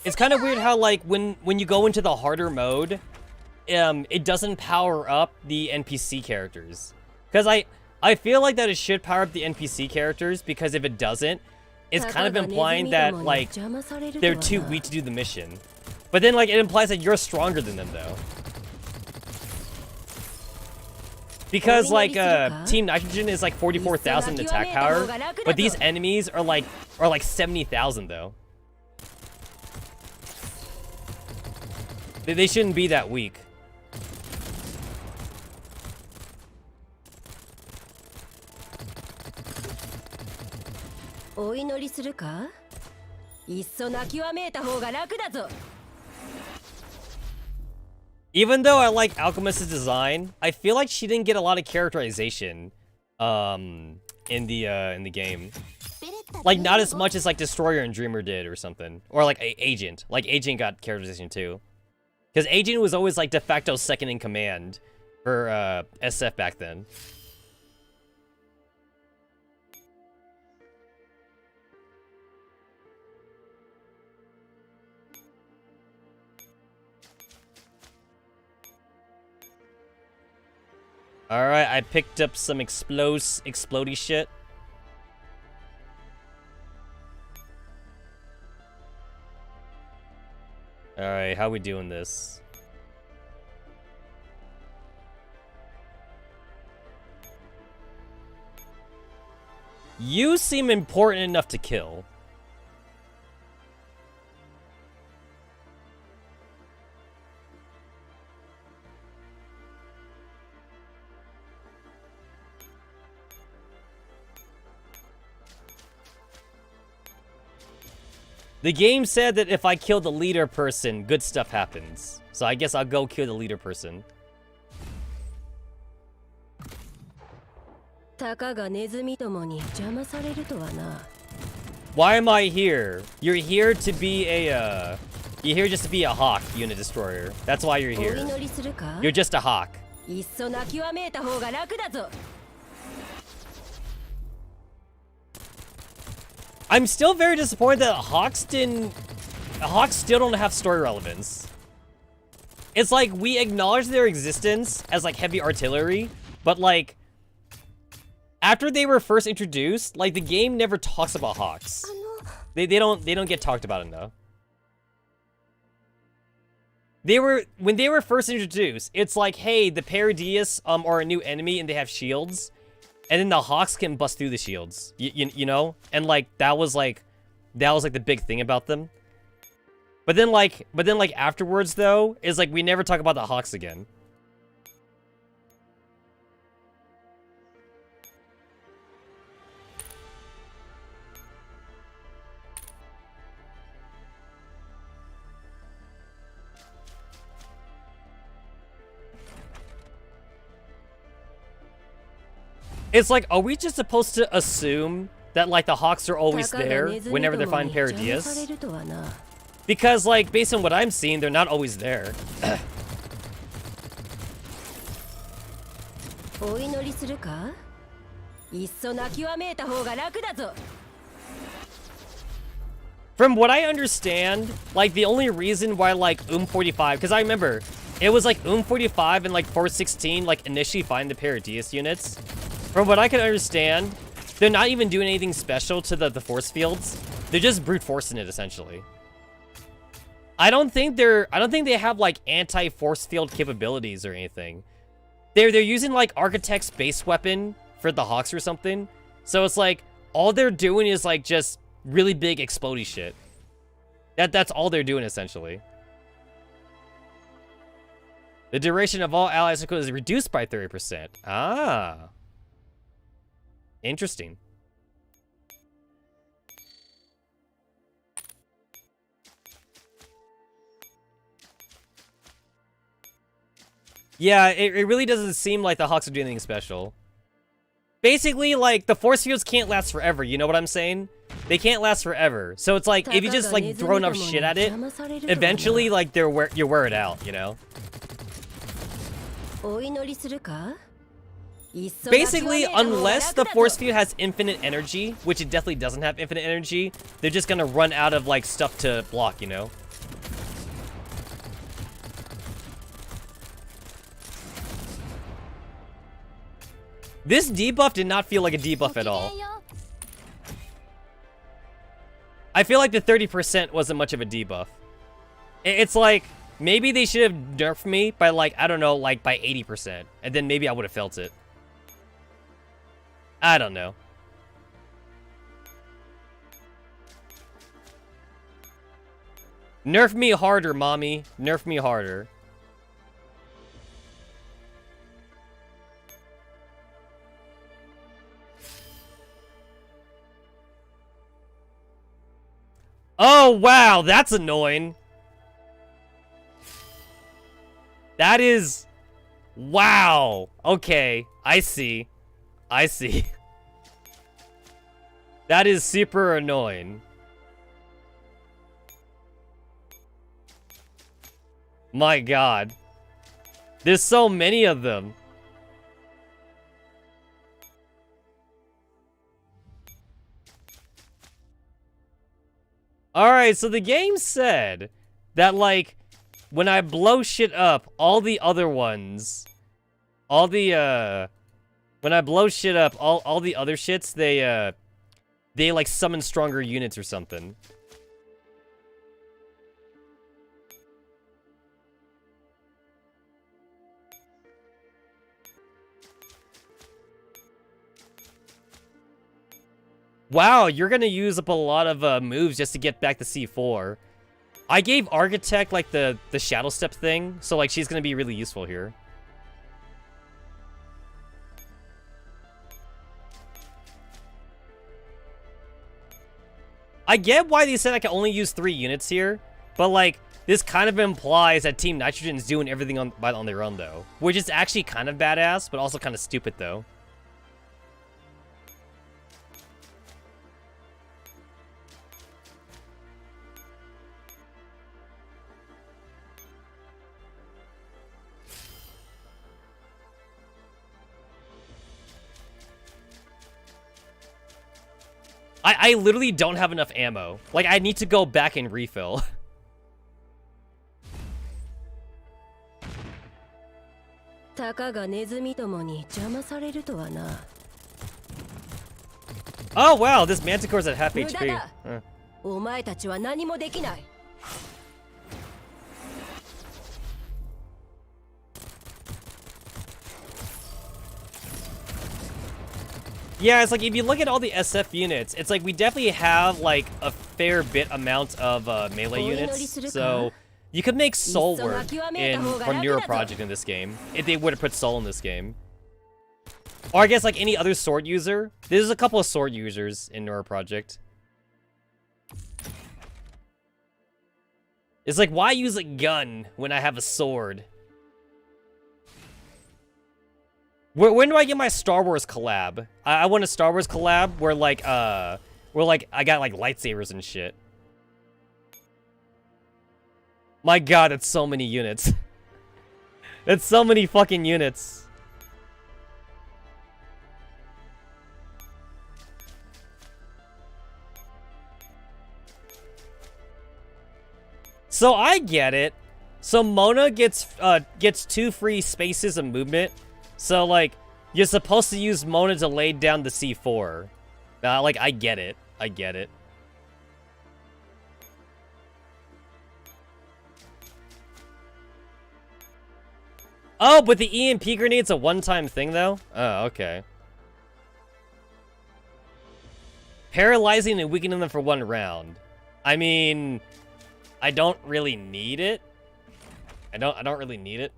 It's kind of weird how, like, when you go into the harder mode, it doesn't power up the NPC characters. Because I feel like that it should power up the NPC characters, because if it doesn't, it's kind of implying that, like, they're too weak to do the mission. But then, like, it implies that you're stronger than them, though. Because, like, Team Nitrogen is, like, 44,000 attack power, but these enemies are, like 70,000, though. They shouldn't be that weak. Even though I like Alchemist's design, I feel like she didn't get a lot of characterization in the game. Like, not as much as, like, Destroyer and Dreamer did or something. Or, like, Agent. Like, Agent got characterization too. Because Agent was always, like, de facto second in command for SF back then. Alright, I picked up some explodey shit. Alright, how we doing this? You seem important enough to kill. The game said that if I kill the leader person, good stuff happens. So I guess I'll go kill the leader person. Why am I here? You're here to be a, you're here just to be a hawk, unit destroyer. That's why you're here. You're just a hawk. I'm still very disappointed that Hawks didn't Hawks still don't have story relevance. It's like, we acknowledge their existence as, like, heavy artillery, but, like, after they were first introduced, like, the game never talks about Hawks. They don't get talked about enough. When they were first introduced, it's like, hey, the Paradius are a new enemy and they have shields, and then the Hawks can bust through the shields. You know? And, like, that was like the big thing about them. But then like afterwards though, is like we never talk about the Hawks again. It's like, are we just supposed to assume that, like, the Hawks are always there whenever they find Paradius? Because, like, based on what I'm seeing, they're not always there. From what I understand, like, the only reason why, like, 45, because I remember, it was, like, 45 and, like, 416, like, initially find the Paradius units. From what I can understand, they're not even doing anything special to the force fields. They're just brute forcing it, essentially. I don't think they have, like, anti-force field capabilities or anything. They're using, like, Architect's base weapon for the Hawks or something. So it's like, all they're doing is, like, just really big explodey shit. That's all they're doing, essentially. The duration of all allies is reduced by 30%. Ah. Interesting. Yeah, it really doesn't seem like the Hawks are doing anything special. Basically, like, the force fields can't last forever, you know what I'm saying? They can't last forever. So it's like, if you just, like, throw enough shit at it, eventually, like, you wear it out, you know? Basically, unless the force field has infinite energy, which it definitely doesn't have infinite energy, they're just gonna run out of, like, stuff to block, you know? This debuff did not feel like a debuff at all. I feel like the 30% wasn't much of a debuff. It's like, maybe they should have nerfed me by, like, I don't know, like, by 80%. And then maybe I would have felt it. I don't know. Nerf me harder, mommy. Nerf me harder. Oh, wow, that's annoying. That is... Wow. Okay, I see. I see. That is super annoying. My god. There's so many of them. Alright, so the game said that, like, when I blow shit up, all the other ones, when I blow shit up, all the other shits, they like summon stronger units or something. Wow, you're gonna use up a lot of moves just to get back to C4. I gave Architect, like, the Shadow Step thing, so, like, she's gonna be really useful here. I get why they said I can only use 3 units here, but, like, this kind of implies that Team Nitrogen is doing everything on their own, though. Which is actually kind of badass, but also kind of stupid, though. I literally don't have enough ammo. Like, I need to go back and refill. たかがネズミどもに邪魔されるとはな。 Oh wow, this Manticore's at half 無駄 HP. だ。お前たちは何もできない。 Yeah, it's like if you look at all the SF units, it's like we definitely have like a fair bit amount of melee units. So you could make Soul work from Neuro Project in this game if they would have put Soul in this game. Or I guess like any other sword user. There's a couple of sword users in Neuro Project. It's like, why use a gun when I have a sword? When do I get my Star Wars collab? I want a Star Wars collab where I got like lightsabers and shit. My god, that's so many units. That's so many fucking units. So I get it. So Mona gets 2 free spaces of movement. So, like, you're supposed to use Mona to lay down the C4. Like, I get it. I get it. Oh, but the EMP grenade's a one-time thing, though? Oh, okay. Paralyzing and weakening them for 1 round. I mean, I don't really need it. I don't really need it.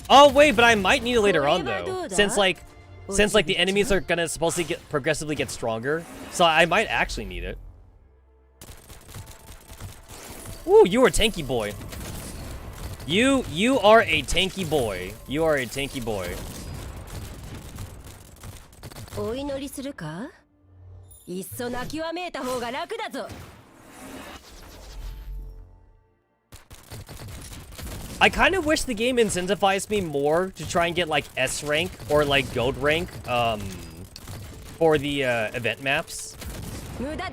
Oh wait, but I might need it later on though, since the enemies are gonna supposedly progressively get stronger, so I might actually need it. Ooh, you are a tanky boy. You are a tanky boy. You are a tanky boy. お祈りするか？いっそ泣きわめいた方が楽だぞ。 I kind of wish the game incentivized me more to try and get like S rank or like gold rank for the event maps.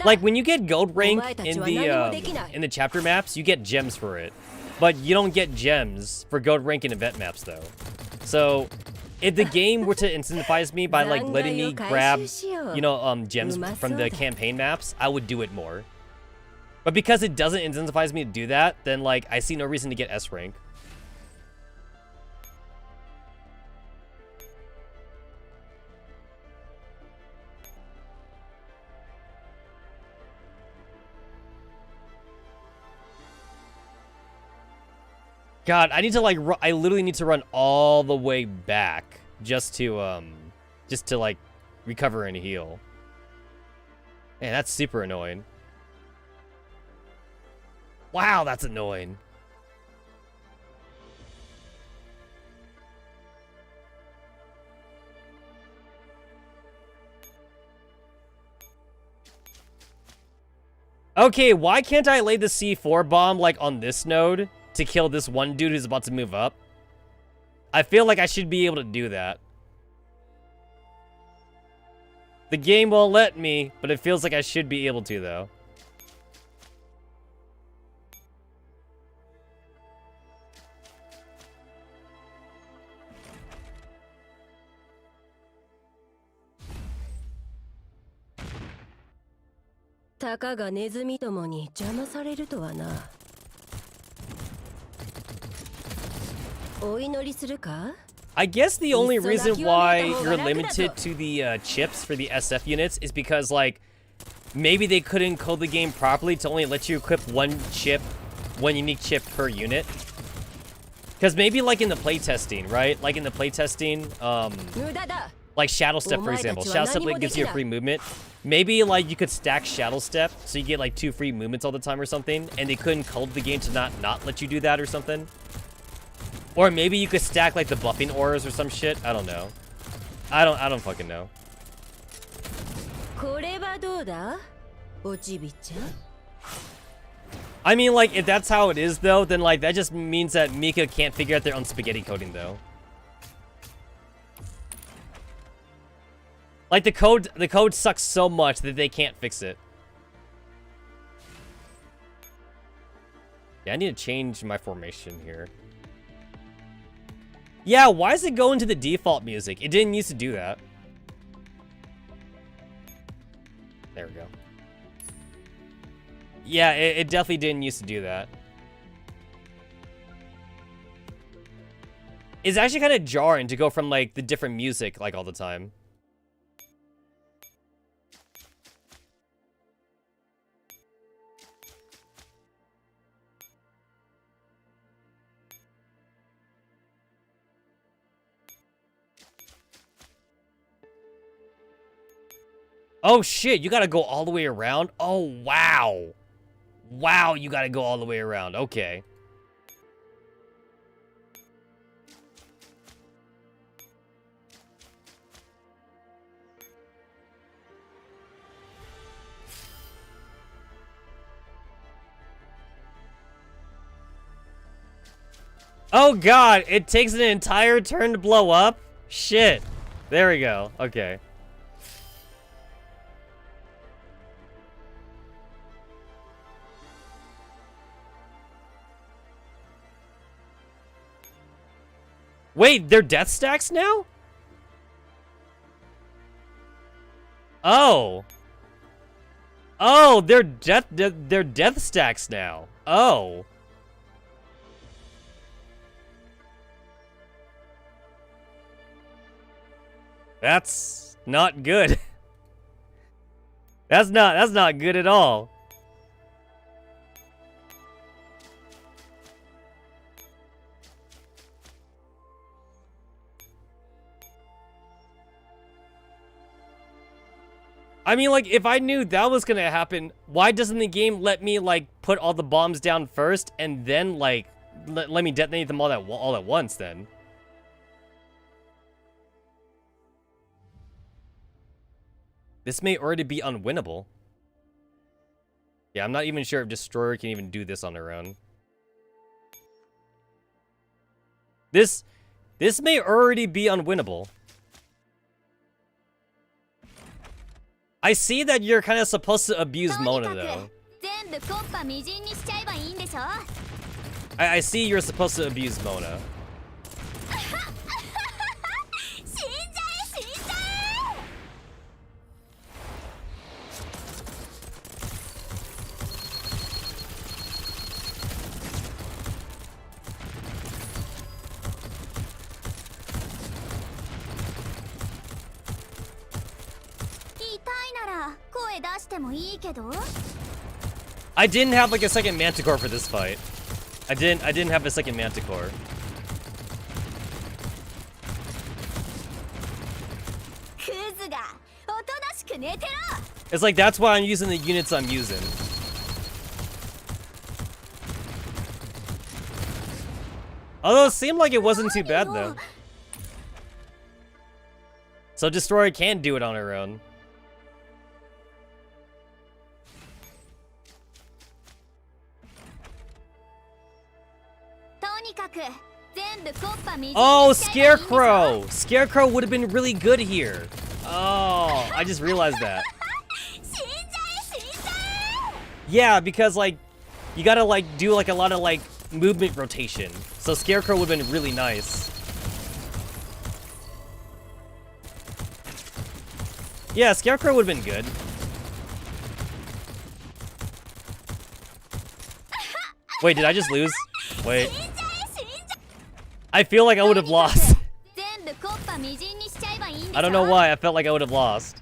Like when you get gold rank in the chapter maps, you get gems for it. But you don't get gems for gold rank in event maps though. So if the game were to incentivize me by like letting me grab, you know, gems from the campaign maps, I would do it more. But because it doesn't incentivize me to do that, then like I see no reason to get S rank. God, I need to like I literally need to run all the way back just to like recover and heal. Man, that's super annoying. Wow, that's annoying. Okay, why can't I lay the C4 bomb like on this node to kill this one dude who's about to move up? I feel like I should be able to do that. The game won't let me, but it feels like I should be able to though. I guess the only reason why you're limited to the chips for the SF units is because, like, maybe they couldn't code the game properly to only let you equip one unique chip per unit. Because maybe, like, in the playtesting, right? Like, in the playtesting, like Shadow Step, for example. Shadow Step like, gives you a free movement. Maybe, like, you could stack Shadow Step, so you get, like, 2 free movements all the time or something, and they couldn't code the game to not let you do that or something. Or maybe you could stack, like, the buffing auras or some shit. I don't know. I don't fucking know. I mean, like, if that's how it is, though, then, like, that just means that Mika can't figure out their own spaghetti coding, though. Like the code sucks so much that they can't fix it. Yeah, I need to change my formation here. Yeah, why does it go into the default music? It didn't used to do that. There we go. Yeah, it definitely didn't used to do that. It's actually kind of jarring to go from, like, the different music, like, all the time. Oh, shit, you gotta go all the way around? Oh, wow. Wow, you gotta go all the way around. Okay. Oh god, it takes an entire turn to blow up? Shit. There we go. Okay. Wait, they're death stacks now? Oh. Oh, they're death stacks now. Oh. That's not good. That's not good at all. I mean, like, if I knew that was gonna happen, why doesn't the game let me, like, put all the bombs down first and then, like, let me detonate them all at once then? This may already be unwinnable. Yeah, I'm not even sure if Destroyer can even do this on her own. This may already be unwinnable. I see that you're kind of supposed to abuse Mona, though. I see you're supposed to abuse Mona. I didn't have like a second Manticore for this fight. I didn't have a second Manticore. It's like that's why I'm using the units I'm using. Although it seemed like it wasn't too bad though. So Destroyer can do it on her own. Oh, Scarecrow! Scarecrow would have been really good here. Oh, I just realized that. Yeah, because like, you gotta like do like a lot of like movement rotation. So Scarecrow would have been really nice. Yeah, Scarecrow would have been good. Wait, did I just lose? Wait. I feel like I would have lost. I don't know why, I felt like I would have lost.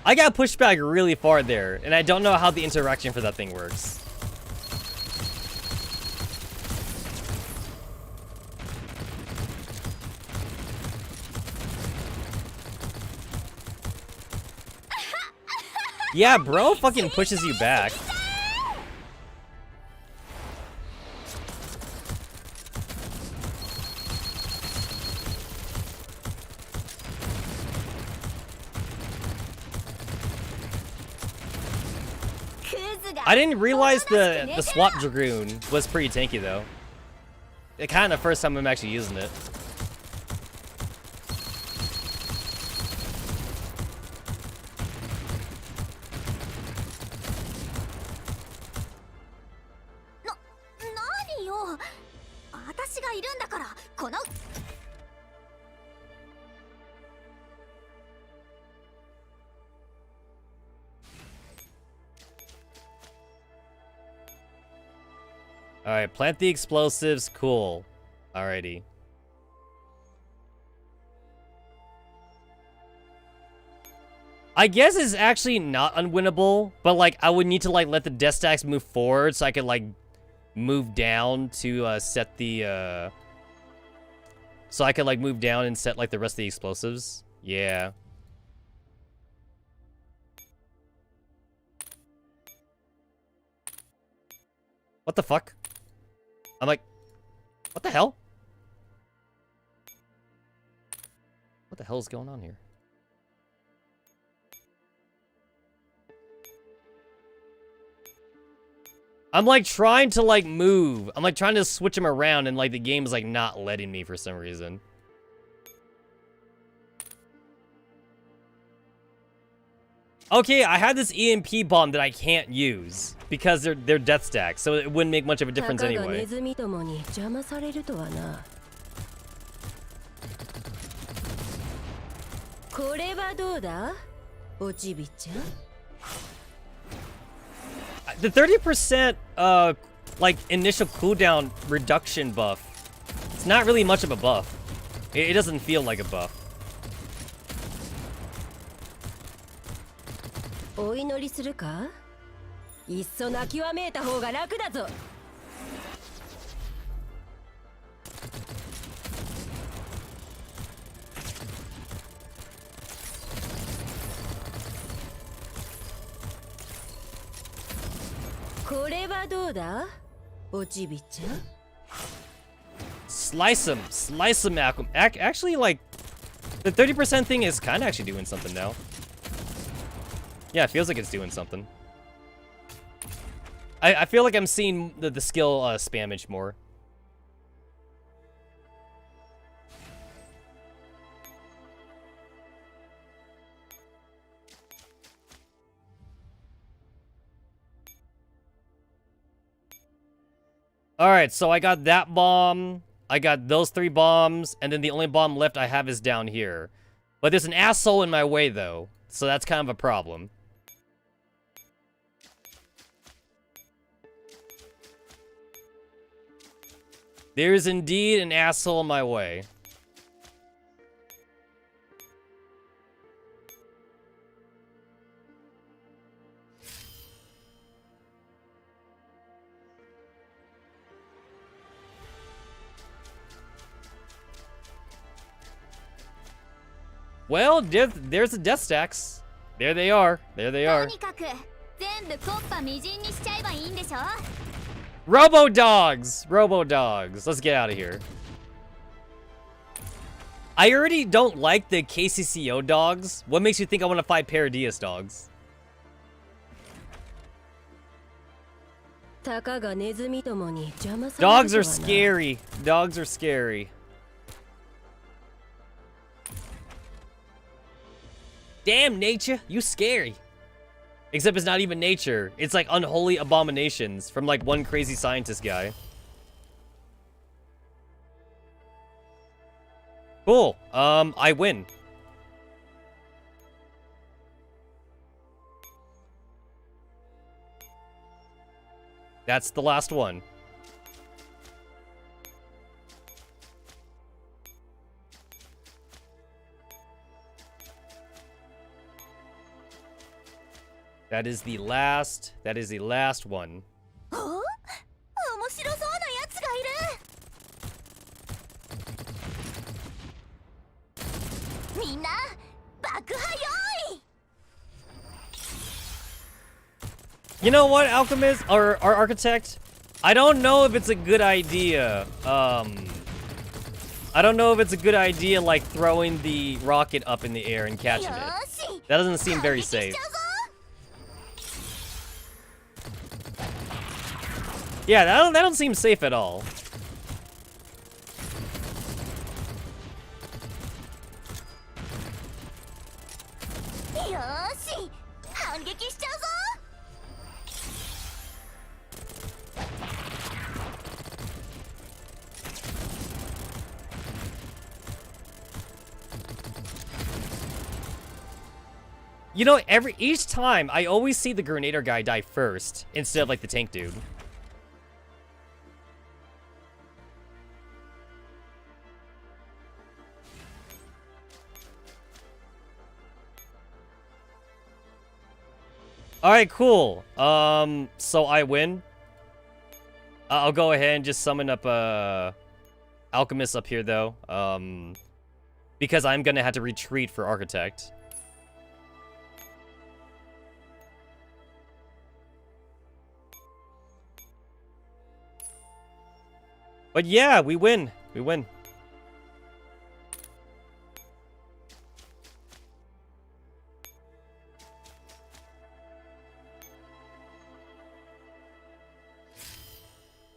I got pushed back really far there, and I don't know how the interaction for that thing works. Yeah, bro fucking pushes you back. I didn't realize the swap Dragoon was pretty tanky though. It's kind of the first time I'm actually using it. Nani yo? 私がいるんだから、この Alright, plant the explosives. Cool. Alrighty. I guess it's actually not unwinnable, but like I would need to like let the death stacks move forward so I could like move down to set the so I could like move down and set like the rest of the explosives. Yeah. What the fuck? I'm like, what the hell? What the hell is going on here? I'm like trying to like move. I'm like trying to switch them around and like the game is like not letting me for some reason. Okay, I had this EMP bomb that I can't use because they're death stacks, so it wouldn't make much of a difference anyway. The 30% like initial cooldown reduction buff, it's not really much of a buff. It doesn't feel like a buff. お祈りするか？いっそ泣きわめいた方が楽だぞ。これはどうだ？おちびちゃん。Slice him, Malcolm. Actually, like, the 30% thing is kind of actually doing something now. Yeah, it feels like it's doing something. I feel like I'm seeing the skill spammage more. Alright, so I got that bomb, I got those 3 bombs, and then the only bomb left I have is down here. But there's an asshole in my way, though, so that's kind of a problem. There's indeed an asshole in my way. Well, there's the death stacks. There they are. There they are. Robo dogs! Robo dogs. Let's get out of here. I already don't like the KCCO dogs. What makes you think I want to fight Paradius dogs? Dogs are scary. Dogs are scary. Damn, nature, you scary. Except it's not even nature. It's like unholy abominations from like one crazy scientist guy. Cool. I win. That's the last one. That is the last one. You know what, Alchemist, or Architect? I don't know if it's a good idea. I don't know if it's a good idea, like, throwing the rocket up in the air and catching it. That doesn't seem very safe. Yeah, that don't seem safe at all. You know, each time, I always see the Grenader guy die first, instead of, like, the tank dude. Alright, cool. So I win. I'll go ahead and just summon up, Alchemist up here, though. Because I'm gonna have to retreat for Architect. But yeah, we win. We win.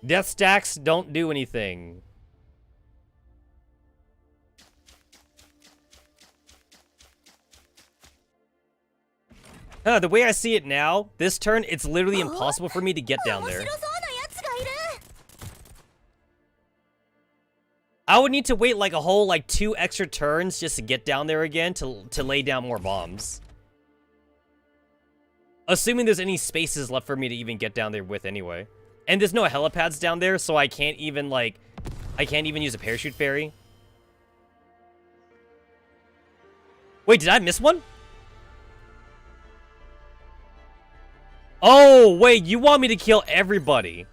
Death stacks don't do anything. The way I see it now, this turn, it's literally impossible for me to get down there. I would need to wait like a whole 2 extra turns just to get down there again to lay down more bombs. Assuming there's any spaces left for me to even get down there with anyway. And there's no helipads down there, so I can't even use a parachute ferry. Wait, did I miss one? Oh, wait, you want me to kill everybody?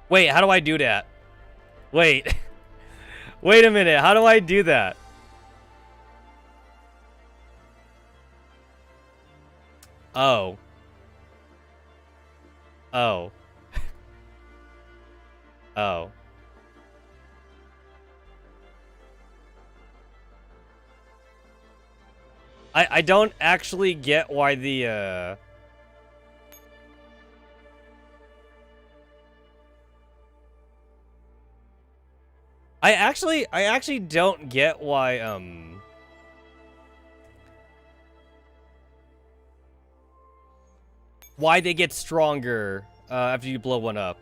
Wait, how do I do that? Wait. Wait a minute, how do I do that? Oh. Oh. Oh. I don't actually get why the, I actually don't get why, why they get stronger, after you blow one up.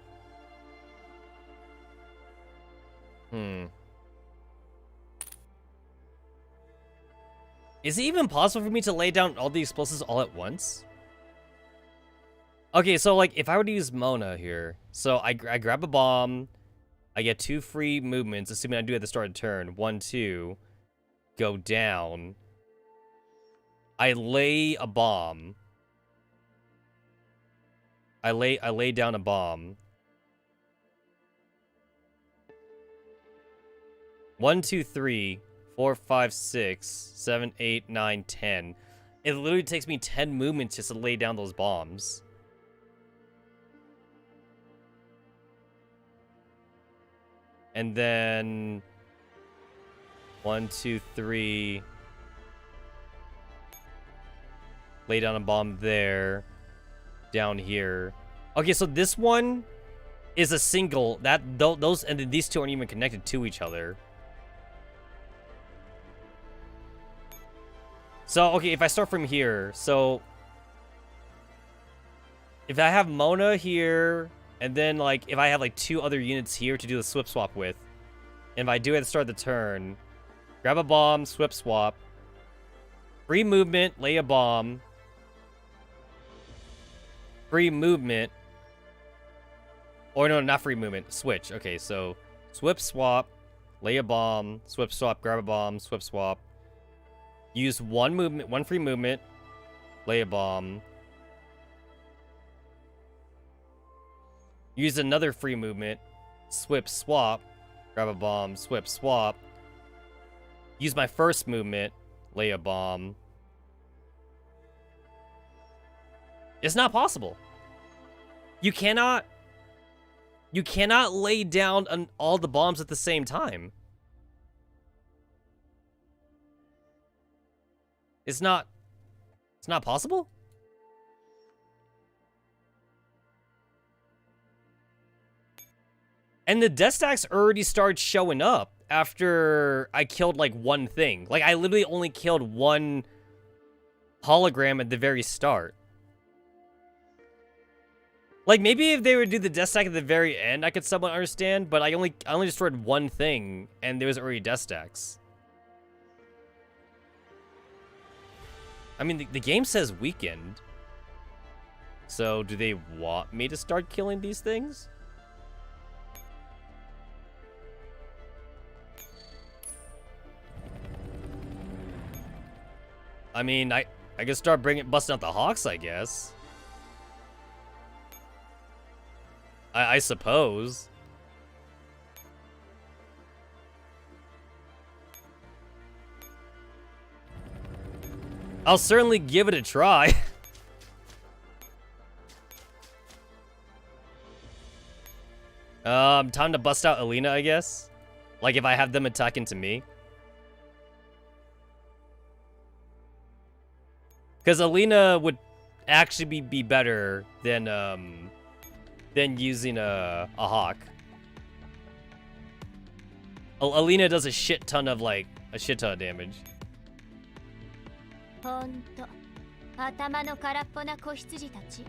Is it even possible for me to lay down all the explosives all at once? Okay, so, if I were to use Mona here, so I grab a bomb, I get 2 free movements, assuming I do at the start of the turn. 1, 2, go down. I lay a bomb. I lay down a bomb. 1, 2, 3, 4, 5, 6, 7, 8, 9, 10. It literally takes me 10 movements just to lay down those bombs. And then 1, 2, 3. Lay down a bomb there. Down here. Okay, so this one is a single. Those and then these two aren't even connected to each other. So, okay, if I start from here, so if I have Mona here, and then, if I have, 2 other units here to do the swip swap with, and if I do it at the start of the turn, grab a bomb, swip swap, free movement, lay a bomb, free movement, or no, not free movement, switch. Okay, so swip swap, lay a bomb, swip swap, grab a bomb, swip swap, use 1 movement, 1 free movement, lay a bomb, use another free movement, swip swap, grab a bomb, swip swap, use my first movement, lay a bomb. It's not possible. You cannot lay down all the bombs at the same time. It's not possible? And the death stacks already started showing up after I killed, 1 thing. I literally only killed 1 hologram at the very start. Like, maybe if they would do the death stack at the very end, I could somewhat understand, but I only destroyed one thing, and there was already death stacks. I mean, the game says weakened. So, do they want me to start killing these things? I mean, I could start busting out the hawks, I guess. I suppose. I'll certainly give it a try. Time to bust out Alina, I guess. Like if I have them attack into me. Because Alina would actually be better than using a hawk. Alina does a shit ton of damage. ほんと頭の空っぽな子羊たち。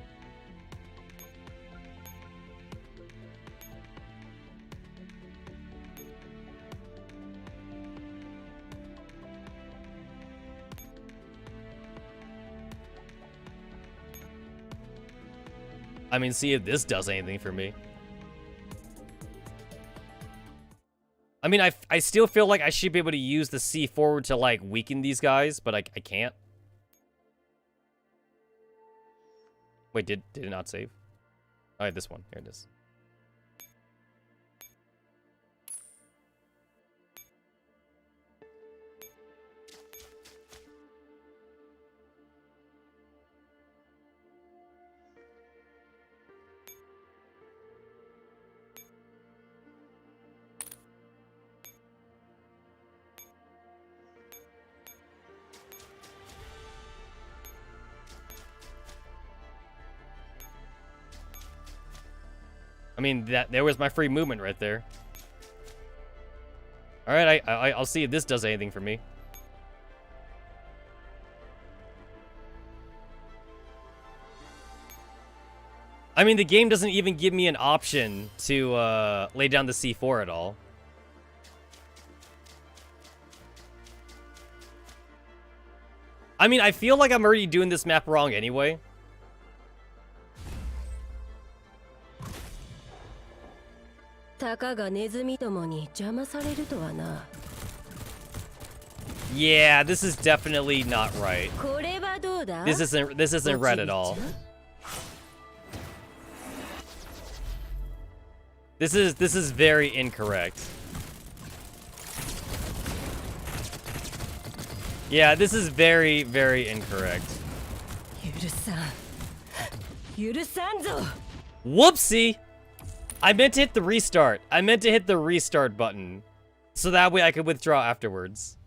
I mean, see if this does anything for me. I mean, I still feel like I should be able to use the C forward to, like, weaken these guys, but I can't. Wait, did it not save? Oh, this one. Here it is. I mean, there was my free movement right there. All right, I'll see if this does anything for me. I mean, the game doesn't even give me an option to lay down the C4 at all. I mean, I feel like I'm already doing this map wrong anyway. Yeah, this is definitely not right. This isn't right at all. This is very incorrect. Yeah, this is very, very incorrect. Whoopsie! I meant to hit the restart. I meant to hit the restart button. So that way I could withdraw afterwards.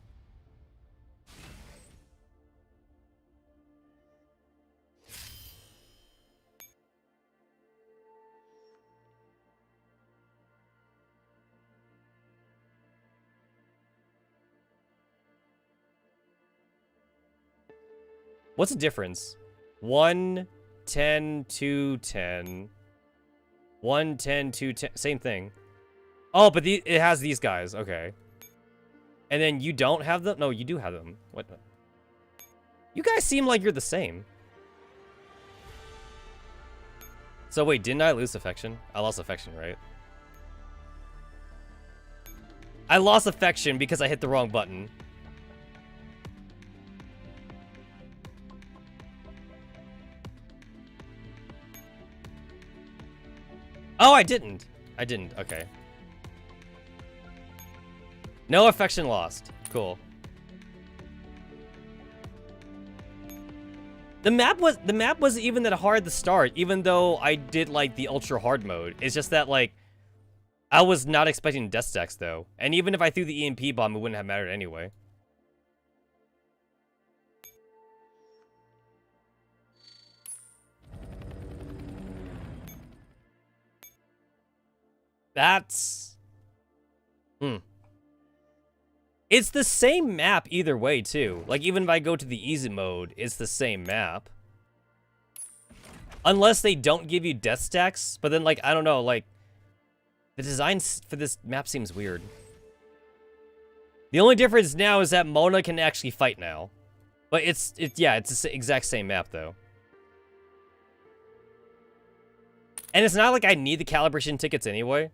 What's the difference? 1, 10, 2, 10. 1, 10, 2, 10. Same thing. Oh, but it has these guys. Okay. And then you don't have them? No, you do have them. What? You guys seem like you're the same. So wait, didn't I lose affection? I lost affection, right? I lost affection because I hit the wrong button. Oh, I didn't. I didn't. Okay. No affection lost. Cool. The map wasn't even that hard to start, even though I did like the ultra hard mode. It's just that like I was not expecting death stacks though. And even if I threw the EMP bomb, it wouldn't have mattered anyway. That's... It's the same map either way, too. Like, even if I go to the easy mode, it's the same map. Unless they don't give you death stacks, but then, like, I don't know, like, the design for this map seems weird. The only difference now is that Mona can actually fight now. But it's the exact same map, though. And it's not like I need the calibration tickets anyway.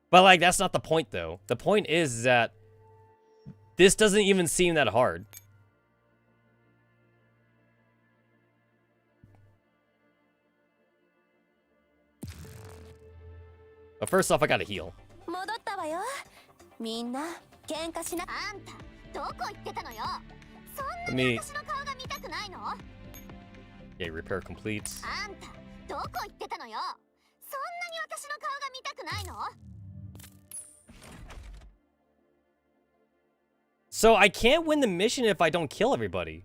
But, like, that's not the point, though. The point is that this doesn't even seem that hard. But first off, I gotta heal. 戻ったわよ。みんな喧嘩しな。あんたどこ行ってたのよ。そんなに私の顔が見たくないの？ Okay, repair completes. あんたどこ行ってたのよ。そんなに私の顔が見たくないの？ So I can't win the mission if I don't kill everybody.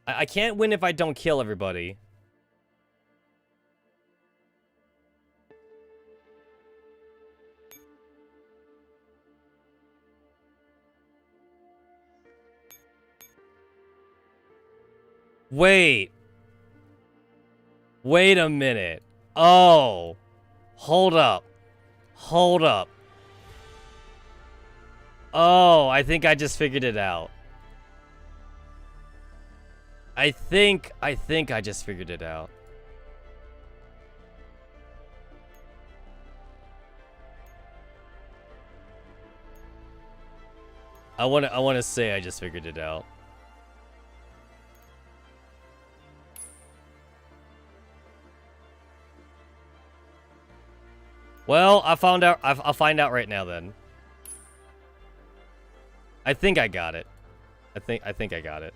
I can't win if I don't kill everybody. Wait. Wait a minute. Oh. Hold up. Hold up. Oh, I think I just figured it out. I think I just figured it out. I wanna say I just figured it out. Well, I'll find out right now then. I think I got it. I think I got it.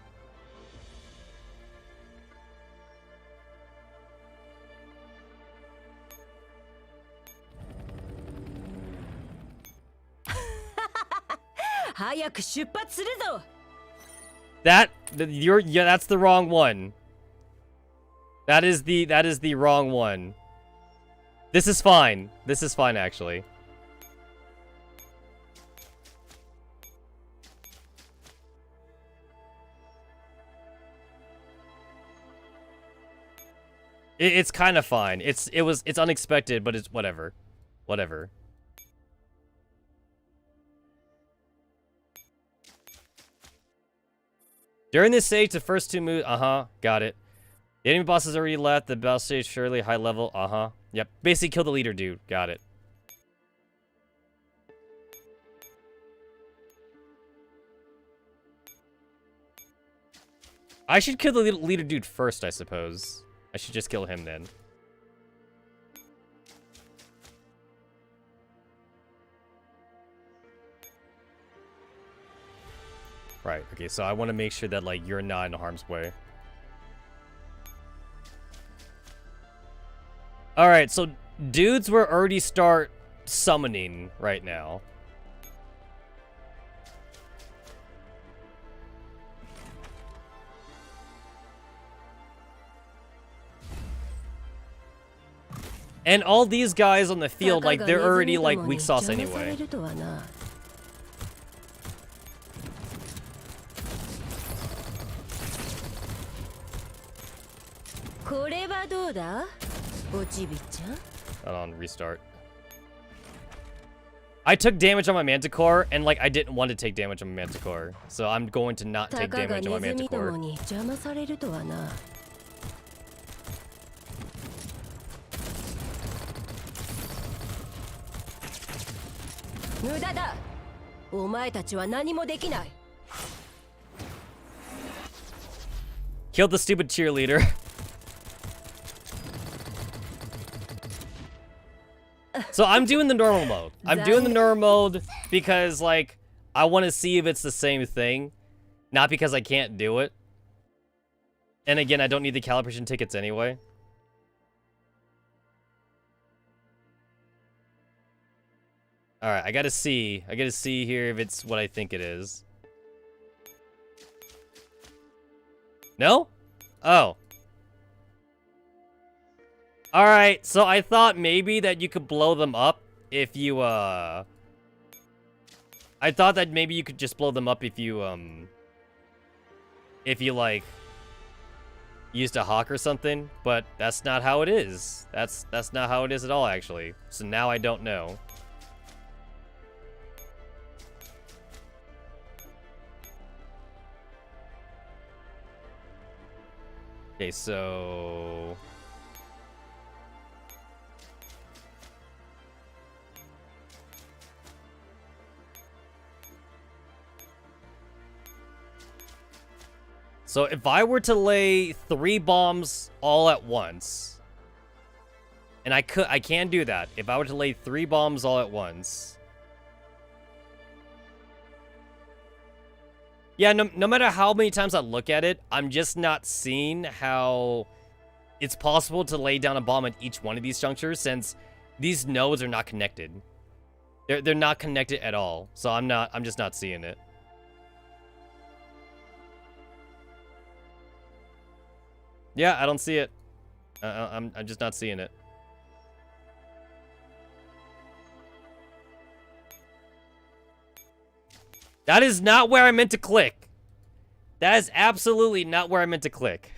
That's the wrong one. That is the wrong one. This is fine. This is fine, actually. It's kind of fine. It's unexpected, but it's whatever. Whatever. During this stage, the first two moves... got it. The enemy boss has already left. The battle stage surely high level. Yep. Basically kill the leader dude. Got it. I should kill the leader dude first, I suppose. I should just kill him then. Right, okay, so I want to make sure that, like, you're not in harm's way. Alright, so dudes will already start summoning right now. And all these guys on the field, like, they're already, like, weak sauce anyway. Hold on, restart. I took damage on my Manticore, and, like, I didn't want to take damage on my Manticore. So I'm going to not take damage on my Manticore. Killed the stupid cheerleader. So I'm doing the normal mode. I'm doing the normal mode because, like, I want to see if it's the same thing. Not because I can't do it. And again, I don't need the calibration tickets anyway. Alright, I gotta see here if it's what I think it is. No? Oh. Alright, so I thought maybe that you could blow them up if you, I thought that maybe you could just blow them up if you, if you like used a hawk or something, but that's not how it is. That's not how it is at all, actually. So now I don't know. Okay, so so if I were to lay 3 bombs all at once, and I can do that. If I were to lay 3 bombs all at once. Yeah, no matter how many times I look at it, I'm just not seeing how it's possible to lay down a bomb at each one of these junctures, since these nodes are not connected. They're not connected at all. So I'm just not seeing it. Yeah, I don't see it. I'm just not seeing it. That is not where I meant to click. That is absolutely not where I meant to click.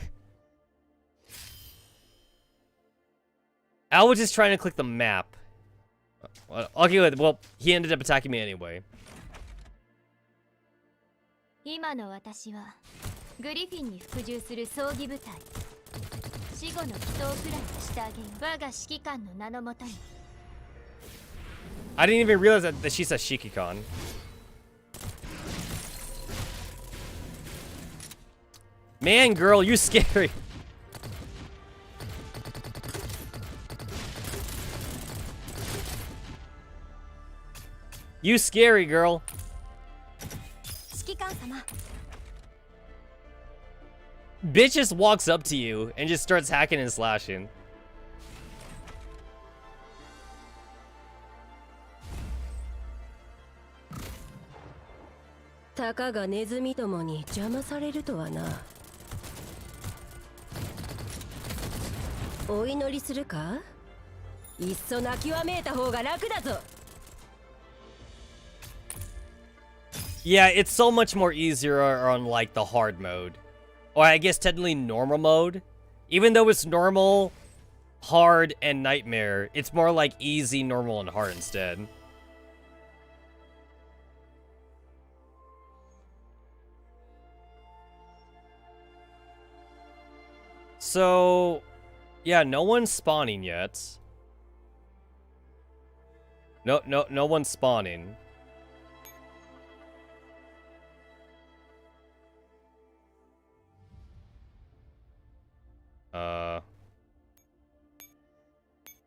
I was just trying to click the map. Okay, well, he ended up attacking me anyway. 今の私はグリフィンに服従する装備部隊死後の祈祷くらいの下揚げよ我が指揮官の名のもとに I didn't even realize that she said Shikikon. Man, girl, you scary. You scary, girl. 指揮官様 Bitch just walks up to you and just starts hacking and slashing. Takaがネズミどもに邪魔されるとはな。お祈りするか？いっそ泣きわめいた方が楽だぞ。Yeah, it's so much more easier on like the hard mode. Or I guess technically normal mode. Even though it's normal, hard, and nightmare, it's more like easy, normal, and hard instead. So, yeah, no one's spawning yet. No one's spawning.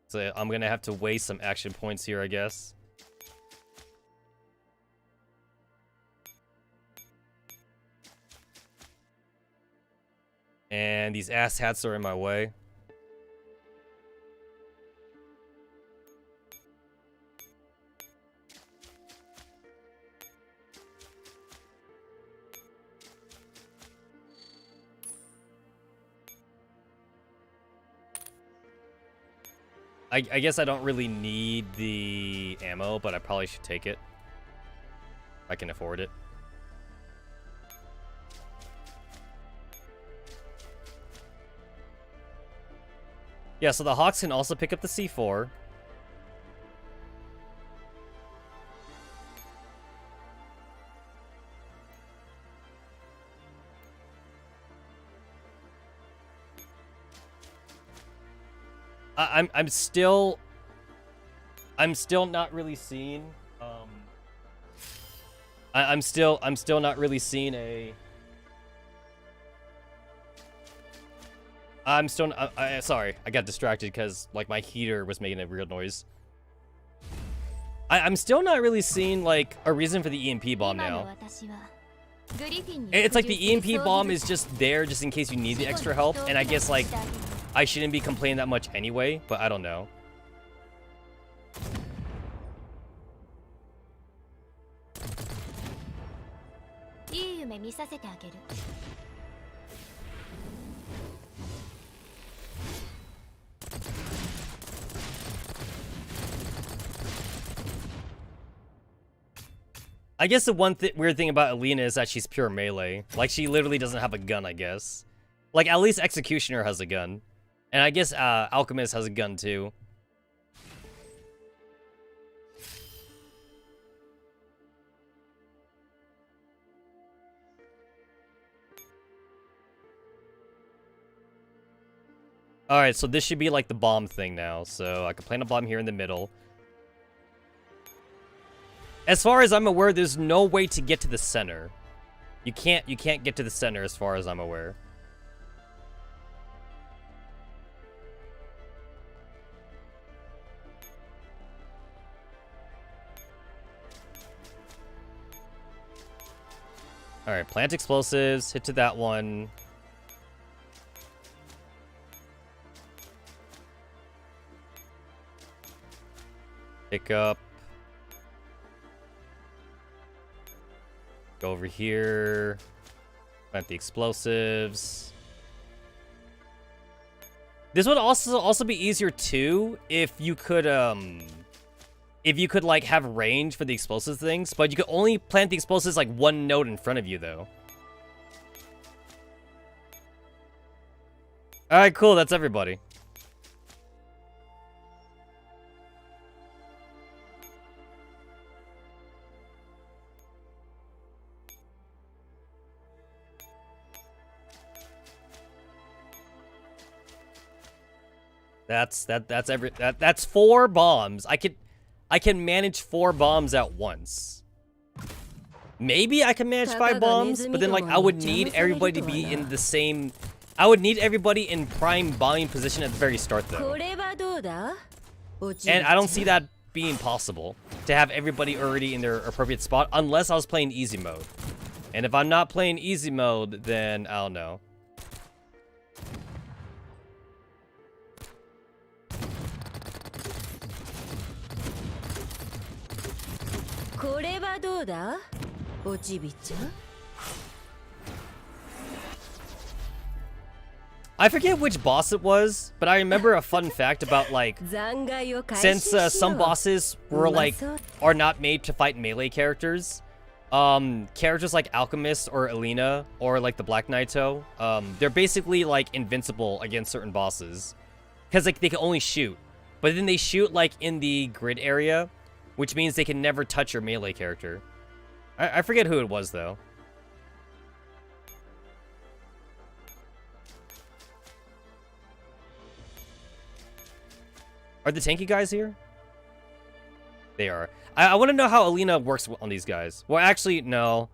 So I'm gonna have to waste some action points here, I guess. And these ass hats are in my way. I guess I don't really need the ammo, but I probably should take it. I can afford it. Yeah, so the Hawks can also pick up the C4. I'm still not really seeing I'm still not really seeing a sorry, I got distracted because like my heater was making a weird noise. I'm still not really seeing like a reason for the EMP bomb now. It's like the EMP bomb is just there just in case you need the extra help, and I guess like I shouldn't be complaining that much anyway, but I don't know. I guess the one weird thing about Alina is that she's pure melee. Like, she literally doesn't have a gun, I guess. Like, at least Executioner has a gun. And I guess Alchemist has a gun, too. Alright, so this should be like the bomb thing now. So I can plant a bomb here in the middle. As far as I'm aware, there's no way to get to the center. You can't get to the center as far as I'm aware. Alright, plant explosives, hit to that one. Pick up. Go over here. Plant the explosives. This would also be easier too if you could like have range for the explosive things, but you could only plant the explosives like one node in front of you though. Alright, cool, that's everybody. That's 4 bombs. I can manage 4 bombs at once. Maybe I can manage 5 bombs, but then like I would need everybody to be in the same. I would need everybody in prime bombing position at the very start though. And I don't see that being possible to have everybody already in their appropriate spot unless I was playing easy mode. And if I'm not playing easy mode, then I don't know. I forget which boss it was, but I remember a fun fact about like, since some bosses were like, are not made to fight melee characters, characters like Alchemist or Alina or like the Black Naito, they're basically like invincible against certain bosses, because like they can only shoot, but then they shoot like in the grid area, which means they can never touch your melee character. I forget who it was, though. Are the tanky guys here? They are. I want to know how Alina works on these guys. Well, actually, no.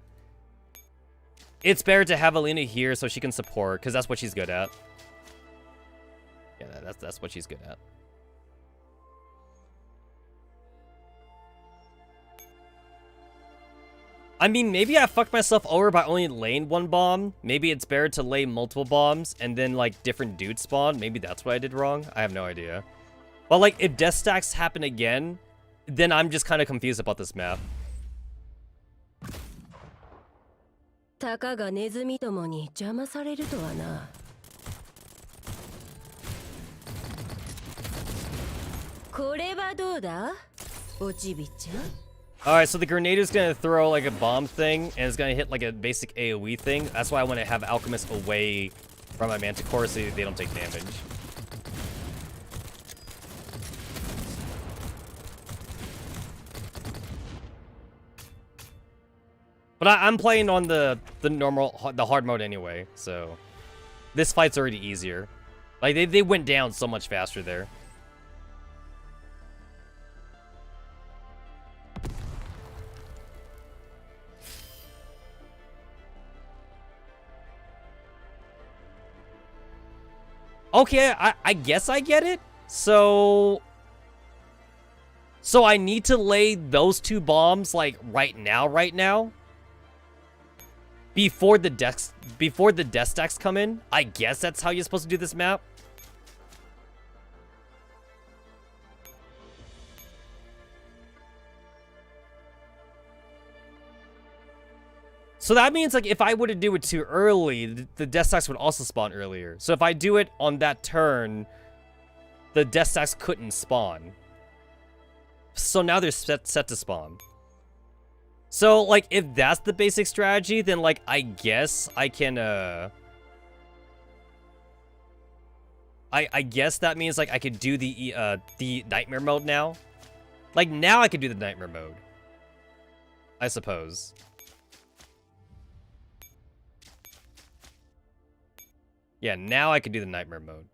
It's better to have Alina here so she can support, because that's what she's good at. Yeah, that's what she's good at. I mean, maybe I fucked myself over by only laying 1 bomb. Maybe it's better to lay multiple bombs and then, like, different dudes spawn. Maybe that's what I did wrong. I have no idea. But, like, if death stacks happen again, then I'm just kind of confused about this map. Alright, so the Grenader's gonna throw like a bomb thing, and it's gonna hit like a basic AoE thing. That's why I want to have Alchemist away from my Manticore so they don't take damage. But I'm playing on the hard mode anyway, so this fight's already easier. Like, they went down so much faster there. Okay, I guess I get it. So I need to lay those 2 bombs like right now. Before the death stacks come in. I guess that's how you're supposed to do this map. So that means, like, if I were to do it too early, the death stacks would also spawn earlier. So if I do it on that turn, the death stacks couldn't spawn. So now they're set to spawn. So, like, if that's the basic strategy, then, like, I guess I can, I guess that means, like, I could do the nightmare mode now. Like, now I could do the nightmare mode. I suppose. Yeah, now I can do the nightmare mode.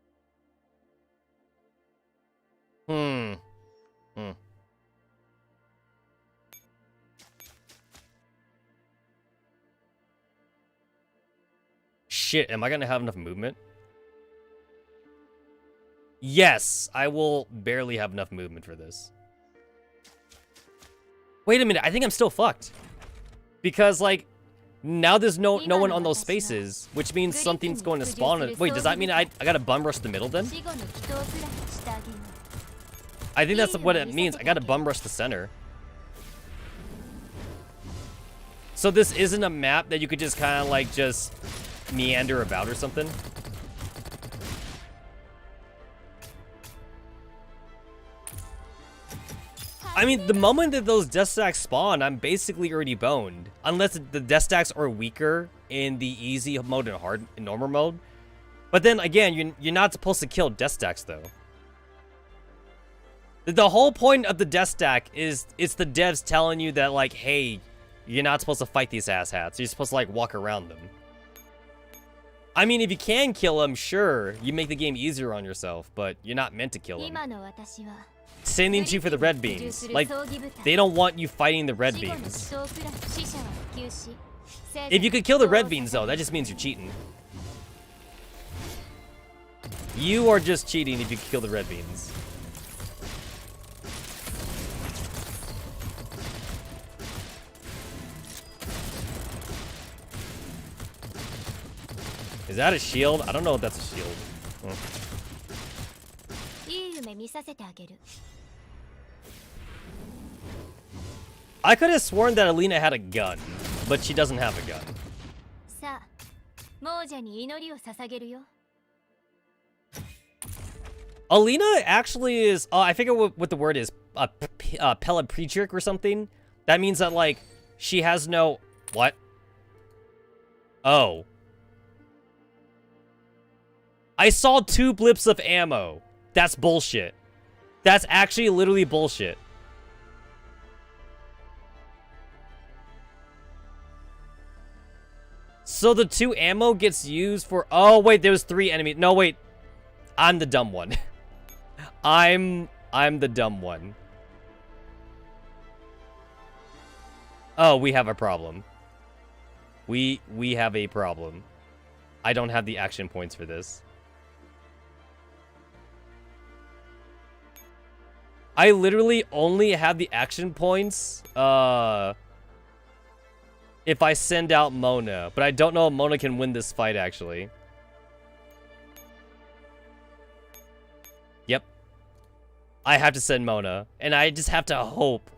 Shit, am I gonna have enough movement? Yes, I will barely have enough movement for this. Wait a minute, I think I'm still fucked. Because, like, now there's no one on those spaces, which means something's going to spawn. Wait, does that mean I gotta bum rush the middle then? I think that's what it means. I gotta bum rush the center. So this isn't a map that you could just kind of like just meander about or something? I mean, the moment that those death stacks spawn, I'm basically already boned. Unless the death stacks are weaker in the easy mode and hard and normal mode. But then again, you're not supposed to kill death stacks though. The whole point of the death stack is it's the devs telling you that, like, hey, you're not supposed to fight these asshats. You're supposed to, like, walk around them. I mean, if you can kill them, sure, you make the game easier on yourself, but you're not meant to kill them. Same thing too for the red beans. Like, they don't want you fighting the red beans. If you could kill the red beans, though, that just means you're cheating. You are just cheating if you kill the red beans. Is that a shield? I don't know if that's a shield. Oh. I could have sworn that Alina had a gun, but she doesn't have a gun. Alina actually is, I forget what the word is, Pellepritric or something. That means that, like, she has no, what? Oh. I saw 2 blips of ammo. That's bullshit. That's actually literally bullshit. So the 2 ammo gets used for... Oh, wait, there was 3 enemies. No, wait. I'm the dumb one. I'm the dumb one. Oh, we have a problem. We have a problem. I don't have the action points for this. I literally only have the action points if I send out Mona, but I don't know if Mona can win this fight actually. Yep. I have to send Mona, and I just have to hope.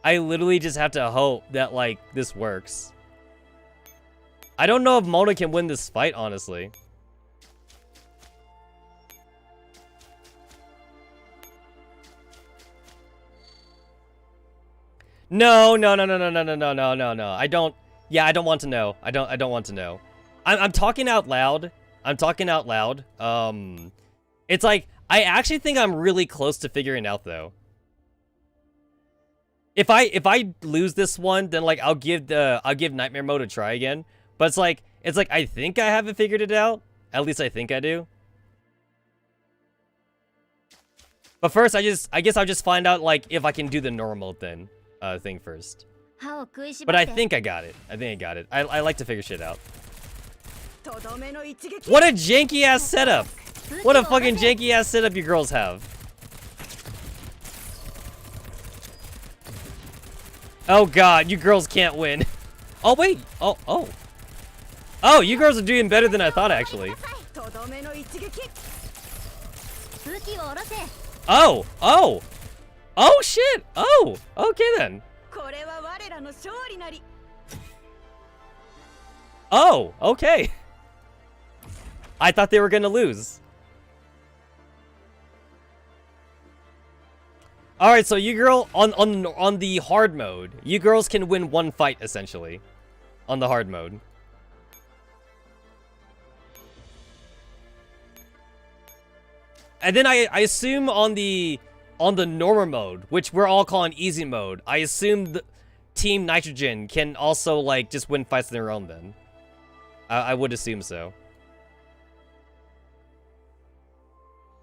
I literally just have to hope that, like, this works. I don't know if Mona can win this fight, honestly. No. I don't. Yeah, I don't want to know. I don't want to know. I'm talking out loud. I'm talking out loud. It's like I actually think I'm really close to figuring out though. If I lose this one, then like I'll give nightmare mode a try again. But it's like I think I haven't figured it out. At least I think I do. But first, I guess I'll just find out like if I can do the normal thing first. But I think I got it. I like to figure shit out. What a janky ass setup! What a fucking janky ass setup you girls have. Oh god, you girls can't win. Oh wait. Oh, you girls are doing better than I thought actually. Oh shit. Oh, okay then. Oh, okay. I thought they were gonna lose. All right, so you girl on the hard mode, you girls can win one fight essentially, on the hard mode. And then I assume on the normal mode, which we're all calling easy mode, I assume the Team Nitrogen can also like just win fights on their own. Then I would assume so.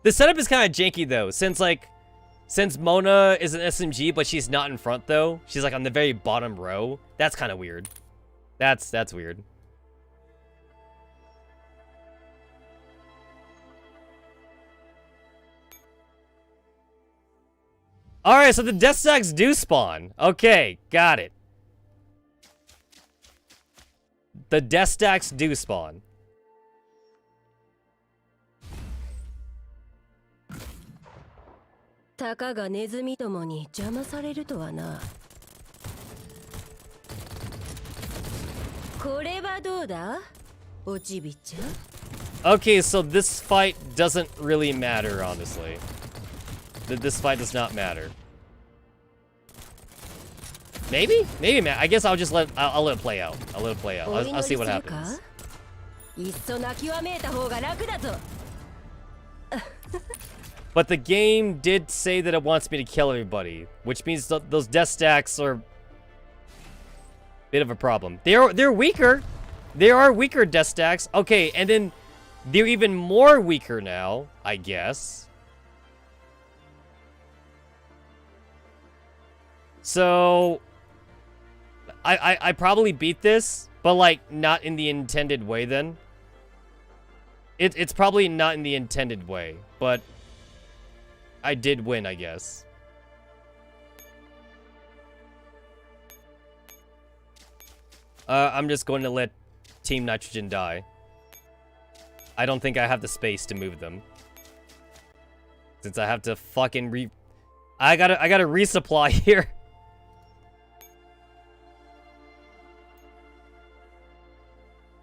The setup is kind of janky though, since Mona is an SMG, but she's not in front though. She's like on the very bottom row. That's kind of weird. That's weird. All right, so the death stacks do spawn. Okay, got it. The death stacks do spawn. Taka ga nezumi tomo ni jama sareru to wa na. Kore wa dou da? Ochibi-chan? Okay, so this fight doesn't really matter, honestly. This fight does not matter. Maybe? Maybe, man. I guess I'll just I'll let it play out. I'll let it play out. I'll see what happens. But the game did say that it wants me to kill everybody, which means those death stacks are a bit of a problem. They're weaker. There are weaker death stacks. Okay, and then they're even more weaker now, I guess. So I probably beat this, but like not in the intended way then. It's probably not in the intended way, but I did win, I guess. I'm just going to let Team Nitrogen die. I don't think I have the space to move them. Since I have to fucking I gotta resupply here.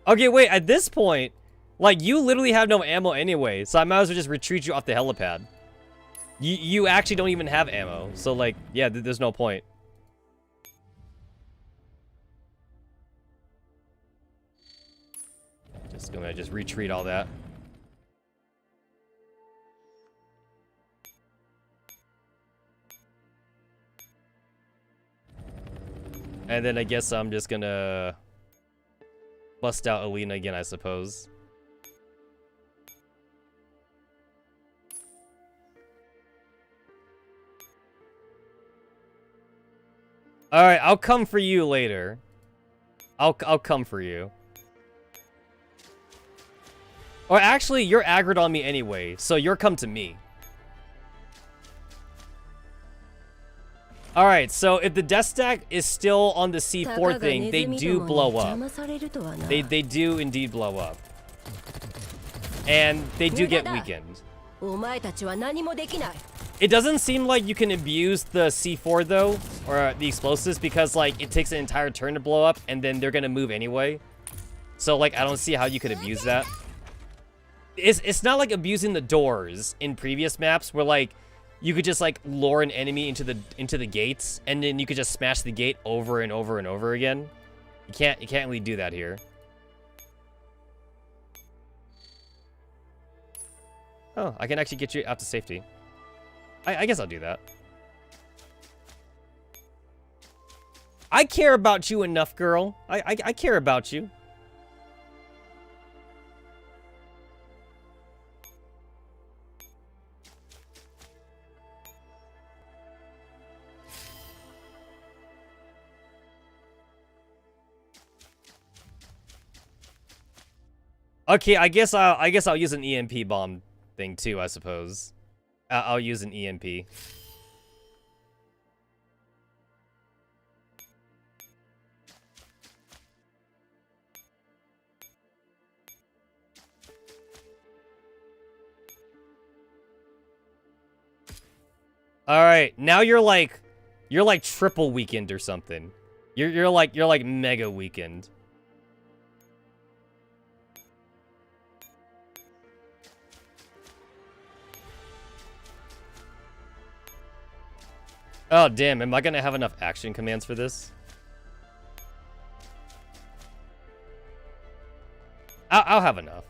Okay, wait, at this point, like, you literally have no ammo anyway, so I might as well just retreat you off the helipad. You actually don't even have ammo, so, like, yeah, there's no point. Just gonna retreat all that. And then I guess I'm just gonna bust out Alina again, I suppose. Alright, I'll come for you later. I'll come for you. Or actually, you're aggroed on me anyway, so you're come to me. Alright, so if the death stack is still on the C4 thing, they do blow up. They do indeed blow up. And they do get weakened. It doesn't seem like you can abuse the C4 though, or the explosives, because like it takes an entire turn to blow up and then they're gonna move anyway. So like I don't see how you could abuse that. It's not like abusing the doors in previous maps where like you could just like lure an enemy into the gates and then you could just smash the gate over and over and over again. You can't really do that here. Oh, I can actually get you out to safety. I guess I'll do that. I care about you enough, girl. I care about you. Okay, I guess I'll use an EMP bomb thing too, I suppose. I'll use an EMP. All right, now you're like triple weakened or something. You're like mega weakened. Oh, damn. Am I going to have enough action commands for this? I'll have enough.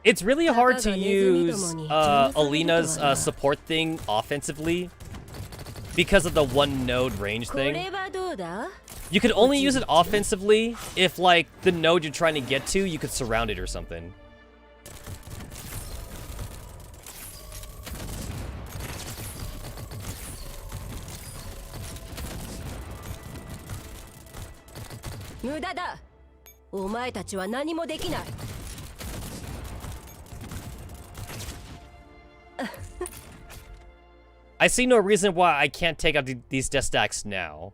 It's really hard to use Alina's support thing offensively because of the one node range thing. You could only use it offensively if, like, the node you're trying to get to, you could surround it or something. I see no reason why I can't take out these death stacks now.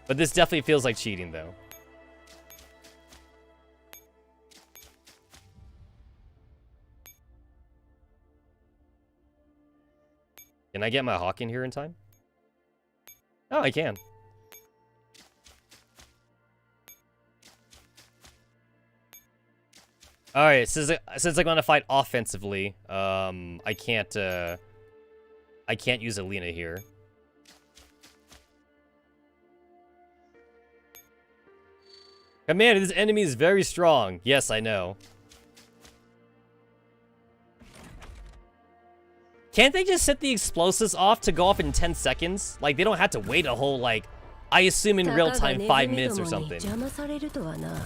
But this definitely feels like cheating, though. Can I get my Hawk in here in time? Oh, I can. All right, since I'm gonna fight offensively, I can't use Alina here. Commander, this enemy is very strong. Yes, I know. Can't they just set the explosives off to go off in 10 seconds? Like, they don't have to wait a whole, like, I assume in real time 5 minutes or something.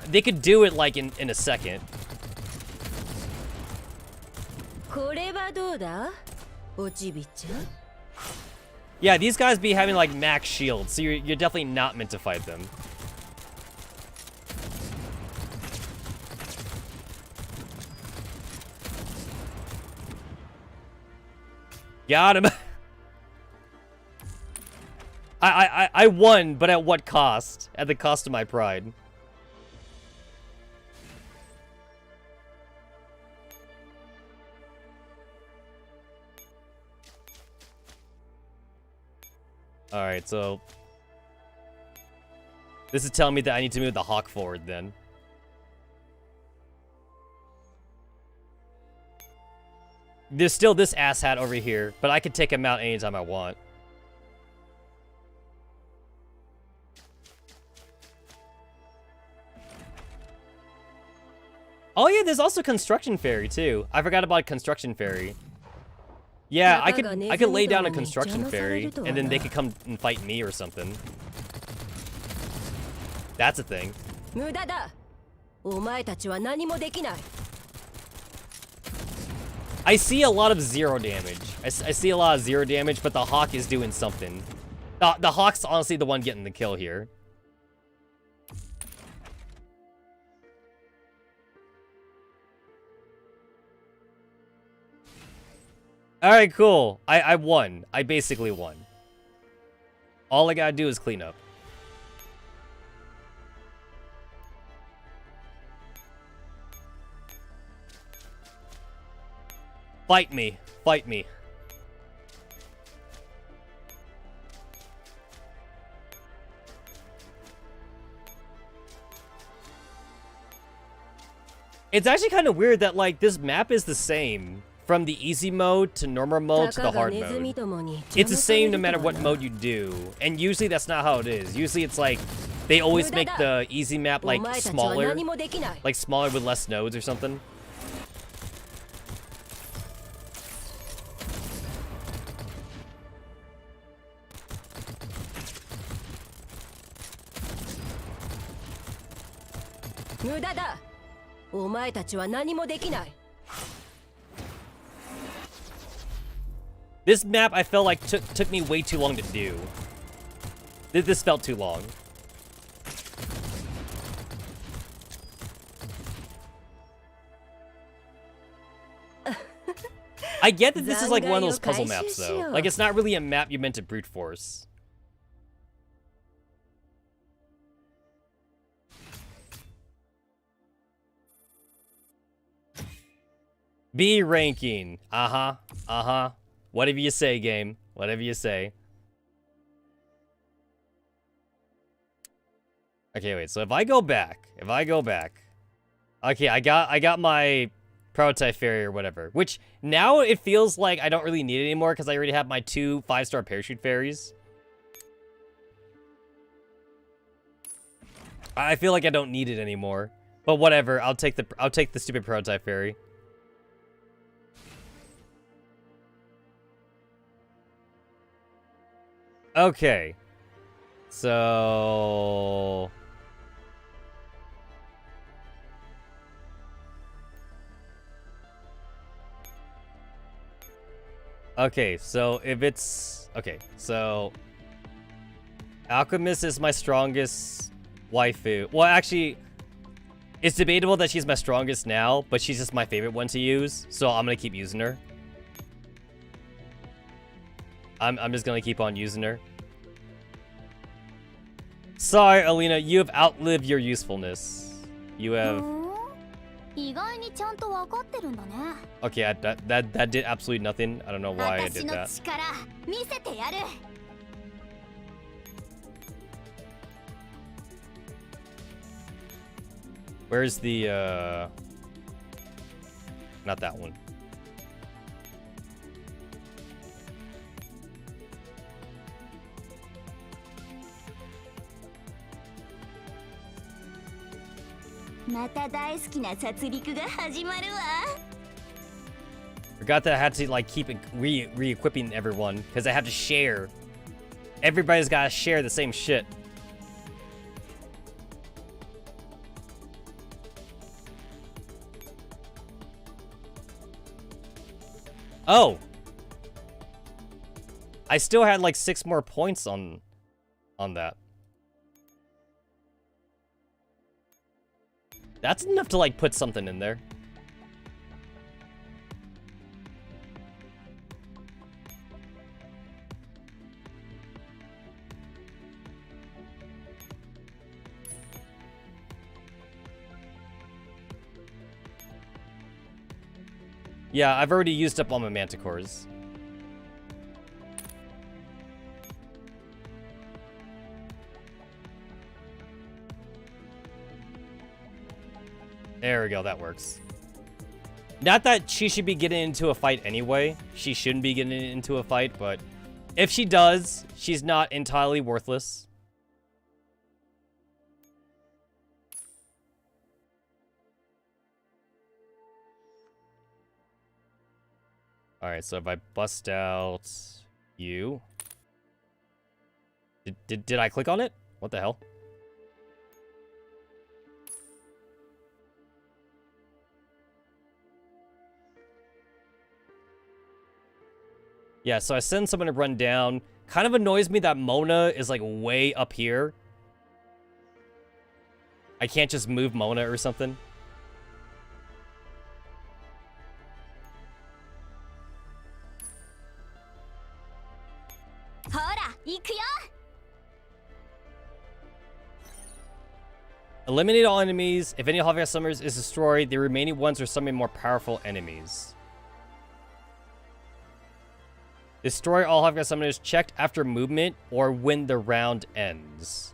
They could do it, like, in a second. Yeah, these guys be having, like, max shields, so you're definitely not meant to fight them. Got him. I won, but at what cost? At the cost of my pride. Alright, so... this is telling me that I need to move the Hawk forward, then. There's still this asshat over here, but I can take him out anytime I want. Oh yeah, there's also Construction Fairy, too. I forgot about Construction Fairy. Yeah, I could lay down a Construction Fairy, and then they could come and fight me or something. That's a thing. I see a lot of 0 damage. I see a lot of 0 damage, but the Hawk is doing something. The Hawk's honestly the one getting the kill here. Alright, cool. I won. I basically won. All I gotta do is clean up. Fight me. Fight me. It's actually kind of weird that, like, this map is the same from the easy mode to normal mode to the hard mode. It's the same no matter what mode you do. And usually that's not how it is. Usually it's like, they always make the easy map, like, smaller. Like, smaller with less nodes or something. This map, I felt like took me way too long to do. This felt too long. I get that this is like one of those puzzle maps, though. Like, it's not really a map you meant to brute force. B ranking. Uh-huh. Uh-huh. Whatever you say, game. Whatever you say. Okay, wait. So if I go back, okay, I got my prototype fairy or whatever. Which now it feels like I don't really need it anymore because I already have my 2 5-star parachute fairies. I feel like I don't need it anymore. But whatever. I'll take the stupid prototype fairy. Okay. So okay, so if it's okay, so Alchemist is my strongest waifu. Well, actually, it's debatable that she's my strongest now, but she's just my favorite one to use, so I'm gonna keep using her. I'm just gonna keep on using her. Sorry, Alina, you have outlived your usefulness. You have. 意外にちゃんと分かってるんだね。 Okay, that did absolutely nothing. I don't know why I did 私の that. 力見せてやる。 Where's the not that one. Forgot that I had to like keep re-equipping everyone because I have to share. Everybody's gotta share the same shit. Oh! I still had like 6 more points on that. That's enough to like put something in there. Yeah, I've already used up all my manticores. There we go, that works. Not that she should be getting into a fight anyway. She shouldn't be getting into a fight, but if she does, she's not entirely worthless. Alright, so if I bust out you... Did I click on it? What the hell? Yeah, so I send someone to run down. Kind of annoys me that Mona is like way up here. I can't just move Mona or something. Eliminate all enemies. If any Hellfire Summoners is destroyed, the remaining ones are summon more powerful enemies. Destroy all Hellfire Summoners checked after movement or when the round ends.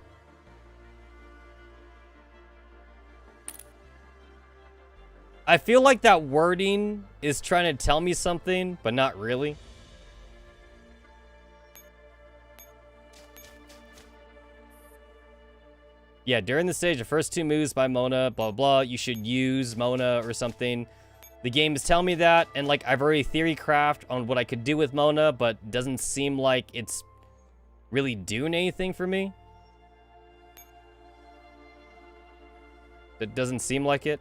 I feel like that wording is trying to tell me something, but not really. Yeah, during the stage, the first 2 moves by Mona, blah, blah, you should use Mona or something. The game is telling me that, and, like, I've already theory crafted on what I could do with Mona, but doesn't seem like it's really doing anything for me. It doesn't seem like it.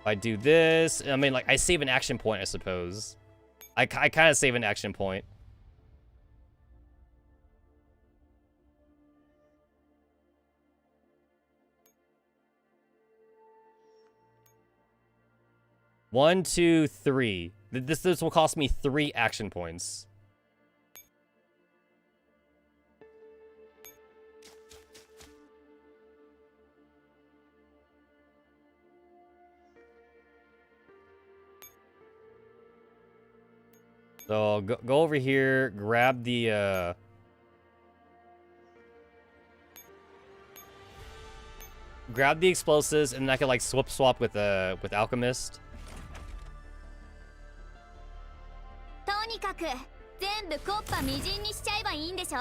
If I do this, I mean, like, I save an action point, I suppose. I kind of save an action point. One, 2, 3. This will cost me 3 action points. So go over here, grab the grab the explosives, and then I can like swap with Alchemist. とにかく全部コッパみじんにしちゃえばいいんでしょ。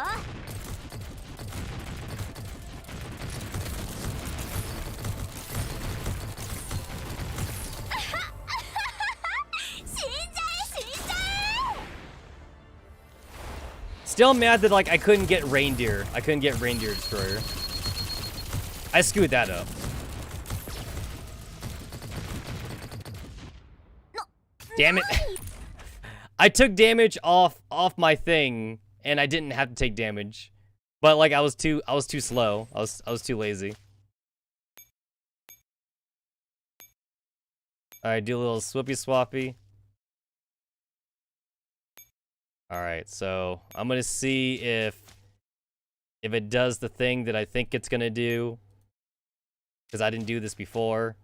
Still mad that like I couldn't get Reindeer. I couldn't get Reindeer Destroyer. I screwed that up. Damn it. I took damage off my thing and I didn't have to take damage. But like I was too slow. I was too lazy. All right, do a little swippy swappy. All right, so I'm gonna see if it does the thing that I think it's gonna do, because I didn't do this before.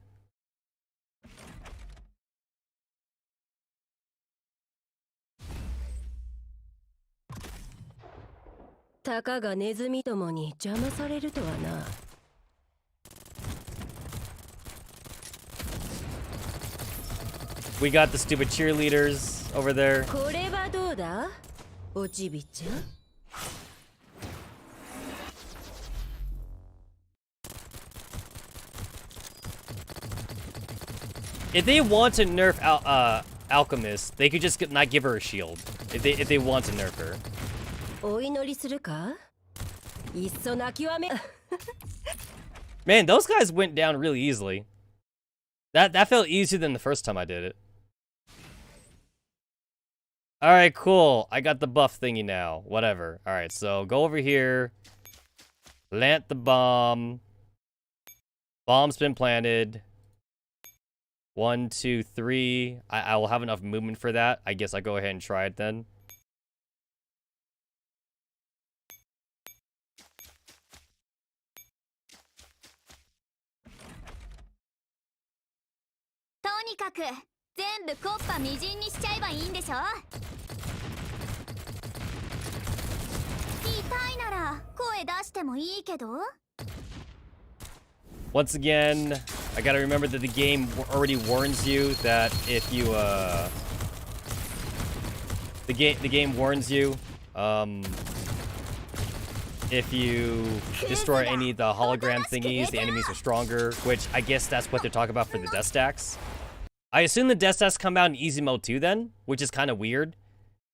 Taka ga nezumi tomo ni jama sareru to wa na. We got the stupid cheerleaders over there. これはどうだ？おちびちゃん。If they want to nerf Alchemist, they could just not give her a shield. If they want to nerf her. お祈りするか？いっそ泣きわめ。Man, those guys went down really easily. That felt easier than the first time I did it. Alright, cool. I got the buff thingy now. Whatever. Alright, so go over here. Plant the bomb. Bomb's been planted. 1, 2, 3. I will have enough movement for that. I guess I'll go ahead and try it then. Once again, I gotta remember that the game already warns you that if you, the game warns you, if you destroy any of the hologram thingies, the enemies are stronger, which I guess that's what they're talking about for the death stacks. I assume the death stacks come out in easy mode too then, which is kind of weird,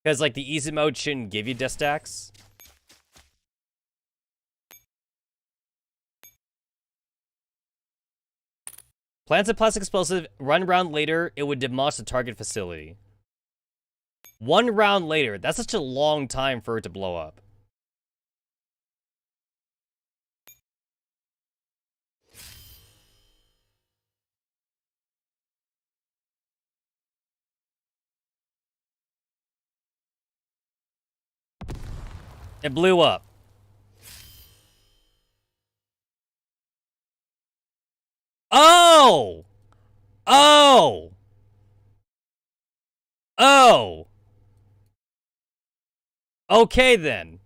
because like the easy mode shouldn't give you death stacks. Plants a plastic explosive, run round later, it would demolish the target facility. 1 round later, that's such a long time for it to blow up. It blew up. Oh! Oh! Oh! Okay then.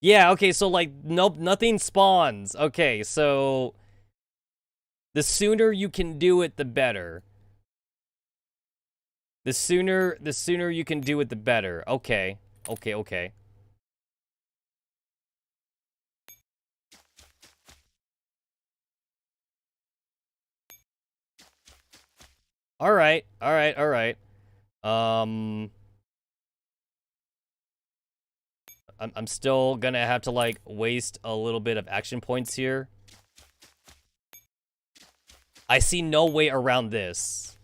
Yeah, okay, so like, nope, nothing spawns. Okay, so the sooner you can do it, the better. The sooner you can do it, the better. Okay. Okay. All right. I'm still gonna have to like waste a little bit of action points here. I see no way around this.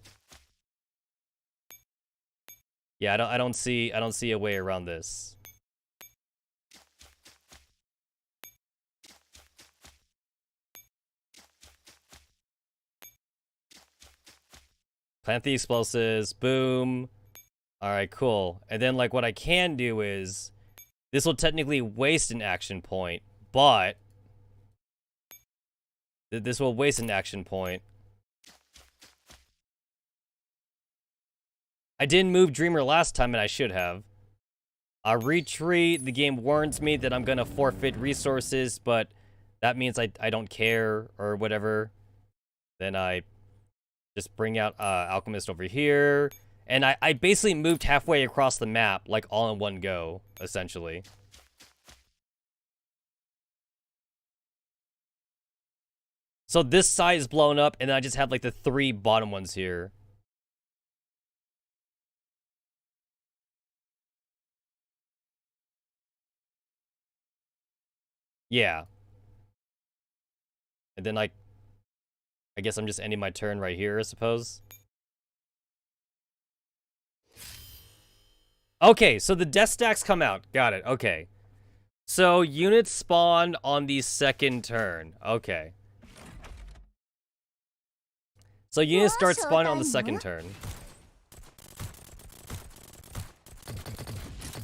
Yeah, I don't see a way around this. Plant the explosives, boom. All right, cool. And then like what I can do is this will technically waste an action point, but this will waste an action point. I didn't move Dreamer last time, and I should have. Retreat. The game warns me that I'm gonna forfeit resources, but that means I don't care or whatever. Then I just bring out Alchemist over here. And I basically moved halfway across the map, like all in one go, essentially. So this side is blown up, and then I just have like the 3 bottom ones here. Yeah. And then I guess I'm just ending my turn right here, I suppose. Okay, so the death stacks come out. Got it. Okay. So units spawn on the second turn. Okay. So units start spawning on the second turn.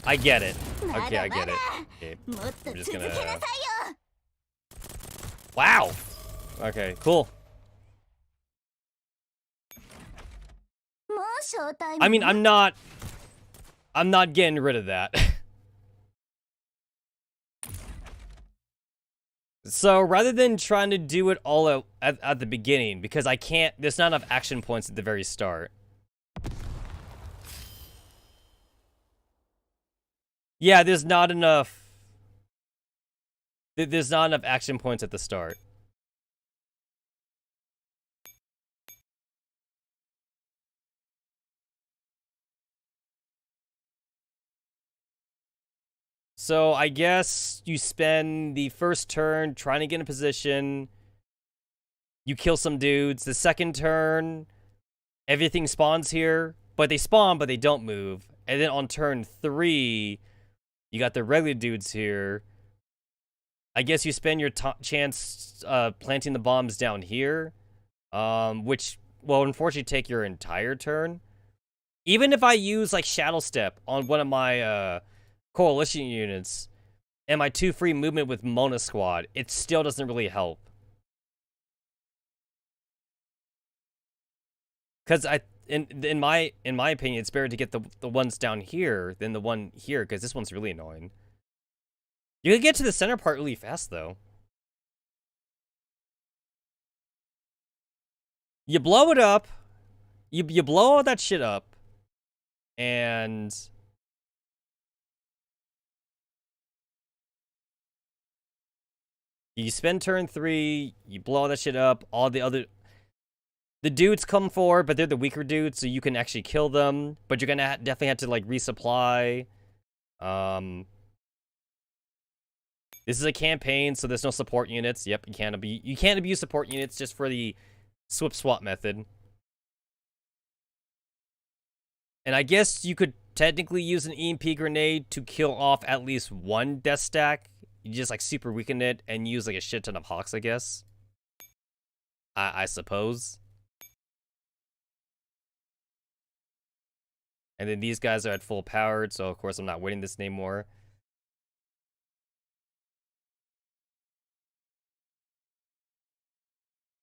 I get it. Okay, I get it. Okay. I'm just gonna... Wow! Okay, cool. I mean, I'm not getting rid of that. So rather than trying to do it all at the beginning, because I can't, there's not enough action points at the very start. Yeah, there's not enough action points at the start. So I guess you spend the first turn trying to get in position. You kill some dudes. The second turn, everything spawns here. But they spawn, but they don't move. And then on turn 3, you got the regular dudes here. I guess you spend your chance planting the bombs down here. Which will unfortunately take your entire turn. Even if I use like Shadow Step on one of my coalition units and my 2 free movement with Mona Squad, it still doesn't really help. Because in my opinion, it's better to get the ones down here than the one here, because this one's really annoying. You can get to the center part really fast though. You blow it up, you blow all that shit up, and you spend turn 3, you blow all that shit up, the dudes come forward, but they're the weaker dudes, so you can actually kill them, but you're gonna definitely have to, like, resupply. This is a campaign, so there's no support units. Yep, you can't abuse support units just for the swip swap method. And I guess you could technically use an EMP grenade to kill off at least one death stack. You just, like, super weaken it and use, like, a shit ton of Hawks, I guess. I suppose. And then these guys are at full powered, so of course I'm not winning this anymore.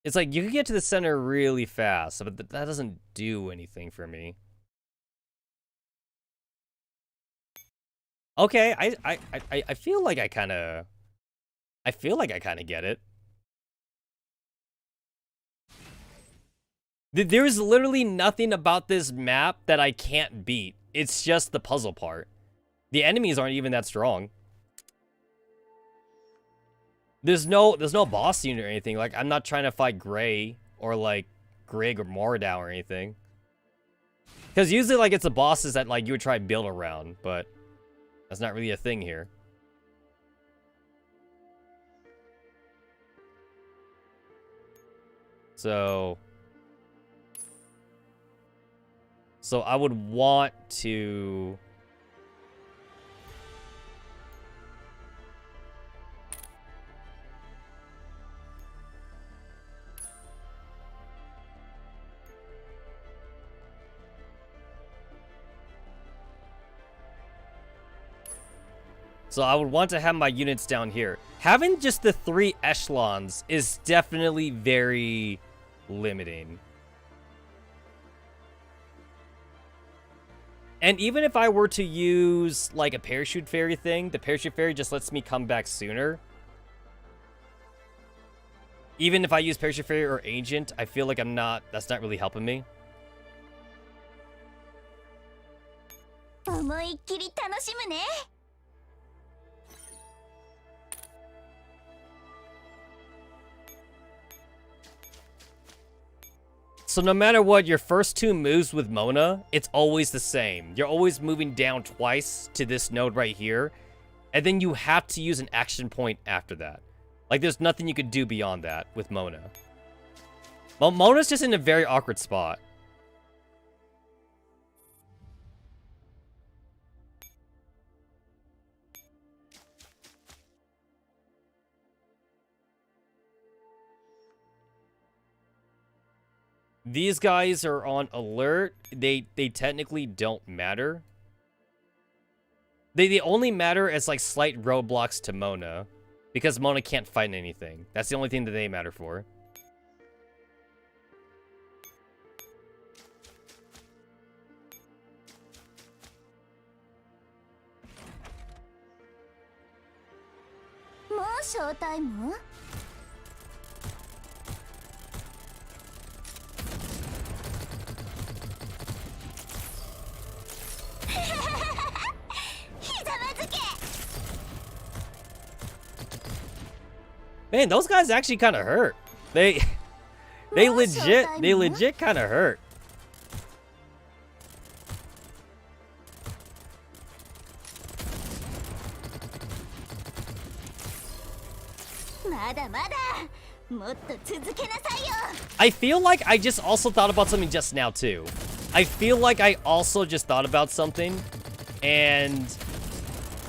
It's like, you can get to the center really fast, but that doesn't do anything for me. Okay, I feel like I kind of get it. There's literally nothing about this map that I can't beat. It's just the puzzle part. The enemies aren't even that strong. There's no boss unit or anything. Like, I'm not trying to fight Gray or like Grig or Mordau or anything. Because usually, like, it's the bosses that, like, you would try to build around, but that's not really a thing here. So I would want to... So I would want to have my units down here. Having just the 3 echelons is definitely very limiting. And even if I were to use, like, a parachute fairy thing, the parachute fairy just lets me come back sooner. Even if I use parachute fairy or agent, I feel like that's not really helping me. 思いっきり楽しむね。 So no matter what, your first two moves with Mona, it's always the same. You're always moving down twice to this node right here, and then you have to use an action point after that. Like, there's nothing you could do beyond that with Mona. Well, Mona's just in a very awkward spot. These guys are on alert. They technically don't matter. They only matter as, like, slight roadblocks to Mona. Because Mona can't fight anything. That's the only thing that they matter for. More showtime? Man, those guys actually kind of hurt. They legit kind of hurt. I feel like I just also thought about something just now too. I feel like I also just thought about something, and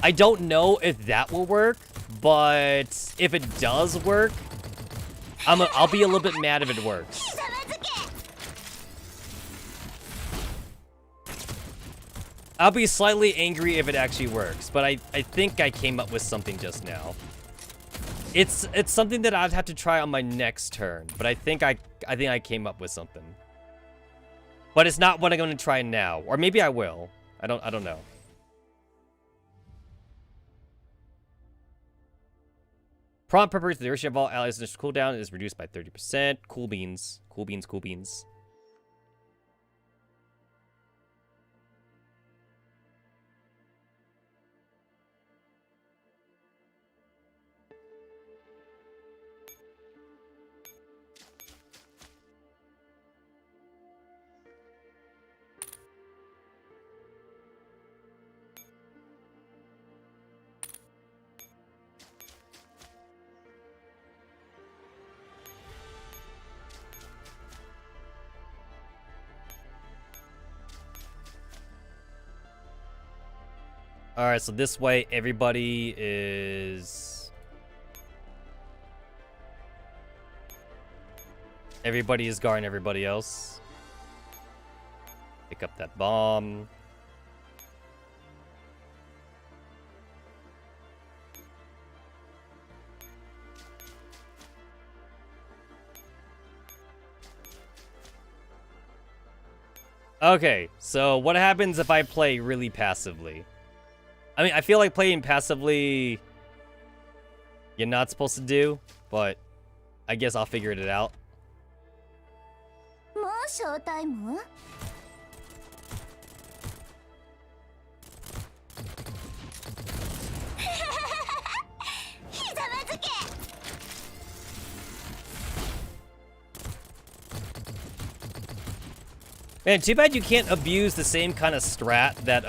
I don't know if that will work. But if it does work, I'll be a little bit mad if it works. I'll be slightly angry if it actually works, but I think I came up with something just now. It's something that I'd have to try on my next turn, but I think I came up with something. But it's not what I'm going to try now, or maybe I will. I don't know. Prompt preparation, the duration of all allies' initial cooldown is reduced by 30%. Cool beans. Cool beans, cool beans. Alright, so this way everybody is... Everybody is guarding everybody else. Pick up that bomb. Okay, so what happens if I play really passively? I mean, I feel like playing passively you're not supposed to do, but I guess I'll figure it out. More showtime? Man, too bad you can't abuse the same kind of strat that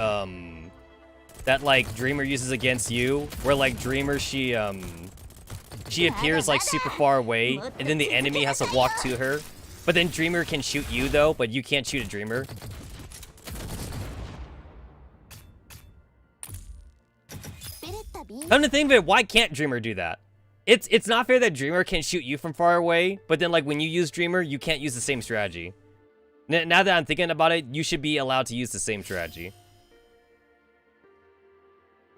that like Dreamer uses against you, where like Dreamer she appears like super far away, and then the enemy has to walk to her. But then Dreamer can shoot you though, but you can't shoot a Dreamer. Come to think of it, why can't Dreamer do that? It's not fair that Dreamer can shoot you from far away, but then like when you use Dreamer, you can't use the same strategy. Now that I'm thinking about it, you should be allowed to use the same strategy.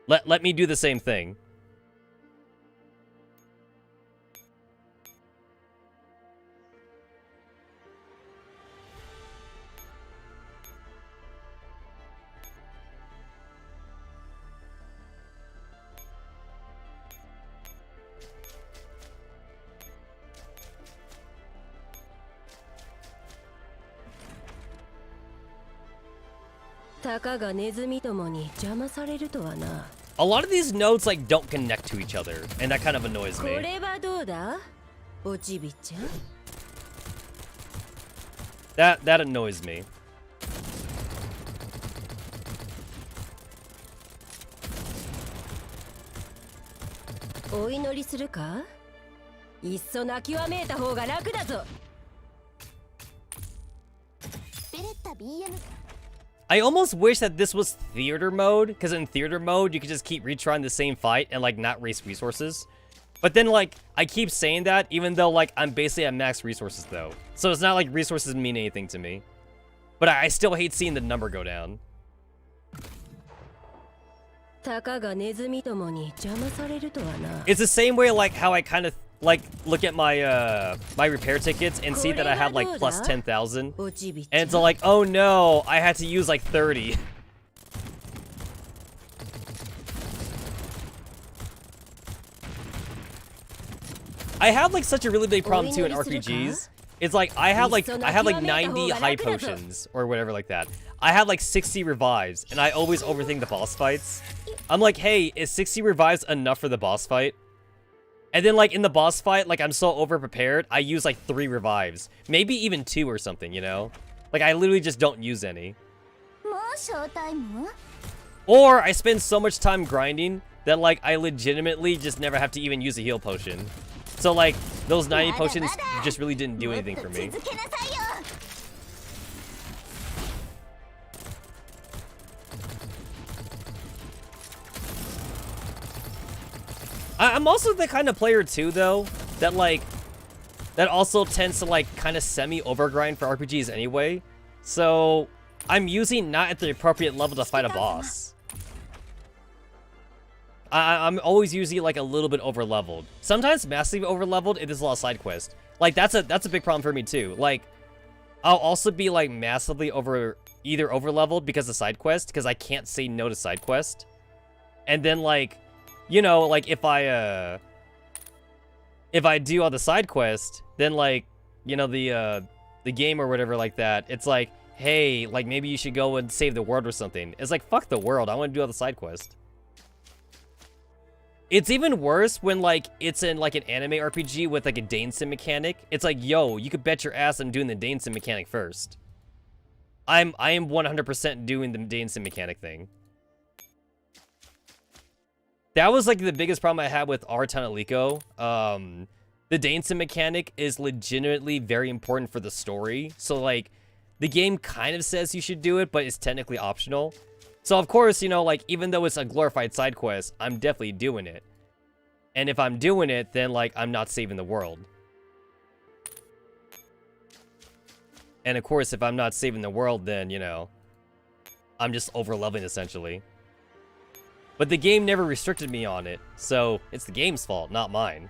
Let me do the same thing. たかがネズミどもに邪魔されるとはな。 A lot of these notes like don't connect to each other, and that kind of annoys こ me. れはどうだおちびちゃん。 That annoys me. お祈りするか。いっそ泣きわめいた方が楽だぞ。 ベレッタ BM I almost wish that this was theater mode, because in theater mode, you could just keep retrying the same fight and, like, not waste resources. But then, like, I keep saying that, even though, like, I'm basically at max resources, though. So it's not like resources mean anything to me. But I still hate seeing the number go down. たかがネズミどもに邪魔されるとはな。 It's the same way, like, how I kind of, like, look at my, my repair tickets and see that I have, like, plus 10,000. おちびちゃ And ん。 it's like, oh no, I had to use, like, 30. I have like such a really big problem too in RPGs. It's like I have like 90 high potions or whatever like that. I have like 60 revives and I always overthink the boss fights. I'm like, hey, is 60 revives enough for the boss fight? And then like in the boss fight, like I'm so over prepared, I use like 3 revives, maybe even 2 or something, you know? Like I literally just don't use any. もうショータイム Or I spend so much time grinding that like I legitimately just never have to even use a heal potion. So like those 90 potions just really didn't do anything for me. 続けなさいよ I'm also the kind of player too though that like that also tends to like kind of semi overgrind for RPGs anyway. So I'm usually not at the appropriate level to fight a boss. I'm always usually like a little bit over leveled. Sometimes massively over leveled if there's a lot of side quests. Like that's a big problem for me too. Like I'll also be like massively over leveled because of side quest because I can't say no to side quest. And then like, you know, like if I do all the side quest, then like, you know, the game or whatever like that, it's like, hey, like maybe you should go and save the world or something. It's like, fuck the world, I want to do all the side quest. It's even worse when like it's in like an anime RPG with like a Danesim mechanic. It's like, yo, you could bet your ass I'm doing the Danesim mechanic first. I am 100% doing the Danesim mechanic thing. That was like the biggest problem I had with R Tanaliko. The Danesim mechanic is legitimately very important for the story. So like the game kind of says you should do it, but it's technically optional. So of course, you know, like even though it's a glorified side quest, I'm definitely doing it. And if I'm doing it, then like I'm not saving the world. And of course, if I'm not saving the world, then, you know, I'm just over-leveling essentially. But the game never restricted me on it, so it's the game's fault, not mine.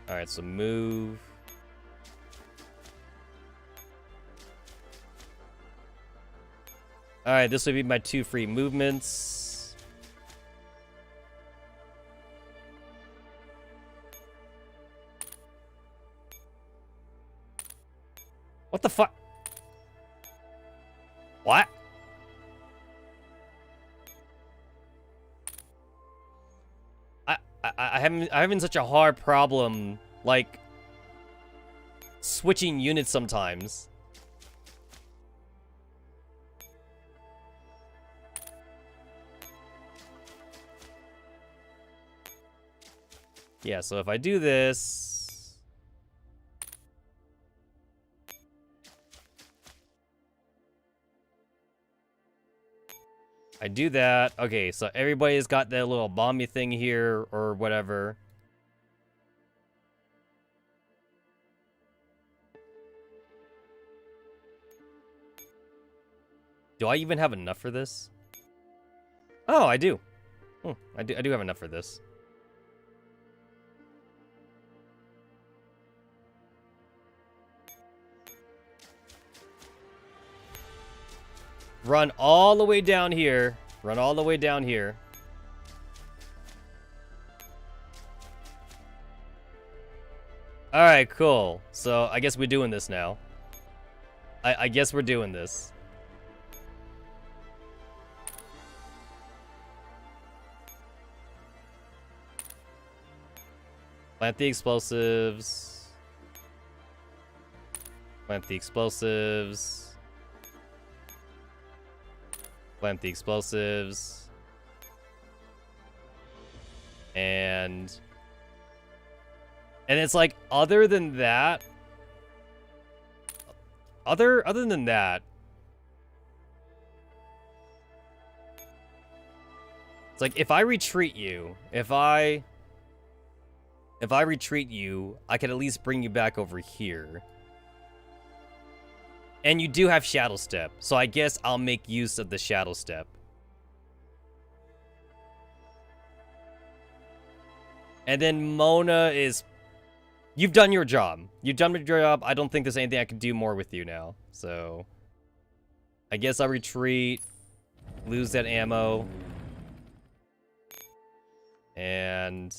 Alright, so move. Alright, this would be my 2 free movements. What the fuck? What? I'm having such a hard problem, like, switching units sometimes. Yeah, so if I do this... I do that. Okay, so everybody's got that little bomby thing here, or whatever. Do I even have enough for this? Oh, I do. I do have enough for this. Run all the way down here. Run all the way down here. Alright, cool. So, I guess we're doing this now. I guess we're doing this. Plant the explosives. Plant the explosives. Plant the explosives. And it's like, other than that, other than that, it's like, if I retreat you, if I retreat you, I could at least bring you back over here. And you do have Shadow Step, so I guess I'll make use of the Shadow Step. And then Mona is... You've done your job. You've done your job. I don't think there's anything I can do more with you now. So, I guess I'll retreat. Lose that ammo. And...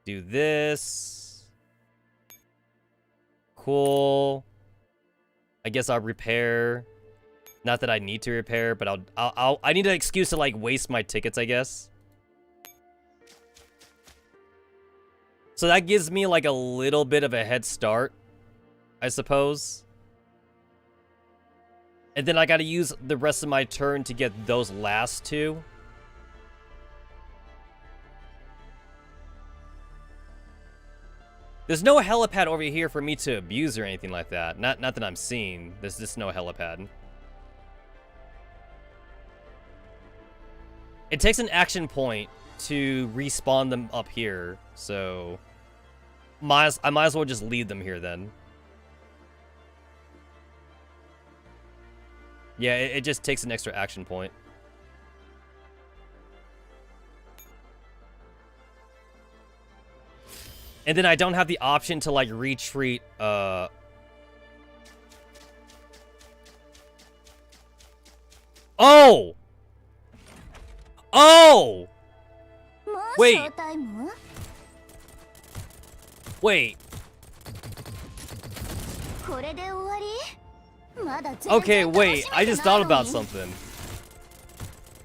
do this. Cool. I guess I'll repair. Not that I need to repair, but I need an excuse to, like, waste my tickets, I guess. So that gives me, like, a little bit of a head start, I suppose. And then I gotta use the rest of my turn to get those last two. There's no helipad over here for me to abuse or anything like that. Not that I'm seeing. There's just no helipad. It takes an action point to respawn them up here, so... I might as well just leave them here then. Yeah, it just takes an extra action point. And then I don't have the option to, like, retreat, Oh! Oh! Wait. Wait. Okay, wait. I just thought about something.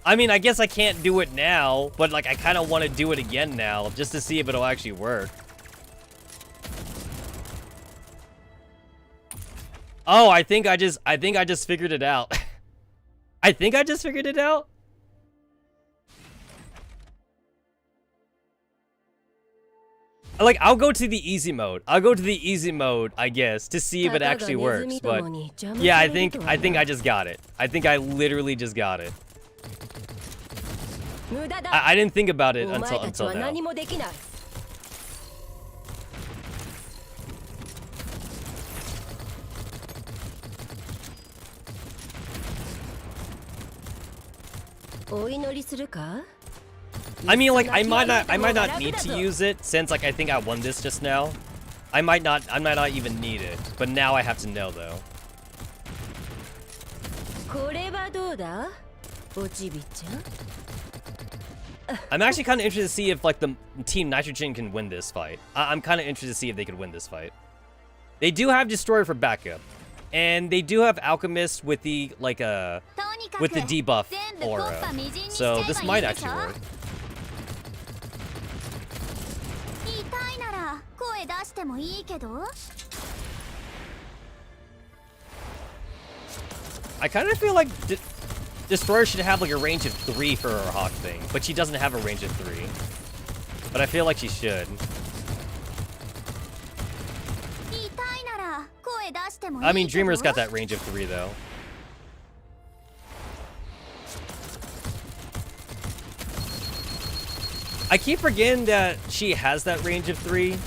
I mean, I guess I can't do it now, but, like, I kind of want to do it again now, just to see if it'll actually work. Oh, I think I just figured it out. I think I just figured it out. Like, I'll go to the easy mode. I'll go to the easy mode, I guess, to see if it actually works. But yeah, I think I just got it. I think I literally just got it. I didn't think about it until now. I mean, like, I might not need to use it since, like, I think I won this just now. I might not even need it, but now I have to know though. I'm actually kind of interested to see if, like, the Team Nitrogen can win this fight. I'm kind of interested to see if they could win this fight. They do have Destroyer for backup, and they do have Alchemist with the, like, with the debuff aura. So this might actually work. I kind of feel like Destroyer should have, like, a range of 3 for her Hawk thing, but she doesn't have a range of 3. But I feel like she should. I mean, Dreamer's got that range of 3 though. I keep forgetting that she has that range of 3.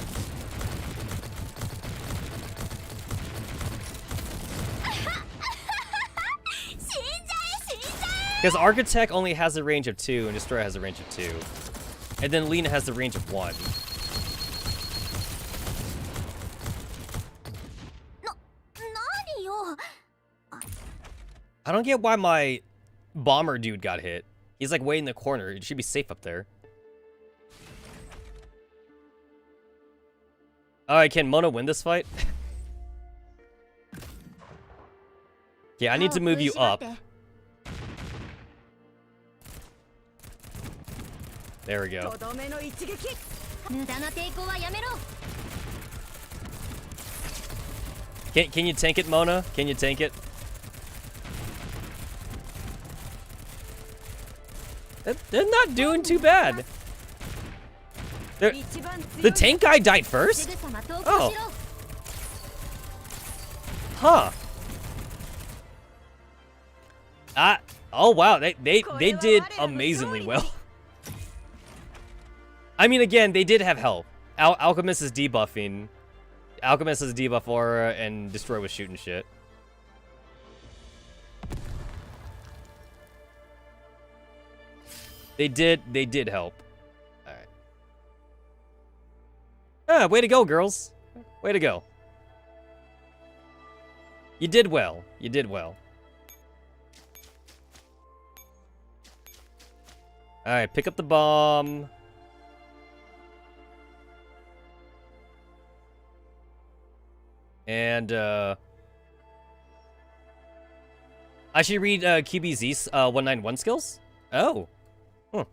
Because Architect only has a range of 2 and Destroyer has a range of 2. And then Lena has the range of 1. I don't get why my bomber dude got hit. He's like way in the corner. It should be safe up there. Alright, can Mona win this fight? Yeah, I need to move you up. There we go. Can you tank it, Mona? Can you tank it? They're not doing too bad. The tank guy died first? Oh. Huh. Oh wow, they did amazingly well. I mean, again, they did have help. Alchemist is debuffing. Alchemist is debuff aura, and Destroy was shooting shit. They did help. Alright. Ah, way to go, girls. Way to go. You did well. You did well. Alright, pick up the bomb. And, I should read, QBZ's, 191 skills? Oh. Huh.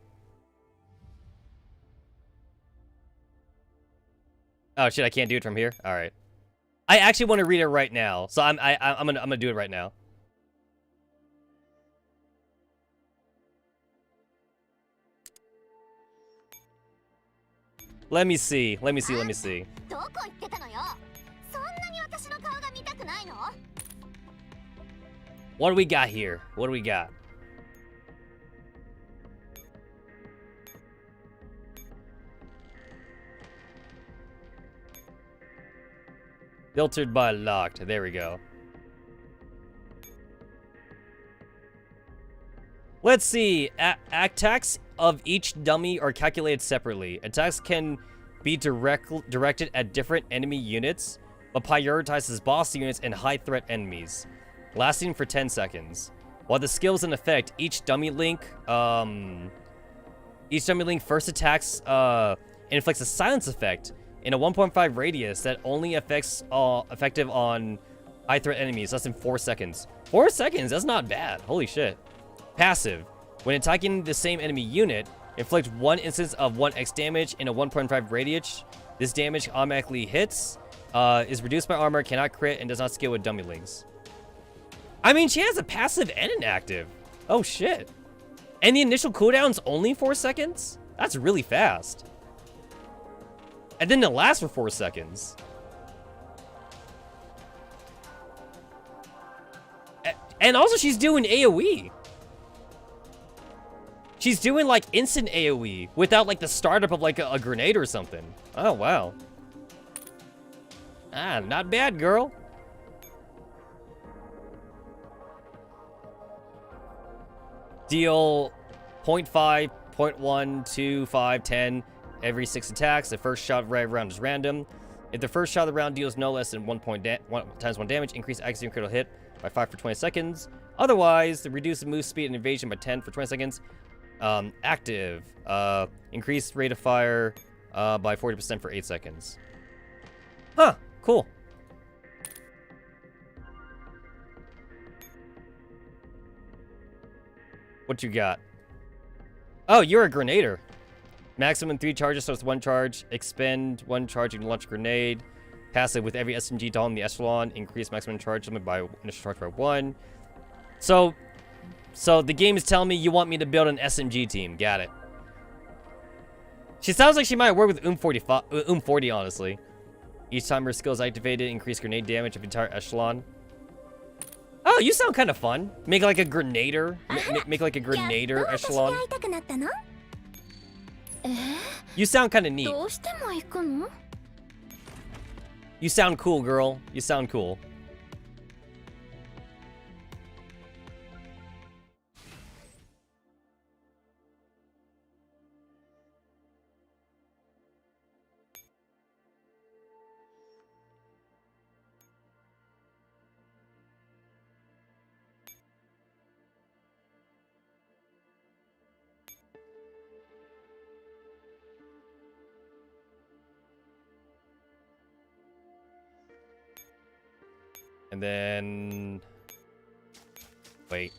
Oh, shit, I can't do it from here? Alright. I actually want to read it right now, so I'm gonna do it right now. Let me see. Let me see. What do we got here? What do we got? Filtered by locked. There we go. Let's see. Attacks of each dummy are calculated separately. Attacks can be directed at different enemy units, but prioritizes boss units and high-threat enemies, lasting for 10 seconds. While the skill is in effect, each dummy link first attacks inflicts a silence effect in a 1.5 radius that only affects effective on high-threat enemies, less than 4 seconds. 4 seconds? That's not bad. Holy shit. Passive. When attacking the same enemy unit, inflict 1 instance of 1x damage in a 1.5 radius. This damage automatically hits, is reduced by armor, cannot crit, and does not scale with dummy links. I mean, she has a passive and an active. Oh, shit. And the initial cooldown's only 4 seconds? That's really fast. And then it lasts for 4 seconds. And also, she's doing AoE. She's doing, like, instant AoE without, like, the startup of, like, a grenade or something. Oh, wow. Ah, not bad, girl. Deal 0.5, 0.1, 2, 5, 10 every 6 attacks. The first shot of the round is random. If the first shot of the round deals no less than 1 times 1 damage, increase accuracy and critical hit by 5 for 20 seconds. Otherwise, reduce the move speed and evasion by 10 for 20 seconds. Active. Increase rate of fire by 40% for 8 seconds. Huh, cool. What you got? Oh, you're a grenader. Maximum 3 charges, so it's 1 charge. Expend 1 charge, you can launch a grenade. Passive with every SMG doll in the echelon. Increase maximum charge limit by initial charge by 1. So the game is telling me you want me to build an SMG team. Got it. She sounds like she might work with 40, honestly. Each time her skill is activated, increase grenade damage of the entire echelon. Oh, you sound kind of fun. Make like a grenader. Make like a grenader echelon. You sound kind of neat. You sound cool, girl. You sound cool. And then... Wait.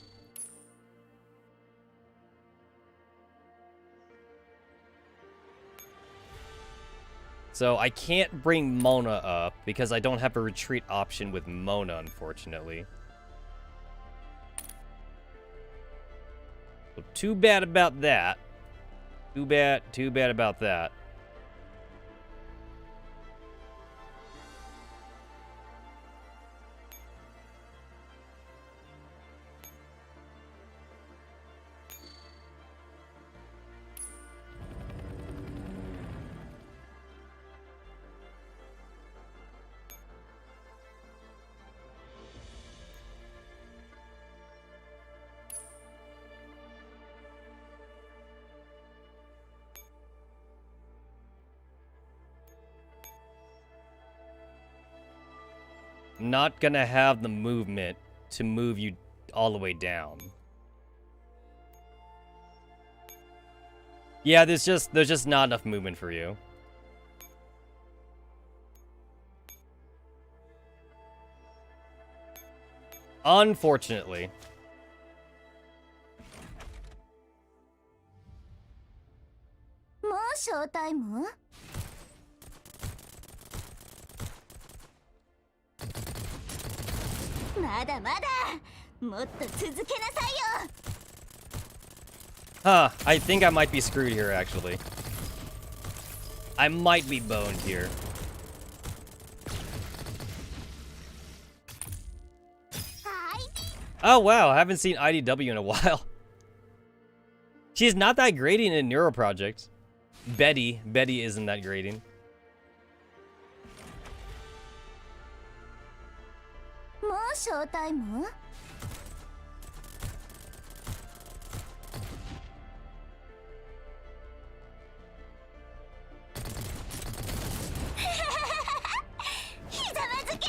So I can't bring Mona up because I don't have a retreat option with Mona, unfortunately. So too bad about that. Too bad about that. I'm not gonna have the movement to move you all the way down. Yeah, there's just not enough movement for you. Unfortunately. もうショータイム？まだまだもっと続けなさいよ。 Huh, I think I might be screwed here, actually. I might be boned here. Oh, wow, I haven't seen IDW in a while. She's not that grading in Neuro Project. Betty isn't that grading. もうショータイム？ ひざまずけ！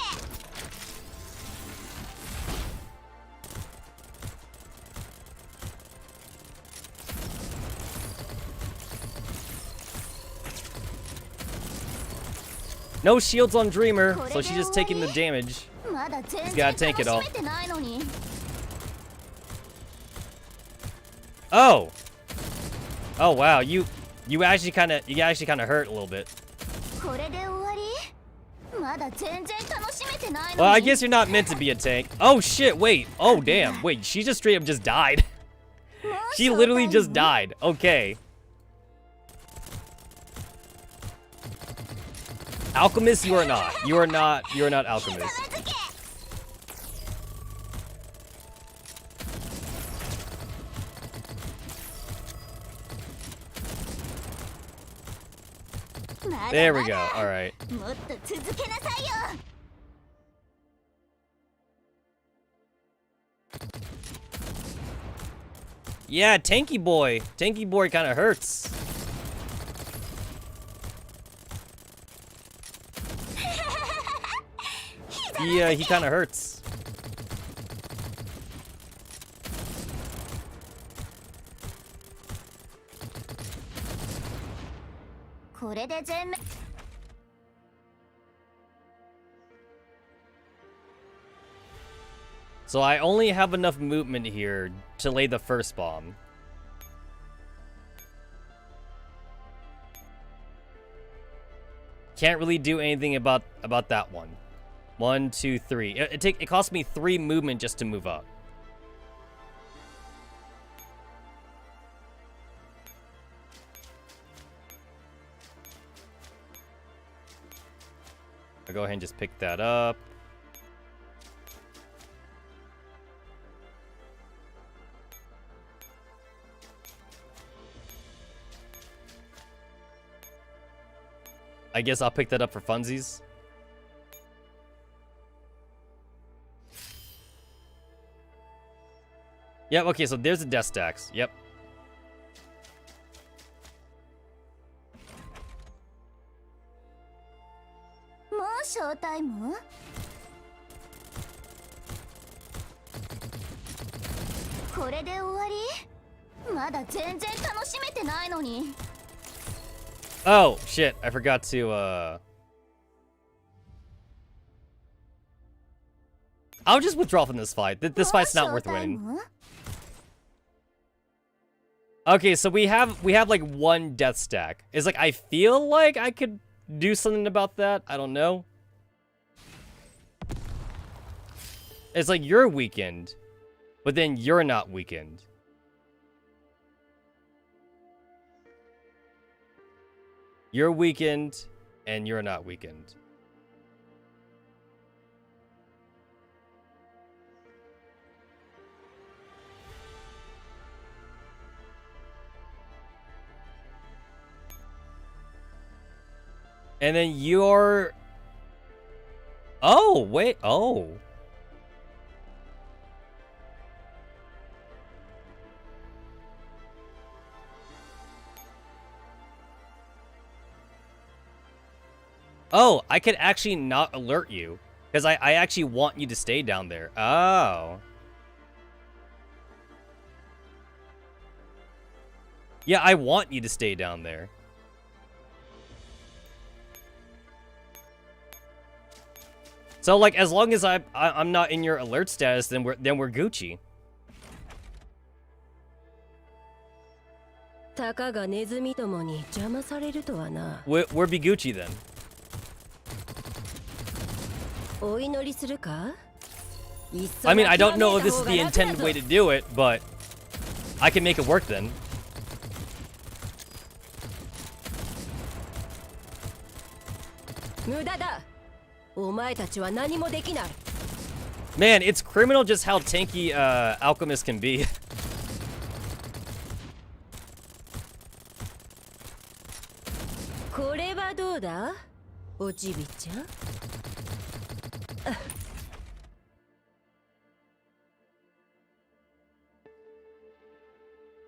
No shields on Dreamer, so she's just taking the damage. まだ全 He's 然 gotta tank it all. 楽しめてないのに。 Oh! Oh wow, you actually kinda hurt a little bit. これで終わり？まだ全然楽しめてないのに。 Well, I guess you're not meant to be a tank. Oh shit, wait. Oh damn, wait, she just straight up just died. She literally just died. Okay. Alchemist, you are not. You are not Alchemist. There we go. All right. もっと続けなさいよ。 Yeah, Tanky Boy. Tanky Boy kind of hurts. He kind of hurts. So I only have enough movement here to lay the first bomb. Can't really do anything about that one. 1, 2, 3. It cost me 3 movement just to move up. I'll go ahead and just pick that up. I guess I'll pick that up for funsies. Yep, okay, so there's the death stacks. Yep. Oh, shit, I forgot to, I'll just withdraw from this fight. This fight's not worth winning. Okay, so we have like one death stack. It's like I feel like I could do something about that. I don't know. It's like you're weakened, but then you're not weakened. You're weakened, and you're not weakened. And then you're... Oh, wait. Oh. Oh, I could actually not alert you. Because I actually want you to stay down there. Oh. Yeah, I want you to stay down there. So, like, as long as I'm not in your alert status, then we're Gucci. たかがネズミどもに邪魔されるとはな。We're be Gucci then. お祈りするか? I mean, I don't know if this is the intended way to do it, but I can make it work then. Man, it's criminal just how tanky Alchemist can be.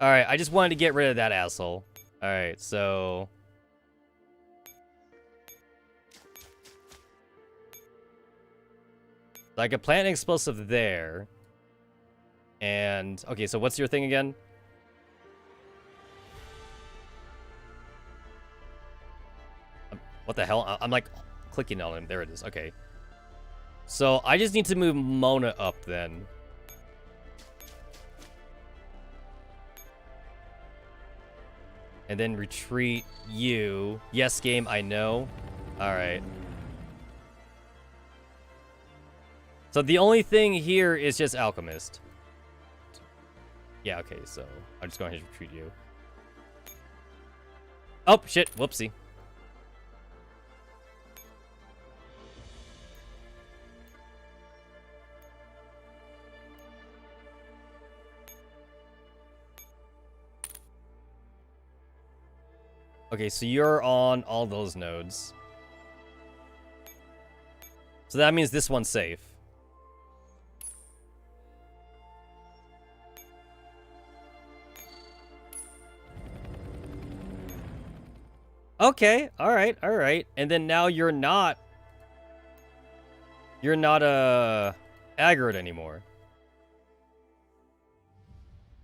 Alright, I just wanted to get rid of that asshole. Alright, so... I could plant an explosive there. And... Okay, so what's your thing again? What the hell? I'm like clicking on him. There it is. Okay. So I just need to move Mona up then. And then retreat you. Yes, game, I know. Alright. So the only thing here is just Alchemist. Yeah, okay, so I'm just going to retreat you. Oh, shit. Whoopsie. Okay, so you're on all those nodes. So that means this one's safe. Okay, alright, alright. And then now you're not aggroed anymore.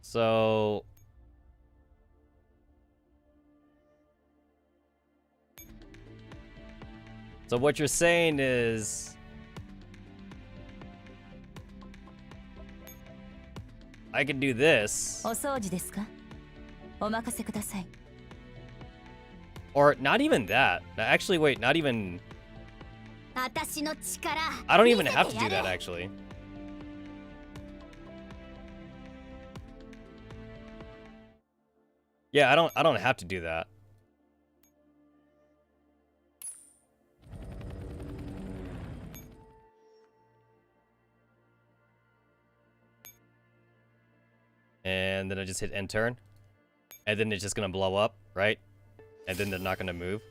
So... So what you're saying is... I can do this. Or not even that. Actually, wait, not even... I don't even have to do that, actually. Yeah, I don't have to do that. And then I just hit end turn. And then it's just gonna blow up, right? And then they're not gonna move.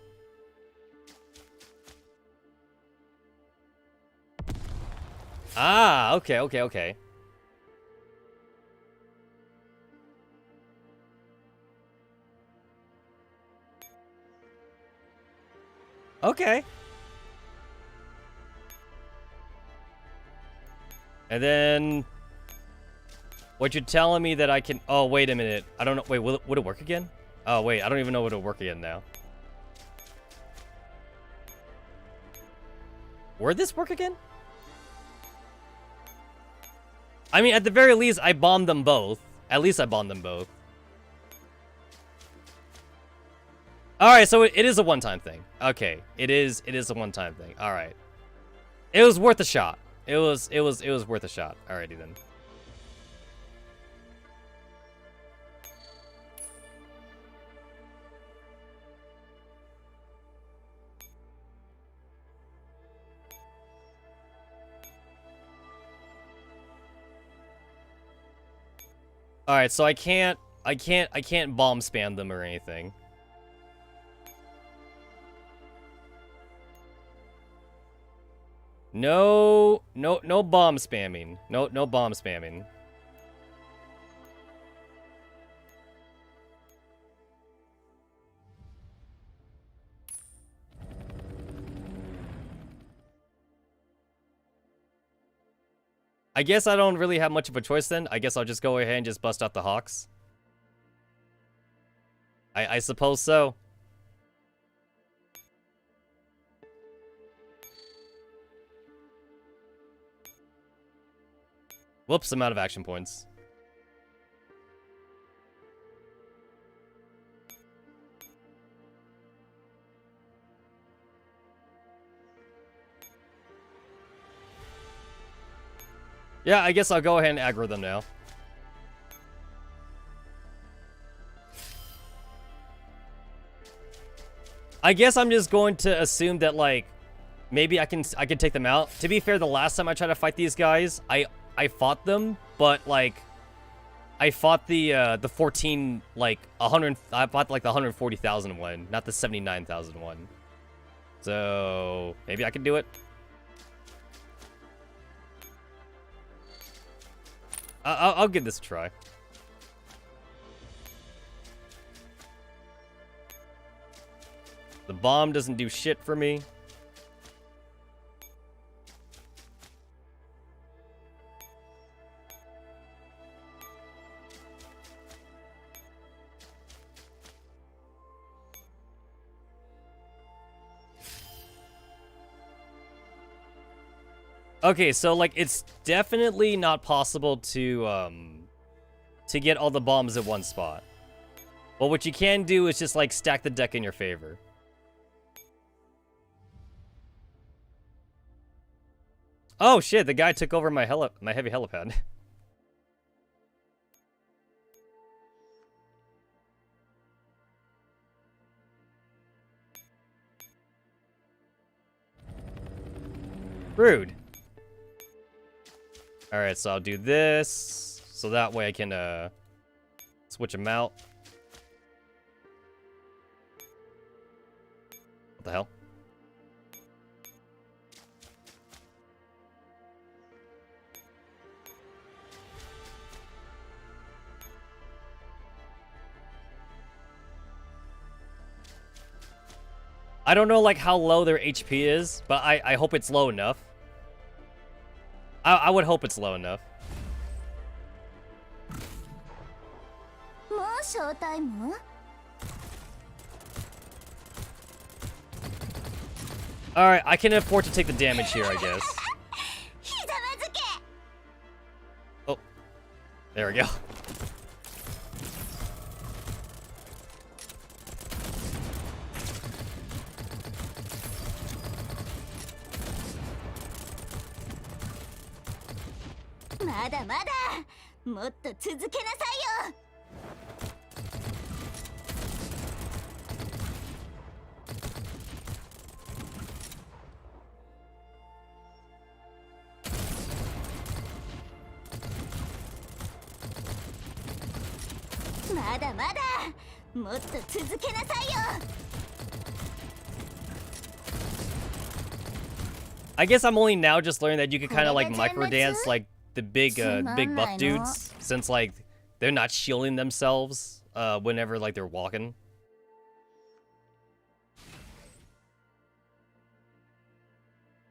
Ah, okay, okay, okay. Okay. And then... What you're telling me that I can... Oh, wait a minute. I don't know. Wait, would it work again? Oh, wait. I don't even know would it work again now. Would this work again? I mean, at the very least, I bombed them both. At least I bombed them both. Alright, so it is a one-time thing. Okay, it is a one-time thing. Alright. It was worth a shot. It was worth a shot. Alrighty then. Alright, so I can't bomb spam them or anything. No bomb spamming. No bomb spamming. I guess I don't really have much of a choice then. I guess I'll just go ahead and just bust out the Hawks. I suppose so. Whoops, I'm out of action points. Yeah, I guess I'll go ahead and aggro them now. I guess I'm just going to assume that, like, maybe I can take them out. To be fair, the last time I tried to fight these guys, I fought them, but like I fought the 14 like 100. I fought like the 140,000 one, not the 79,000 one. So maybe I can do it. I'll give this a try. The bomb doesn't do shit for me. Okay, so like it's definitely not possible to get all the bombs at one spot. But what you can do is just like stack the deck in your favor. Oh shit, the guy took over my heavy helipad. Rude. Alright, so I'll do this. So that way I can switch them out. What the hell? I don't know like how low their HP is, but I hope it's low enough. I would hope it's low enough. Alright, I can afford to take the damage here, I guess. Oh, there we go. I guess I'm only now just learning that you can kind of like micro dance like the big buff dudes, since like they're not shielding themselves whenever like they're walking.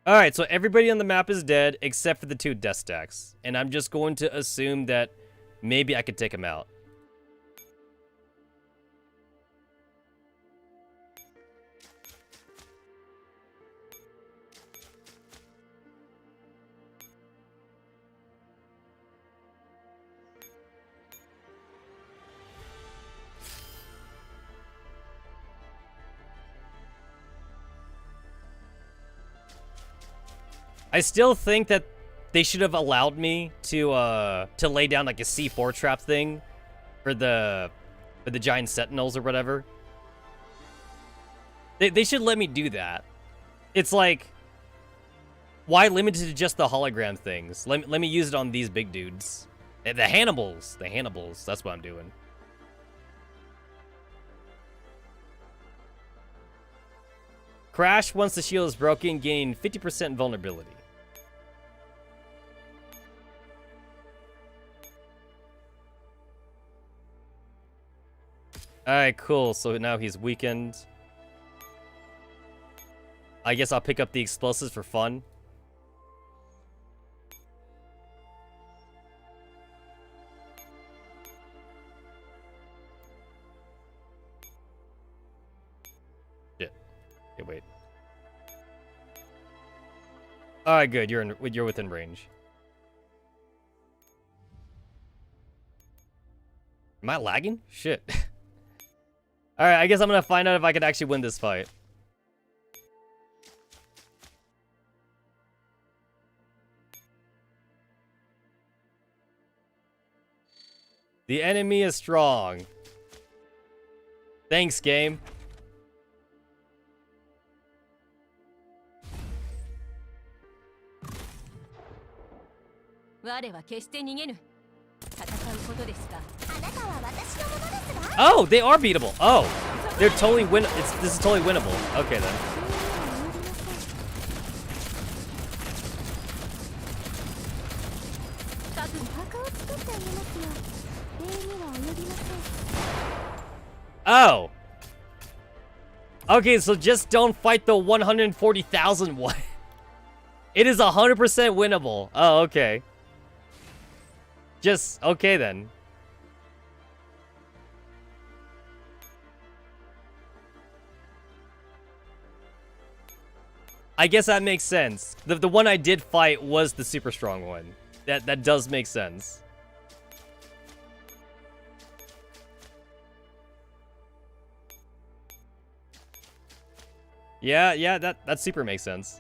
Alright, so everybody on the map is dead except for the two death stacks, and I'm just going to assume that maybe I could take them out. I still think that they should have allowed me to lay down like a C4 trap thing for the giant sentinels or whatever. They should let me do that. It's like, why limit it to just the hologram things? Let me use it on these big dudes. The Hannibals. The Hannibals. That's what I'm doing. Crash once the shield is broken, gaining 50% vulnerability. Alright, cool. So now he's weakened. I guess I'll pick up the explosives for fun. Shit. Okay, wait. Alright, good. You're within range. Am I lagging? Shit. Alright, I guess I'm gonna find out if I can actually win this fight. The enemy is strong. Thanks, game. Oh, they are beatable. Oh, they're totally this is totally winnable. Okay then. Oh. Okay, so just don't fight the 140,000 one. It is 100% winnable. Oh, okay. Just, okay then. I guess that makes sense. The one I did fight was the super strong one. That does make sense. Yeah, that super makes sense.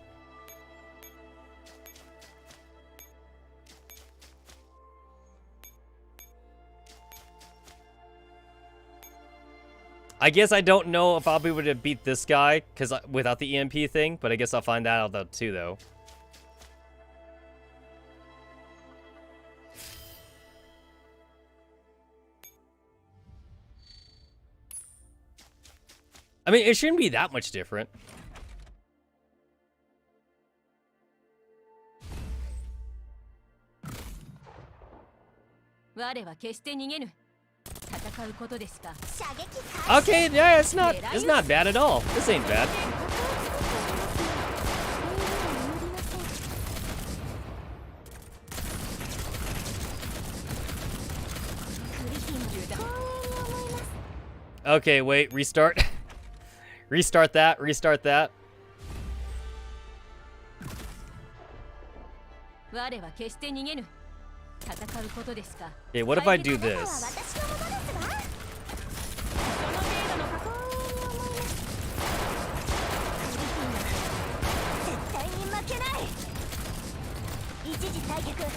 I guess I don't know if I'll be able to beat this guy because without the EMP thing, but I guess I'll find that out too, though. I mean, it shouldn't be that much different. Okay, yeah, it's not bad at all. This ain't bad. Okay, wait, restart. Restart that. Okay, what if I do this?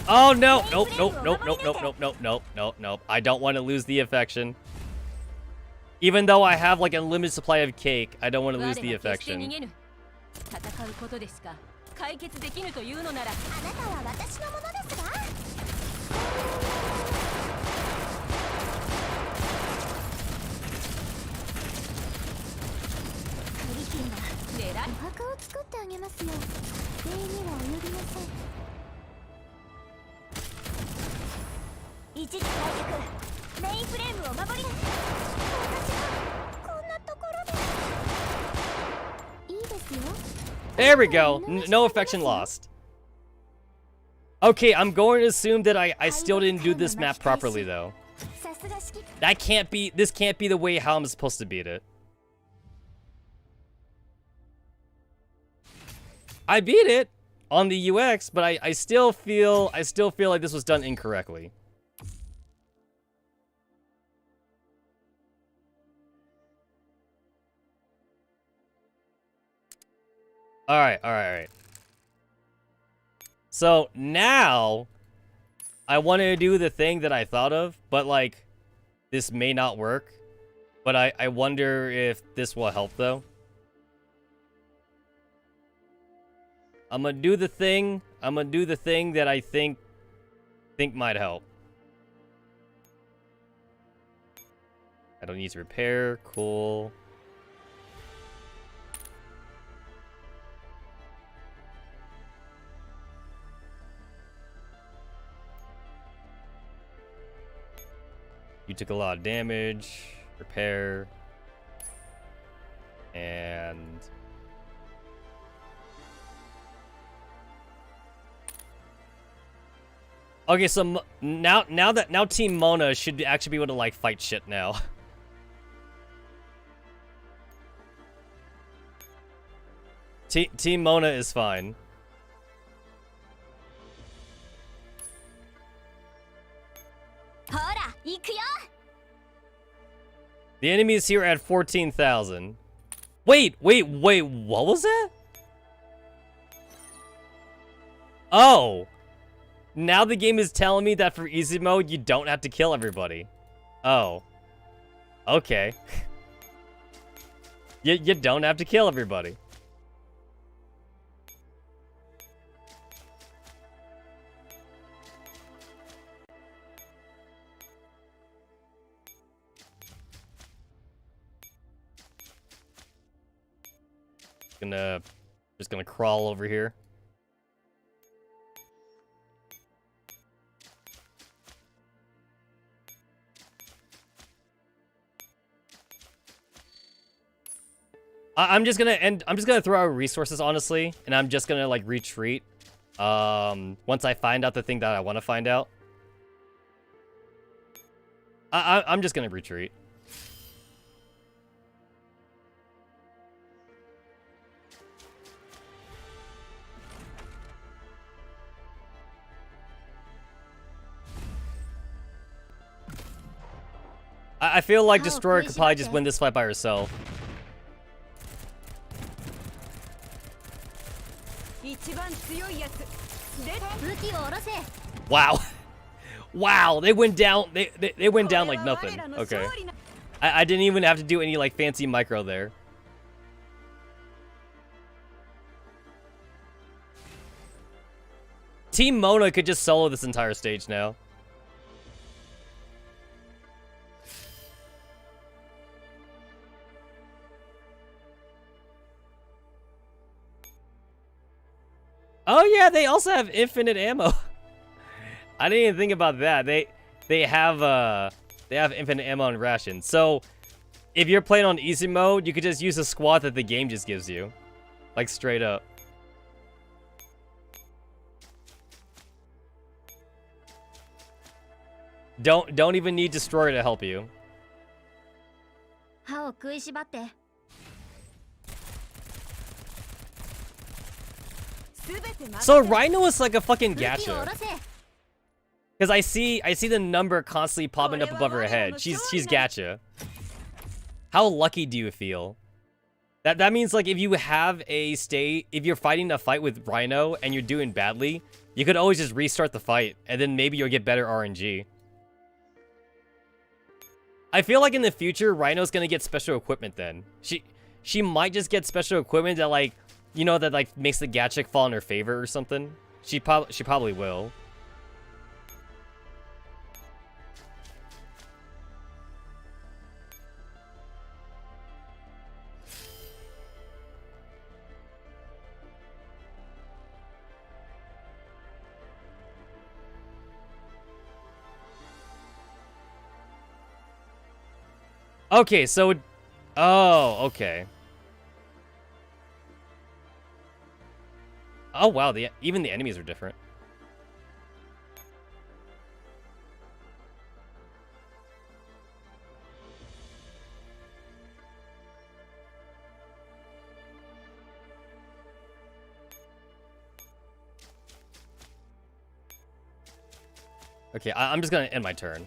Oh no! Nope. I don't want to lose the affection. Even though I have like a limited supply of cake, I don't want to lose the affection. There we go. No affection lost. Okay, I'm going to assume that I still didn't do this map properly though. This can't be the way how I'm supposed to beat it. I beat it on the UX, but I still feel like this was done incorrectly. All right. So now I wanted to do the thing that I thought of, but like this may not work. But I wonder if this will help though. I'm gonna do the thing. I'm gonna do the thing that I think might help. I don't need to repair. Cool. You took a lot of damage. Repair. And okay, so now Team Mona should actually be able to like fight shit now. Team Mona is fine. The enemies here are at 14,000. Wait, what was that? Oh. Now the game is telling me that for easy mode, you don't have to kill everybody. Oh. Okay. You don't have to kill everybody. Just gonna crawl over here. I'm just gonna throw out resources, honestly, and I'm just gonna like retreat. Once I find out the thing that I want to find out. I'm just gonna retreat. I feel like Destroyer could probably just win this fight by herself. Wow. Wow, they went down they went down like nothing. Okay. I didn't even have to do any like fancy micro there. Team Mona could just solo this entire stage now. Oh yeah, they also have infinite ammo. I didn't even think about that. They have infinite ammo and rations. So if you're playing on easy mode, you could just use a squad that the game just gives you. Like straight up. Don't even need Destroyer to help you. So Rhino is like a fucking gacha. Because I see the number constantly popping up above her head. She's gacha. How lucky do you feel? That means like if you have if you're fighting a fight with Rhino and you're doing badly, you could always just restart the fight and then maybe you'll get better RNG. I feel like in the future Rhino's gonna get special equipment then. She might just get special equipment that like, you know, that like makes the Gatchik fall in her favor or something. She probably will. Okay, so oh, okay. Oh wow, even the enemies are different. Okay, I'm just gonna end my turn.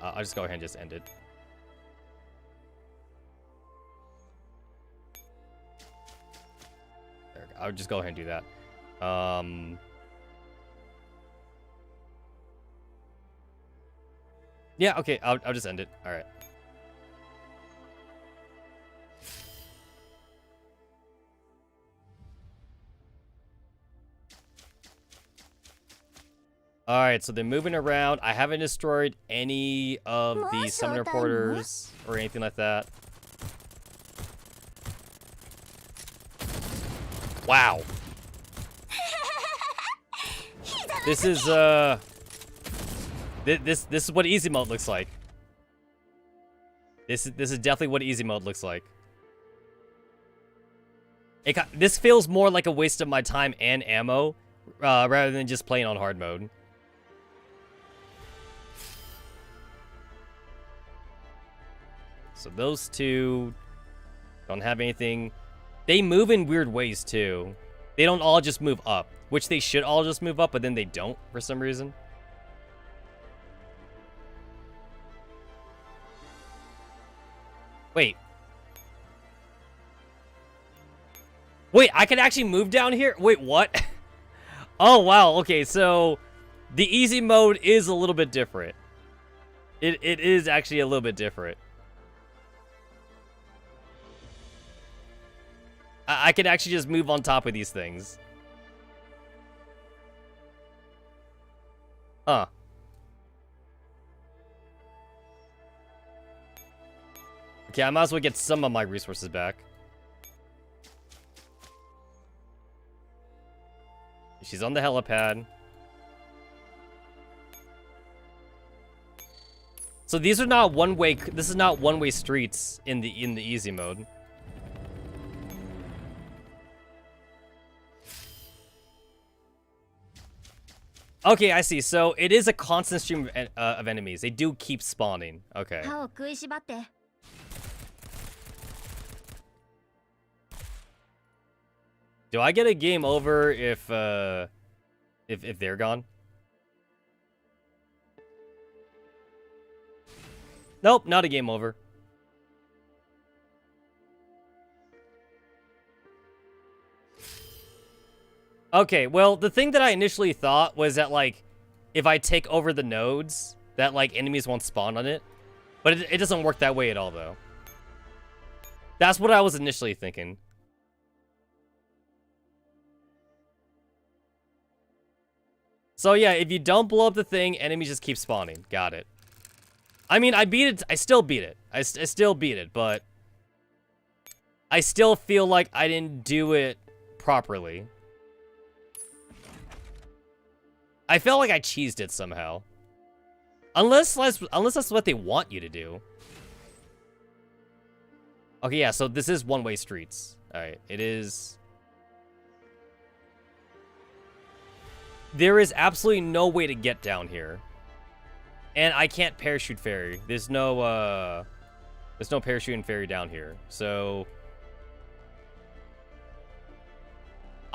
I'll just go ahead and just end it. There we go. I'll just go ahead and do that. Yeah, okay, I'll just end it. All right. All right, so they're moving around. I haven't destroyed any of the summoner porters or anything like that. Wow. This is this is what easy mode looks like. This is definitely what easy mode looks like. This feels more like a waste of my time and ammo rather than just playing on hard mode. So those two don't have anything. They move in weird ways too. They don't all just move up, which they should all just move up, but then they don't for some reason. Wait. Wait, I can actually move down here? Wait, what? Oh, wow. Okay, so the easy mode is a little bit different. It is actually a little bit different. I can actually just move on top of these things. Huh. Okay, I might as well get some of my resources back. She's on the helipad. So these are not one-way. This is not one-way streets in the easy mode. Okay, I see. So it is a constant stream of enemies. They do keep spawning. Okay. Do I get a game over if they're gone? Nope, not a game over. Okay, well, the thing that I initially thought was that, like, if I take over the nodes, that, like, enemies won't spawn on it. But it doesn't work that way at all, though. That's what I was initially thinking. So, yeah, if you don't blow up the thing, enemies just keep spawning. Got it. I mean, I beat it. I still beat it. I still beat it, but I still feel like I didn't do it properly. I felt like I cheesed it somehow. Unless that's what they want you to do. Okay, yeah, so this is one-way streets. Alright, it is... There is absolutely no way to get down here. And I can't parachute ferry. There's no parachuting ferry down here. So...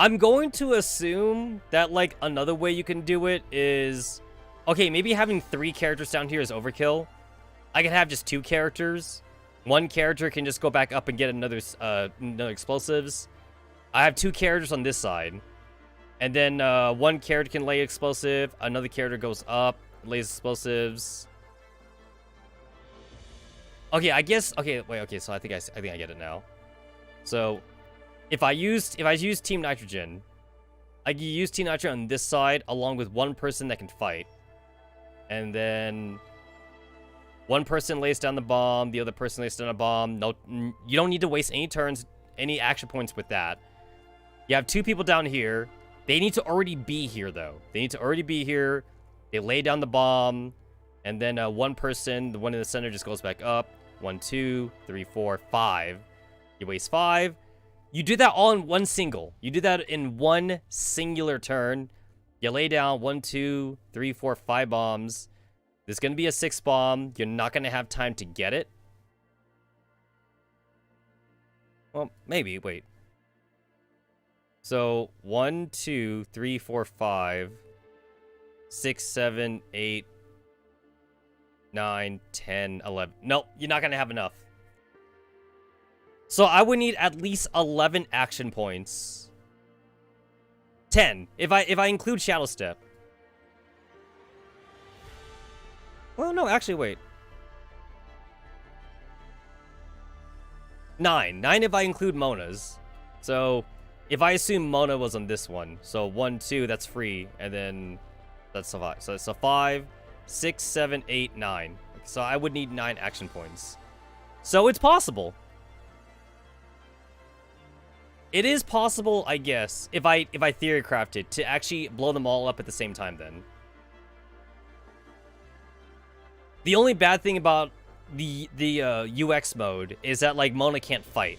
I'm going to assume that, like, another way you can do it is... Okay, maybe having 3 characters down here is overkill. I can have just 2 characters. One character can just go back up and get another explosives. I have 2 characters on this side. And then one character can lay explosive. Another character goes up, lays explosives. Okay, I guess... Okay, wait, okay, so I think I get it now. So... If I use Team Nitrogen, I can use Team Nitrogen on this side along with one person that can fight. And then one person lays down the bomb, the other person lays down a bomb. No, you don't need to waste any turns, any action points with that. You have 2 people down here. They need to already be here, though. They need to already be here. They lay down the bomb. And then one person, the one in the center, just goes back up. 1, 2, 3, 4, 5. You waste 5. You do that all in one single. You do that in one singular turn. You lay down 1, 2, 3, 4, 5 bombs. There's going to be a 6th bomb. You're not going to have time to get it. Well, maybe. Wait. So, 1, 2, 3, 4, 5, 6, 7, 8, 9, 10, 11. Nope, you're not going to have enough. So I would need at least 11 action points. 10, if I include Shadow Step. Well, no, actually, wait. 9. 9 if I include Mona's. So, if I assume Mona was on this one. So, 1, 2, that's free. And then, that's a 5. So, it's a 5, 6, 7, 8, 9. So, I would need 9 action points. So, it's possible. It is possible, I guess, if I theory craft it, to actually blow them all up at the same time then. The only bad thing about the UX mode is that, like, Mona can't fight.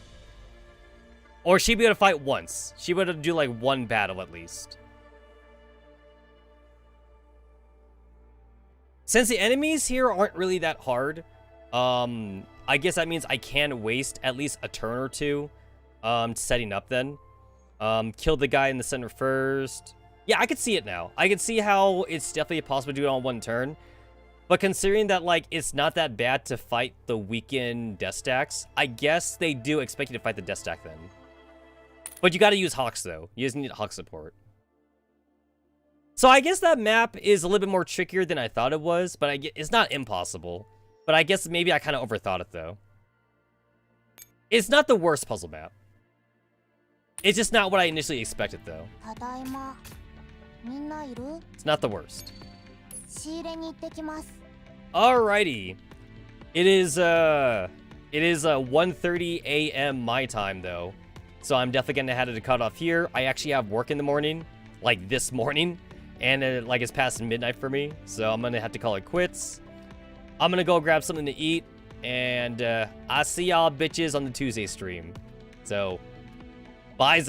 Or she'd be able to fight once. She'd be able to do, like, one battle at least. Since the enemies here aren't really that hard, I guess that means I can waste at least a turn or two setting up then. Kill the guy in the center first. Yeah, I could see it now. I could see how it's definitely possible to do it on one turn. But considering that, like, it's not that bad to fight the weakened death stacks, I guess they do expect you to fight the death stack then. But you gotta use Hawks, though. You just need Hawk support. So I guess that map is a little bit more trickier than I thought it was, but it's not impossible. But I guess maybe I kind of overthought it, though. It's not the worst puzzle map. It's just not what I initially expected, though. It's not the worst. Alrighty. It is 1:30 a.m. my time, though. So I'm definitely gonna have to cut off here. I actually have work in the morning, like this morning, and like it's past midnight for me. So I'm gonna have to call it quits. I'm gonna go grab something to eat, and I'll see y'all bitches on the Tuesday stream. So, bye.